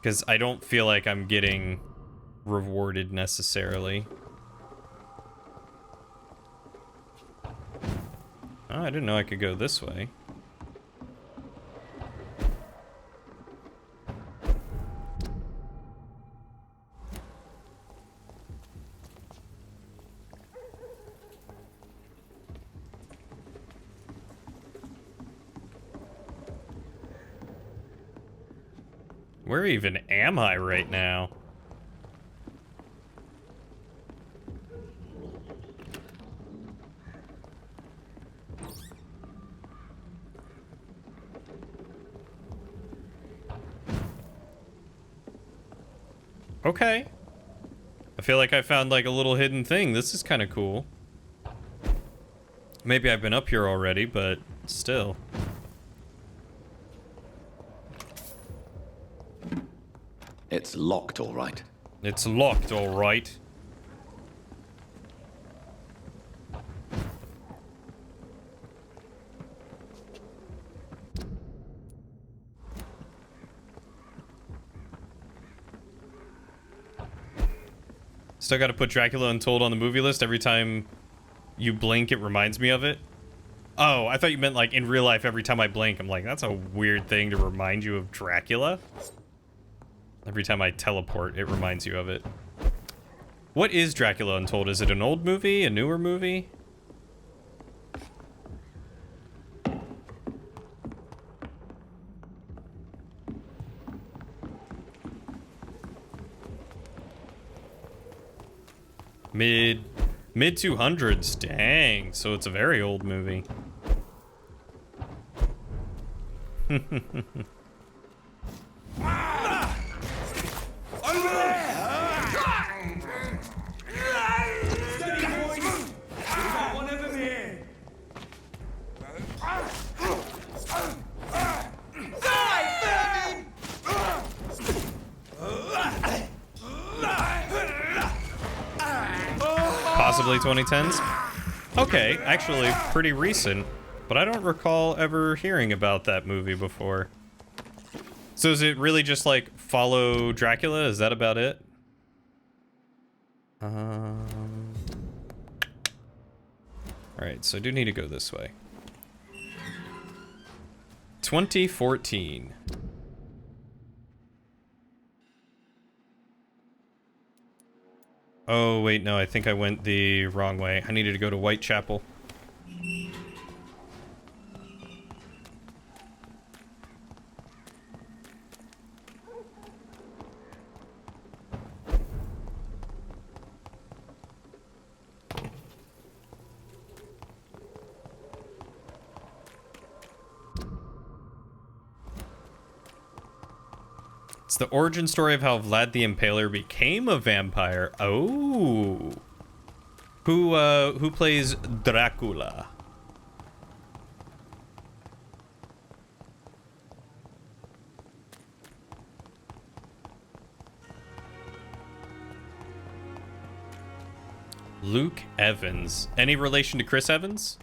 Because I don't feel like I'm getting rewarded necessarily. Oh, I didn't know I could go this way. Where even am I right now? Okay. I feel like I found like a little hidden thing. This is kind of cool. Maybe I've been up here already, but still. It's locked, all right. It's locked, all right. Still got to put Dracula Untold on the movie list. Every time you blink, it reminds me of it. Oh, I thought you meant like in real life, every time I blink, I'm like, that's a weird thing to remind you of Dracula. Every time I teleport, it reminds you of it. What is Dracula Untold? Is it an old movie? A newer movie? Mid 200s. Dang. So it's a very old movie. Possibly 2010s? Okay, actually pretty recent, but I don't recall ever hearing about that movie before. So is it really just like follow Dracula? Is that about it? Alright, so I do need to go this way. 2014. Oh, wait, no, I think I went the wrong way. I needed to go to Whitechapel. It's the origin story of how Vlad the Impaler became a vampire. Oh. Who plays Dracula? Luke Evans. Any relation to Chris Evans?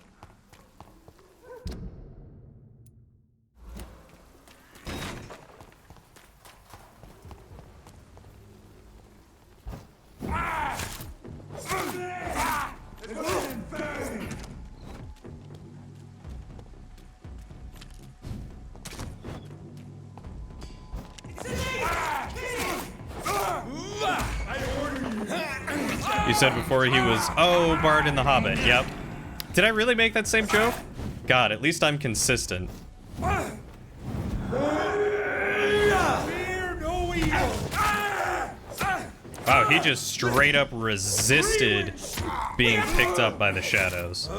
You said before he was, oh, Bard in the Hobbit, yep. Did I really make that same joke? God, at least I'm consistent. Wow, he just straight up resisted being picked up by the shadows.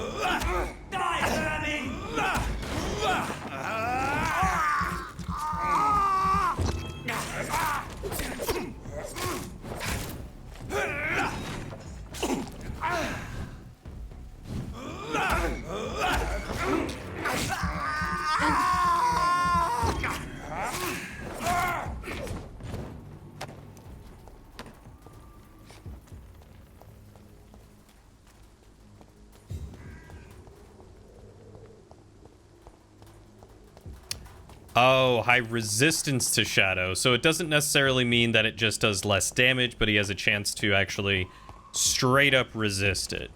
Oh, high resistance to shadow. So it doesn't necessarily mean that it just does less damage, but he has a chance to actually straight up resist it.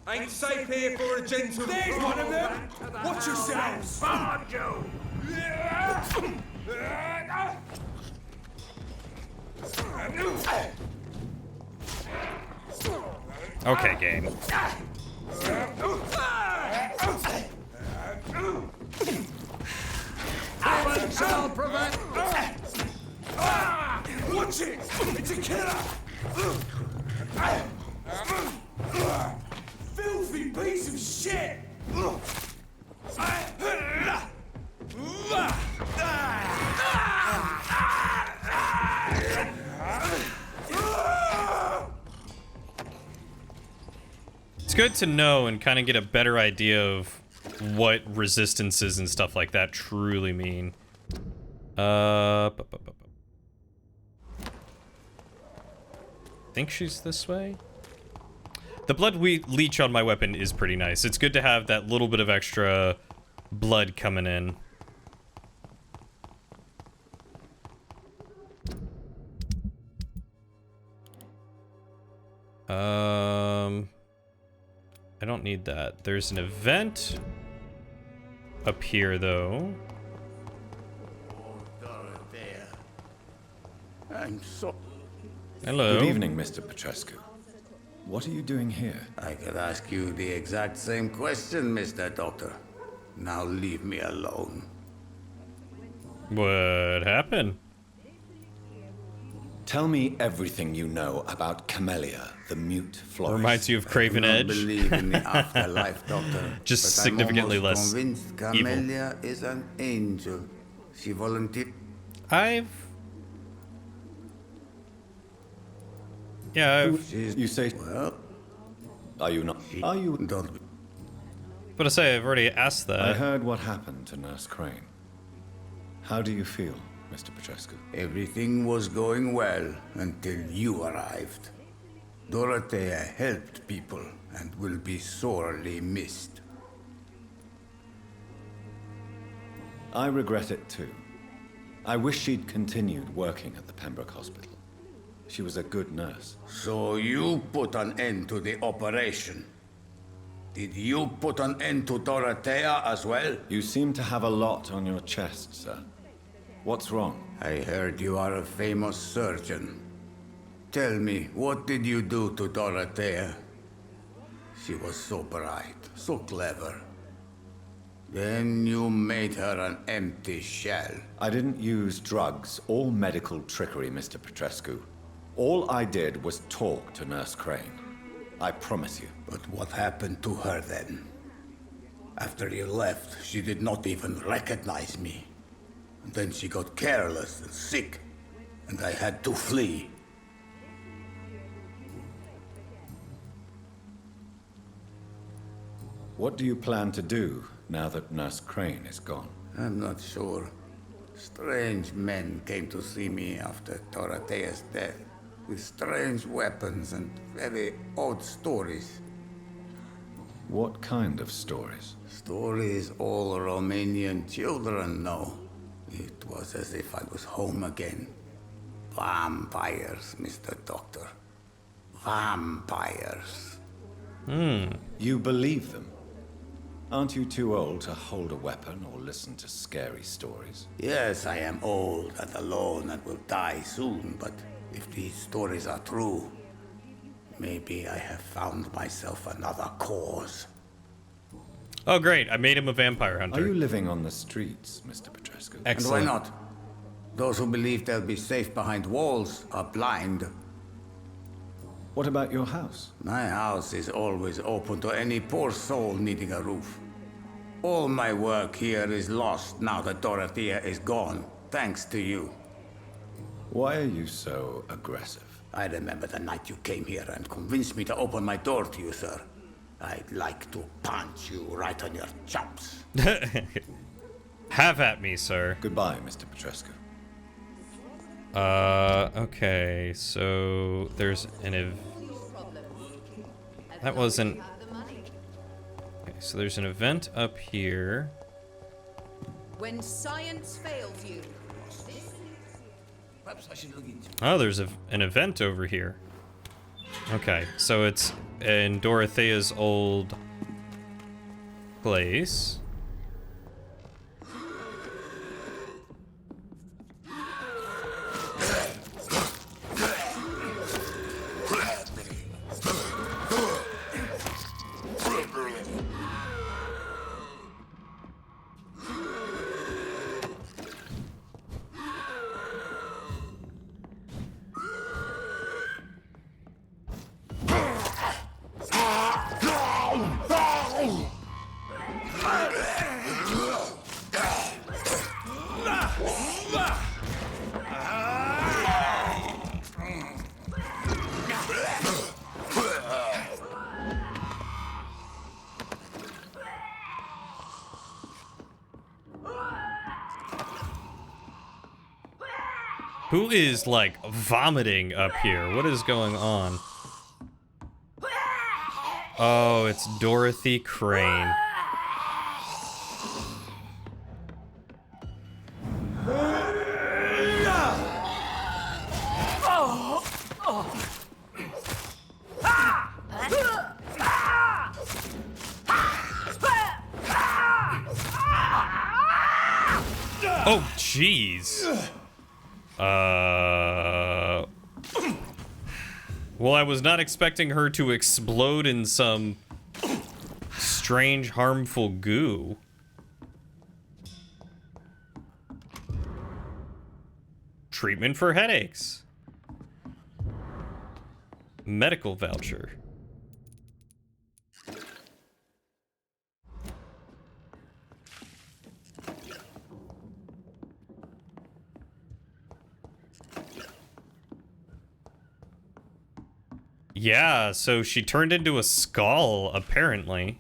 Ain't safe here for a gentleman. There's one of them. Watch yourselves. Found you. Okay, game. I shall prevent. Watch it. It's a killer. Filthy piece of shit! It's good to know and kind of get a better idea of what resistances and stuff like that truly mean. Think she's this way? The blood leech on my weapon is pretty nice. It's good to have that little bit of extra blood coming in. I don't need that. There's an event up here, though. I'm so... Hello. Good evening, Mr. Petrescu. What are you doing here? I could ask you the exact same question, Mr. Doctor. Now leave me alone. What happened? Tell me everything you know about Camellia, the mute florist. Reminds you of Craven I do not Edge. believe in the afterlife, Doctor. Just but significantly I'm less convinced Camellia is an angel. She volunteered. You say... Well... Are you not... Are you... Don't... But I say, I've already asked that. I heard what happened to Nurse Crane. How do you feel, Mr. Petrescu? Everything was going well until you arrived. Dorothea helped people and will be sorely missed. I regret it too. I wish she'd continued working at the Pembroke Hospital. She was a good nurse. So you put an end to the operation. Did you put an end to Dorothea as well? You seem to have a lot on your chest, sir. What's wrong? I heard you are a famous surgeon. Tell me, what did you do to Dorothea? She was so bright, so clever. Then you made her an empty shell. I didn't use drugs or medical trickery, Mr. Petrescu. All I did was talk to Nurse Crane. I promise you. But what happened to her then? After you left, she did not even recognize me. And then she got careless and sick, and I had to flee. What do you plan to do now that Nurse Crane is gone? I'm not sure. Strange men came to see me after Dorothea's death, with strange weapons and very odd stories. What kind of stories? Stories all Romanian children know. It was as if I was home again. Vampires, Mr. Doctor. Vampires. You believe them? Aren't you too old to hold a weapon or listen to scary stories? Yes, I am old and alone and will die soon, but if these stories are true, maybe I have found myself another cause. Oh, great. I made him a vampire hunter. Are you living on the streets, Mr. Petrescu? Excellent. And why not? Those who believe they'll be safe behind walls are blind. What about your house? My house is always open to any poor soul needing a roof. All my work here is lost now that Dorothea is gone, thanks to you. Why are you so aggressive? I remember the night you came here and convinced me to open my door to you, sir. I'd like to punch you right on your chops. Have at me, sir. Goodbye, Mr. Petrescu. Okay, so there's an that wasn't... Okay, so there's an event up here. When science fails you. Perhaps I should look into it. Oh, there's an event over here. Okay, so it's in Dorothea's old place. Who is, like, vomiting up here? What is going on? Oh, it's Dorothy Crane. Oh, jeez. Well, I was not expecting her to explode in some strange, harmful goo. Treatment for headaches. Medical voucher. Yeah, so she turned into a skull, apparently.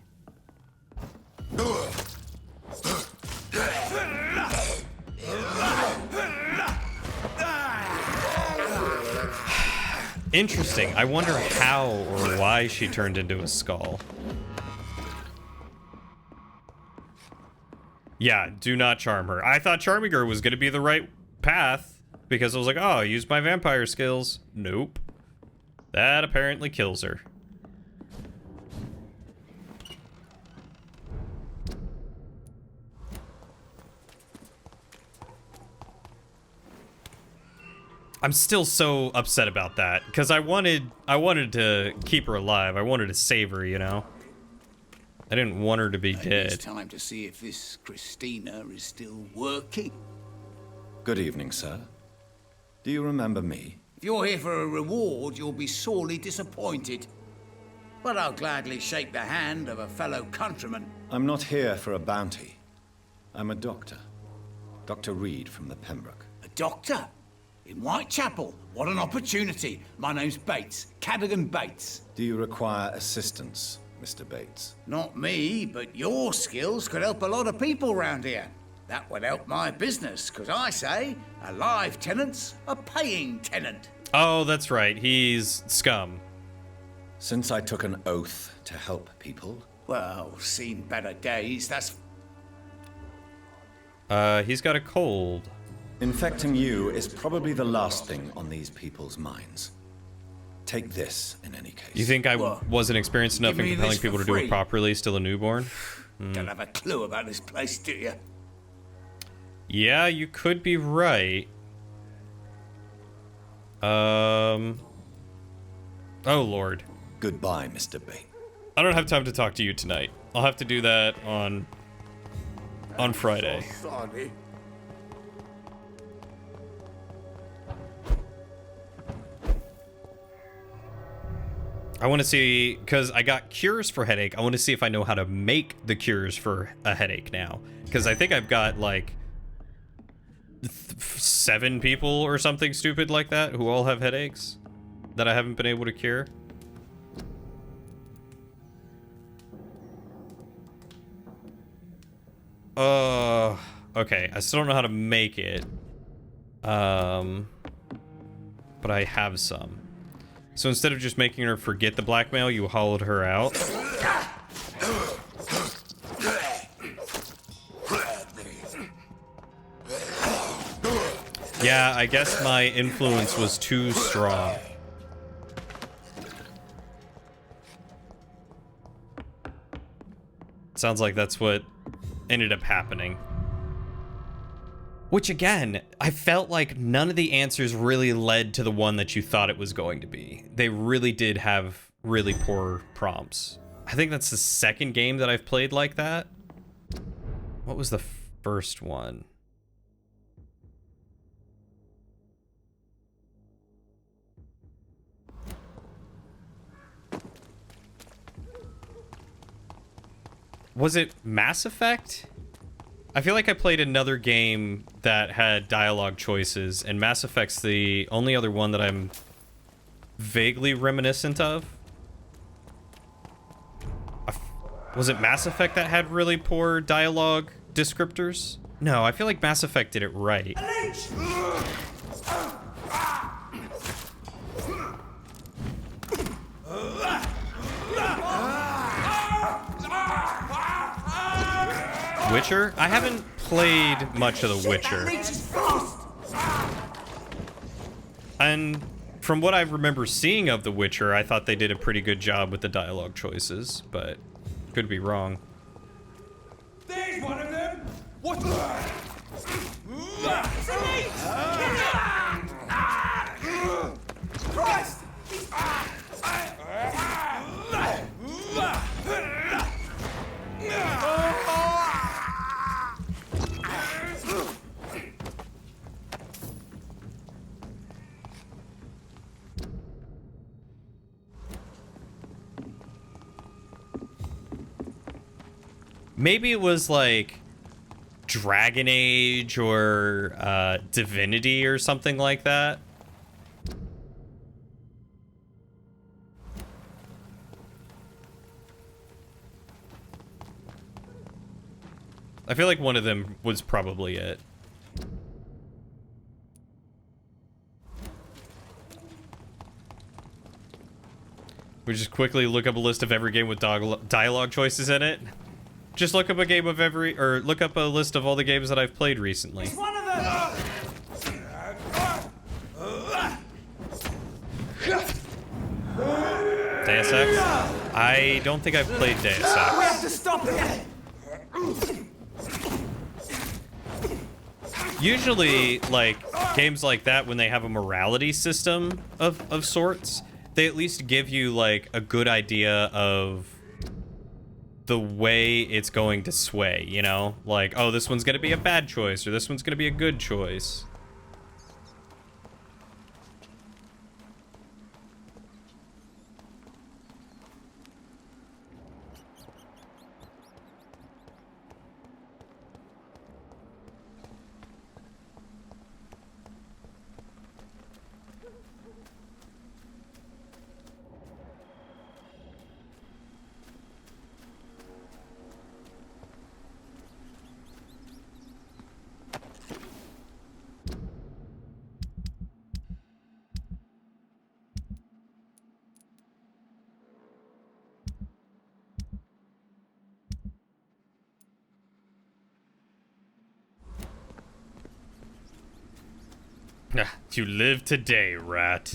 Interesting. I wonder how or why she turned into a skull. Yeah, do not charm her. I thought charming her was going to be the right path because I was like, oh, use my vampire skills. Nope. That apparently kills her. I'm still so upset about that because I wanted to keep her alive. I wanted to save her, you know. I didn't want her to be dead. It's time to see if this Christina is still working. Good evening, sir. Do you remember me? If you're here for a reward, you'll be sorely disappointed. But I'll gladly shake the hand of a fellow countryman. I'm not here for a bounty. I'm a doctor. Dr. Reed from the Pembroke. A doctor? In Whitechapel? What an opportunity. My name's Bates. Cadogan Bates. Do you require assistance, Mr. Bates? Not me, but your skills could help a lot of people round here. That would help my business, because I say a live tenant's a paying tenant. Oh, that's right. He's scum. Since I took an oath to help people... Well, seen better days, that's... He's got a cold. Infecting you is probably the last thing on these people's minds. Take this, in any case. You think I wasn't experienced enough in compelling people to do it properly, still a newborn? Don't have a clue about this place, do you? Yeah, you could be right. Oh, Lord. Goodbye, Mr. Bates. I don't have time to talk to you tonight. I'll have to do that on Friday. So sorry. I want to see, because I got cures for headache, I want to see if I know how to make the cures for a headache now. Because I think I've got, like, 7 people or something stupid like that who all have headaches that I haven't been able to cure. Okay, I still don't know how to make it. But I have some. So instead of just making her forget the blackmail, you hollowed her out. Yeah, I guess my influence was too strong. Sounds like that's what ended up happening. Which, again, I felt like none of the answers really led to the one that you thought it was going to be. They really did have really poor prompts. I think that's the second game that I've played like that. What was the first one? Was it Mass Effect? I feel like I played another game that had dialogue choices, and Mass Effect's the only other one that I'm vaguely reminiscent of. Was it Mass Effect that had really poor dialogue descriptors? No, I feel like Mass Effect did it right. Witcher? I haven't played much of The Witcher. And from what I remember seeing of The Witcher, I thought they did a pretty good job with the dialogue choices, but could be wrong. There's one of them! What? Christ! Maybe it was like Dragon Age or Divinity or something like that. I feel like one of them was probably it. We just quickly look up a list of every game with dialogue choices in it. Just look up a game of every, or look up a list of all the games that I've played recently. It's one of them! Deus Ex? I don't think I've played Deus Ex. We have to stop it! Usually, like, games like that, when they have a morality system of sorts, they at least give you, like, a good idea of the way it's going to sway, you know? Like, oh, this one's gonna be a bad choice, or this one's gonna be a good choice. You live today, rat.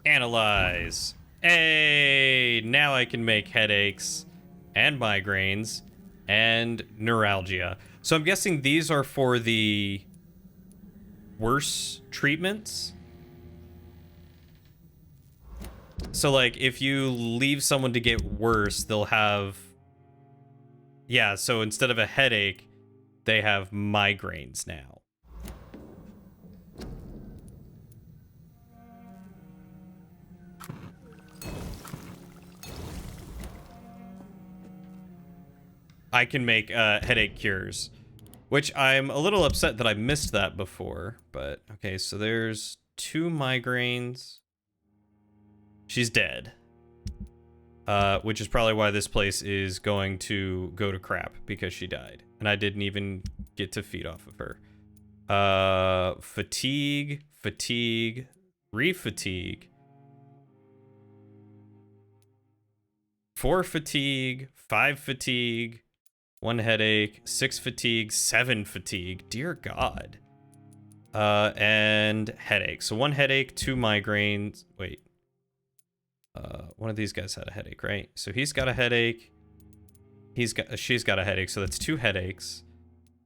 Analyze. Hey, now I can make headaches and migraines and neuralgia. So I'm guessing these are for the worse treatments. So like if you leave someone to get worse, they'll have, yeah, so instead of a headache, they have migraines now. I can make headache cures, which I'm a little upset that I missed that before, but okay, so there's 2 migraines. She's dead. Which is probably why this place is going to go to crap, because she died. And I didn't even get to feed off of her. Fatigue, fatigue, re-fatigue. 4 fatigue, 5 fatigue, 1 headache, 6 fatigue, 7 fatigue. Dear God. And headache. So 1 headache, 2 migraines. Wait. One of these guys had a headache, right? So he's got a headache. She's got a headache. So that's 2 headaches.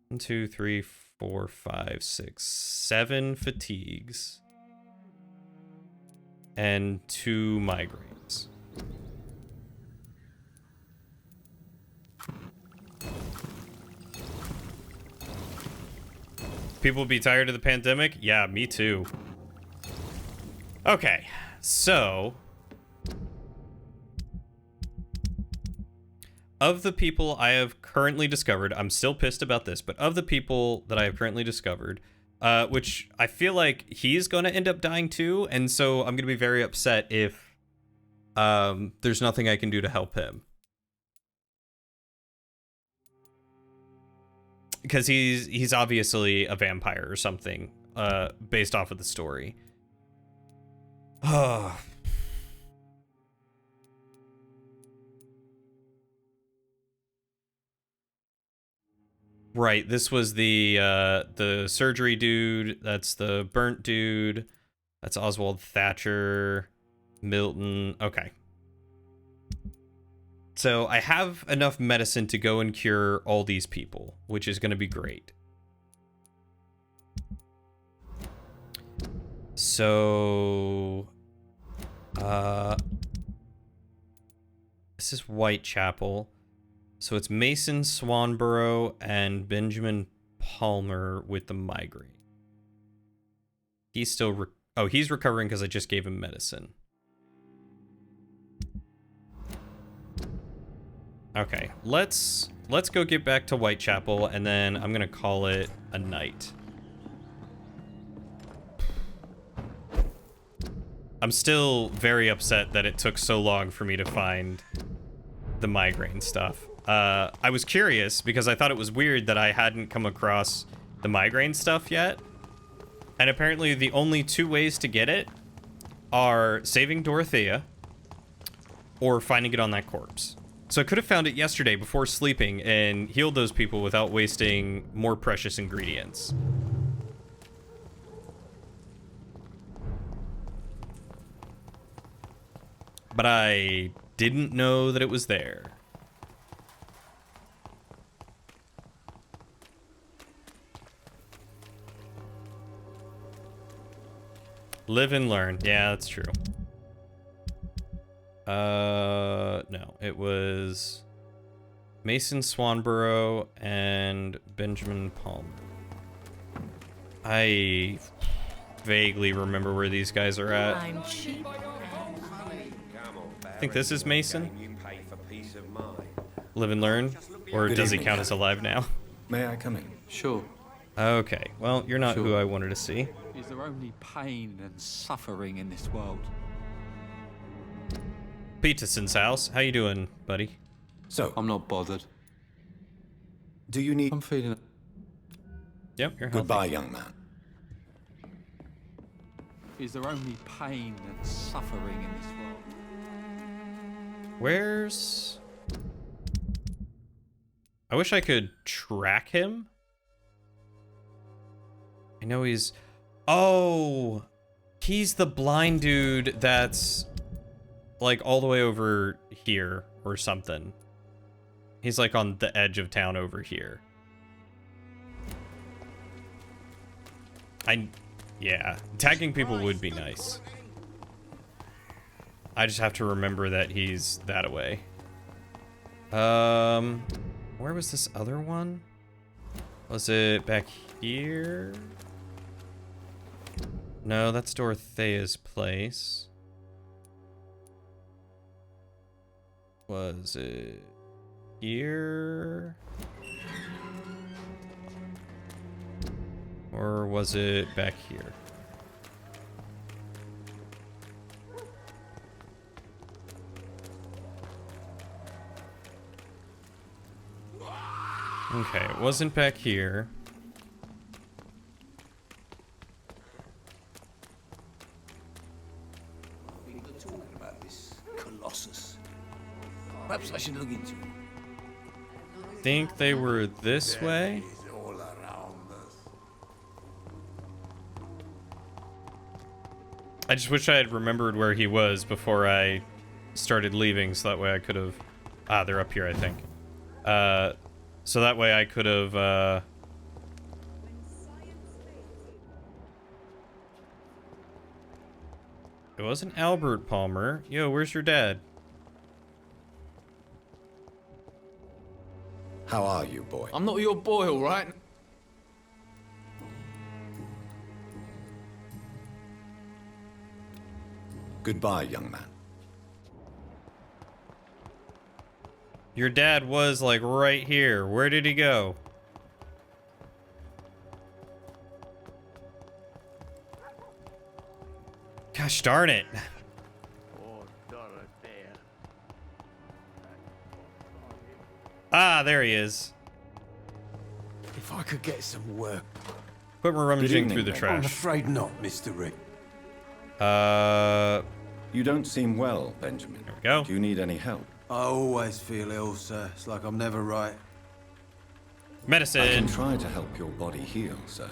1, 2, 3, 4, 5, 6, 7 fatigues. And 2 migraines. People be tired of the pandemic? Yeah, me too. Okay, so of the people I have currently discovered, I'm still pissed about this, but of the people that I have currently discovered, which I feel like he's going to end up dying too, and so I'm going to be very upset if there's nothing I can do to help him. Because he's obviously a vampire or something, based off of the story. Oh. Right, this was the surgery dude, that's the burnt dude, that's Oswald Thatcher, Milton, okay. So I have enough medicine to go and cure all these people, which is going to be great. So, This is Whitechapel. So it's Mason, Swanborough, and Benjamin Palmer with the migraine. He's still... he's recovering because I just gave him medicine. Okay, let's go get back to Whitechapel, and then I'm gonna call it a night. I'm still very upset that it took so long for me to find the migraine stuff. I was curious because I thought it was weird that I hadn't come across the migraine stuff yet. And apparently the only two ways to get it are saving Dorothea or finding it on that corpse. So I could have found it yesterday before sleeping and healed those people without wasting more precious ingredients. But I didn't know that it was there. Live and learn. Yeah, that's true. No, it was Mason Swanborough and Benjamin Palmer. I vaguely remember where these guys are at. I'm cheap. I think this is Mason. Live and learn? Or does he count as alive now? May I come in? Sure. Okay, well, you're not who I wanted to see. Is there only pain and suffering in this world? Peterson's house. How you doing, buddy? So, I'm not bothered. Do you need... I'm feeling... Yep, you're healthy. Goodbye, young man. Is there only pain and suffering in this world? Where's... I wish I could track him. I know he's... Oh! He's the blind dude that's... like all the way over here or something. He's like on the edge of town over here. Yeah, tagging people would be nice. I just have to remember that he's that away. Where was this other one? Was it back here? No, that's Dorothea's place. Was it here? Or was it back here? Okay, it wasn't back here. People are talking about this Colossus. Perhaps I should look into it. Think they were this way? All around us. I just wish I had remembered where he was before I started leaving, so that way I could have... Ah, they're up here, I think. So that way I could have, It wasn't Albert Palmer. Yo, where's your dad? How are you, boy? I'm not your boy, all right? Goodbye, young man. Your dad was like right here. Where did he go? Gosh darn it. Ah, there he is. If I could get some work. Quit rummaging through the I'm trash. afraid not, Mr. Rick. You don't seem well, Benjamin. There we go. Do you need any help? I always feel ill, sir. It's like I'm never right. Medicine. I can try to help your body heal, sir.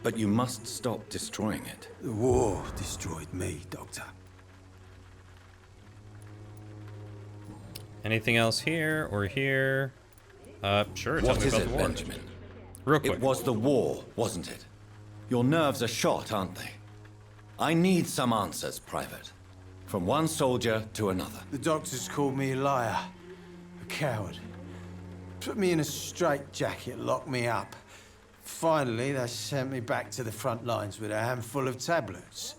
But you must stop destroying it. The war destroyed me, Doctor. Anything else here or here? Sure, tell What me is about it, the war. Benjamin? Real quick. It was the war, wasn't it? Your nerves are shot, aren't they? I need some answers, Private. From one soldier to another. The doctors called me a liar, a coward. Put me in a straitjacket, locked me up. Finally, they sent me back to the front lines with a handful of tablets.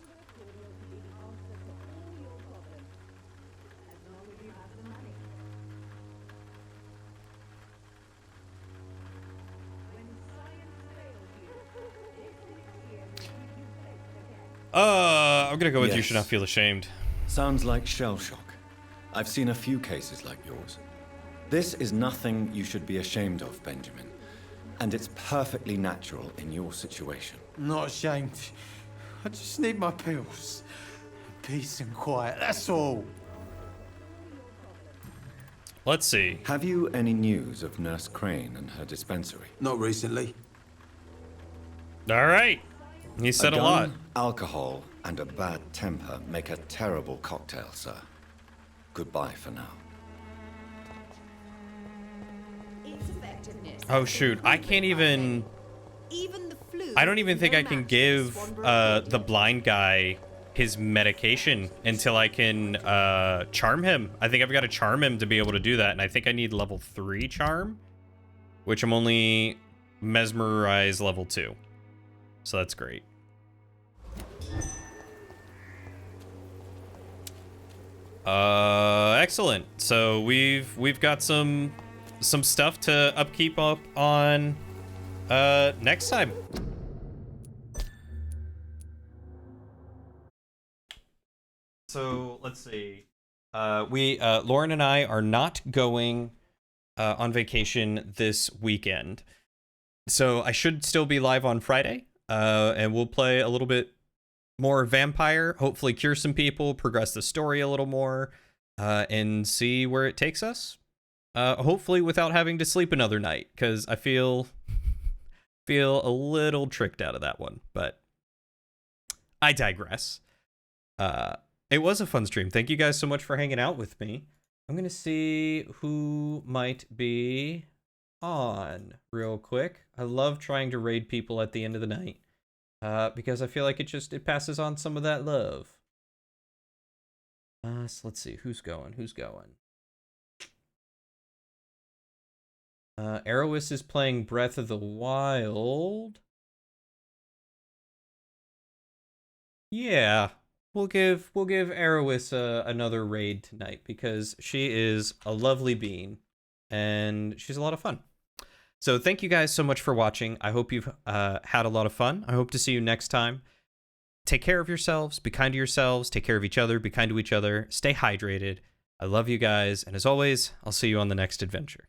I'm gonna go with you Yes. should not feel ashamed. Sounds like shell shock. I've seen a few cases like yours. This is nothing you should be ashamed of, Benjamin. And it's perfectly natural in your situation. I'm not ashamed. I just need my pills. Peace and quiet, that's all. Let's see. Have you any news of Nurse Crane and her dispensary? Not recently. All right. He said a gun, lot. Alcohol and a bad temper make a terrible cocktail, sir. Goodbye for now. Oh shoot, I can't even... I don't even think I can give the blind guy his medication until I can charm him. I think I've got to charm him to be able to do that, and I think I need level 3 charm, which I'm only mesmerize level 2. So that's great. Excellent. So we've got some stuff to upkeep up on next time. So let's see. Lauren and I are not going on vacation this weekend. So I should still be live on Friday. And we'll play a little bit more Vampyre, hopefully cure some people, progress the story a little more, and see where it takes us. Hopefully without having to sleep another night, because I feel a little tricked out of that one, but I digress. It was a fun stream. Thank you guys so much for hanging out with me. I'm going to see who might be on real quick. I love trying to raid people at the end of the night because I feel like it passes on some of that love. So let's see who's going. Arrowis is playing Breath of the Wild. Yeah, we'll give Arrowis another raid tonight because she is a lovely bean and she's a lot of fun. So thank you guys so much for watching. I hope you've had a lot of fun. I hope to see you next time. Take care of yourselves. Be kind to yourselves. Take care of each other. Be kind to each other. Stay hydrated. I love you guys. And as always, I'll see you on the next adventure.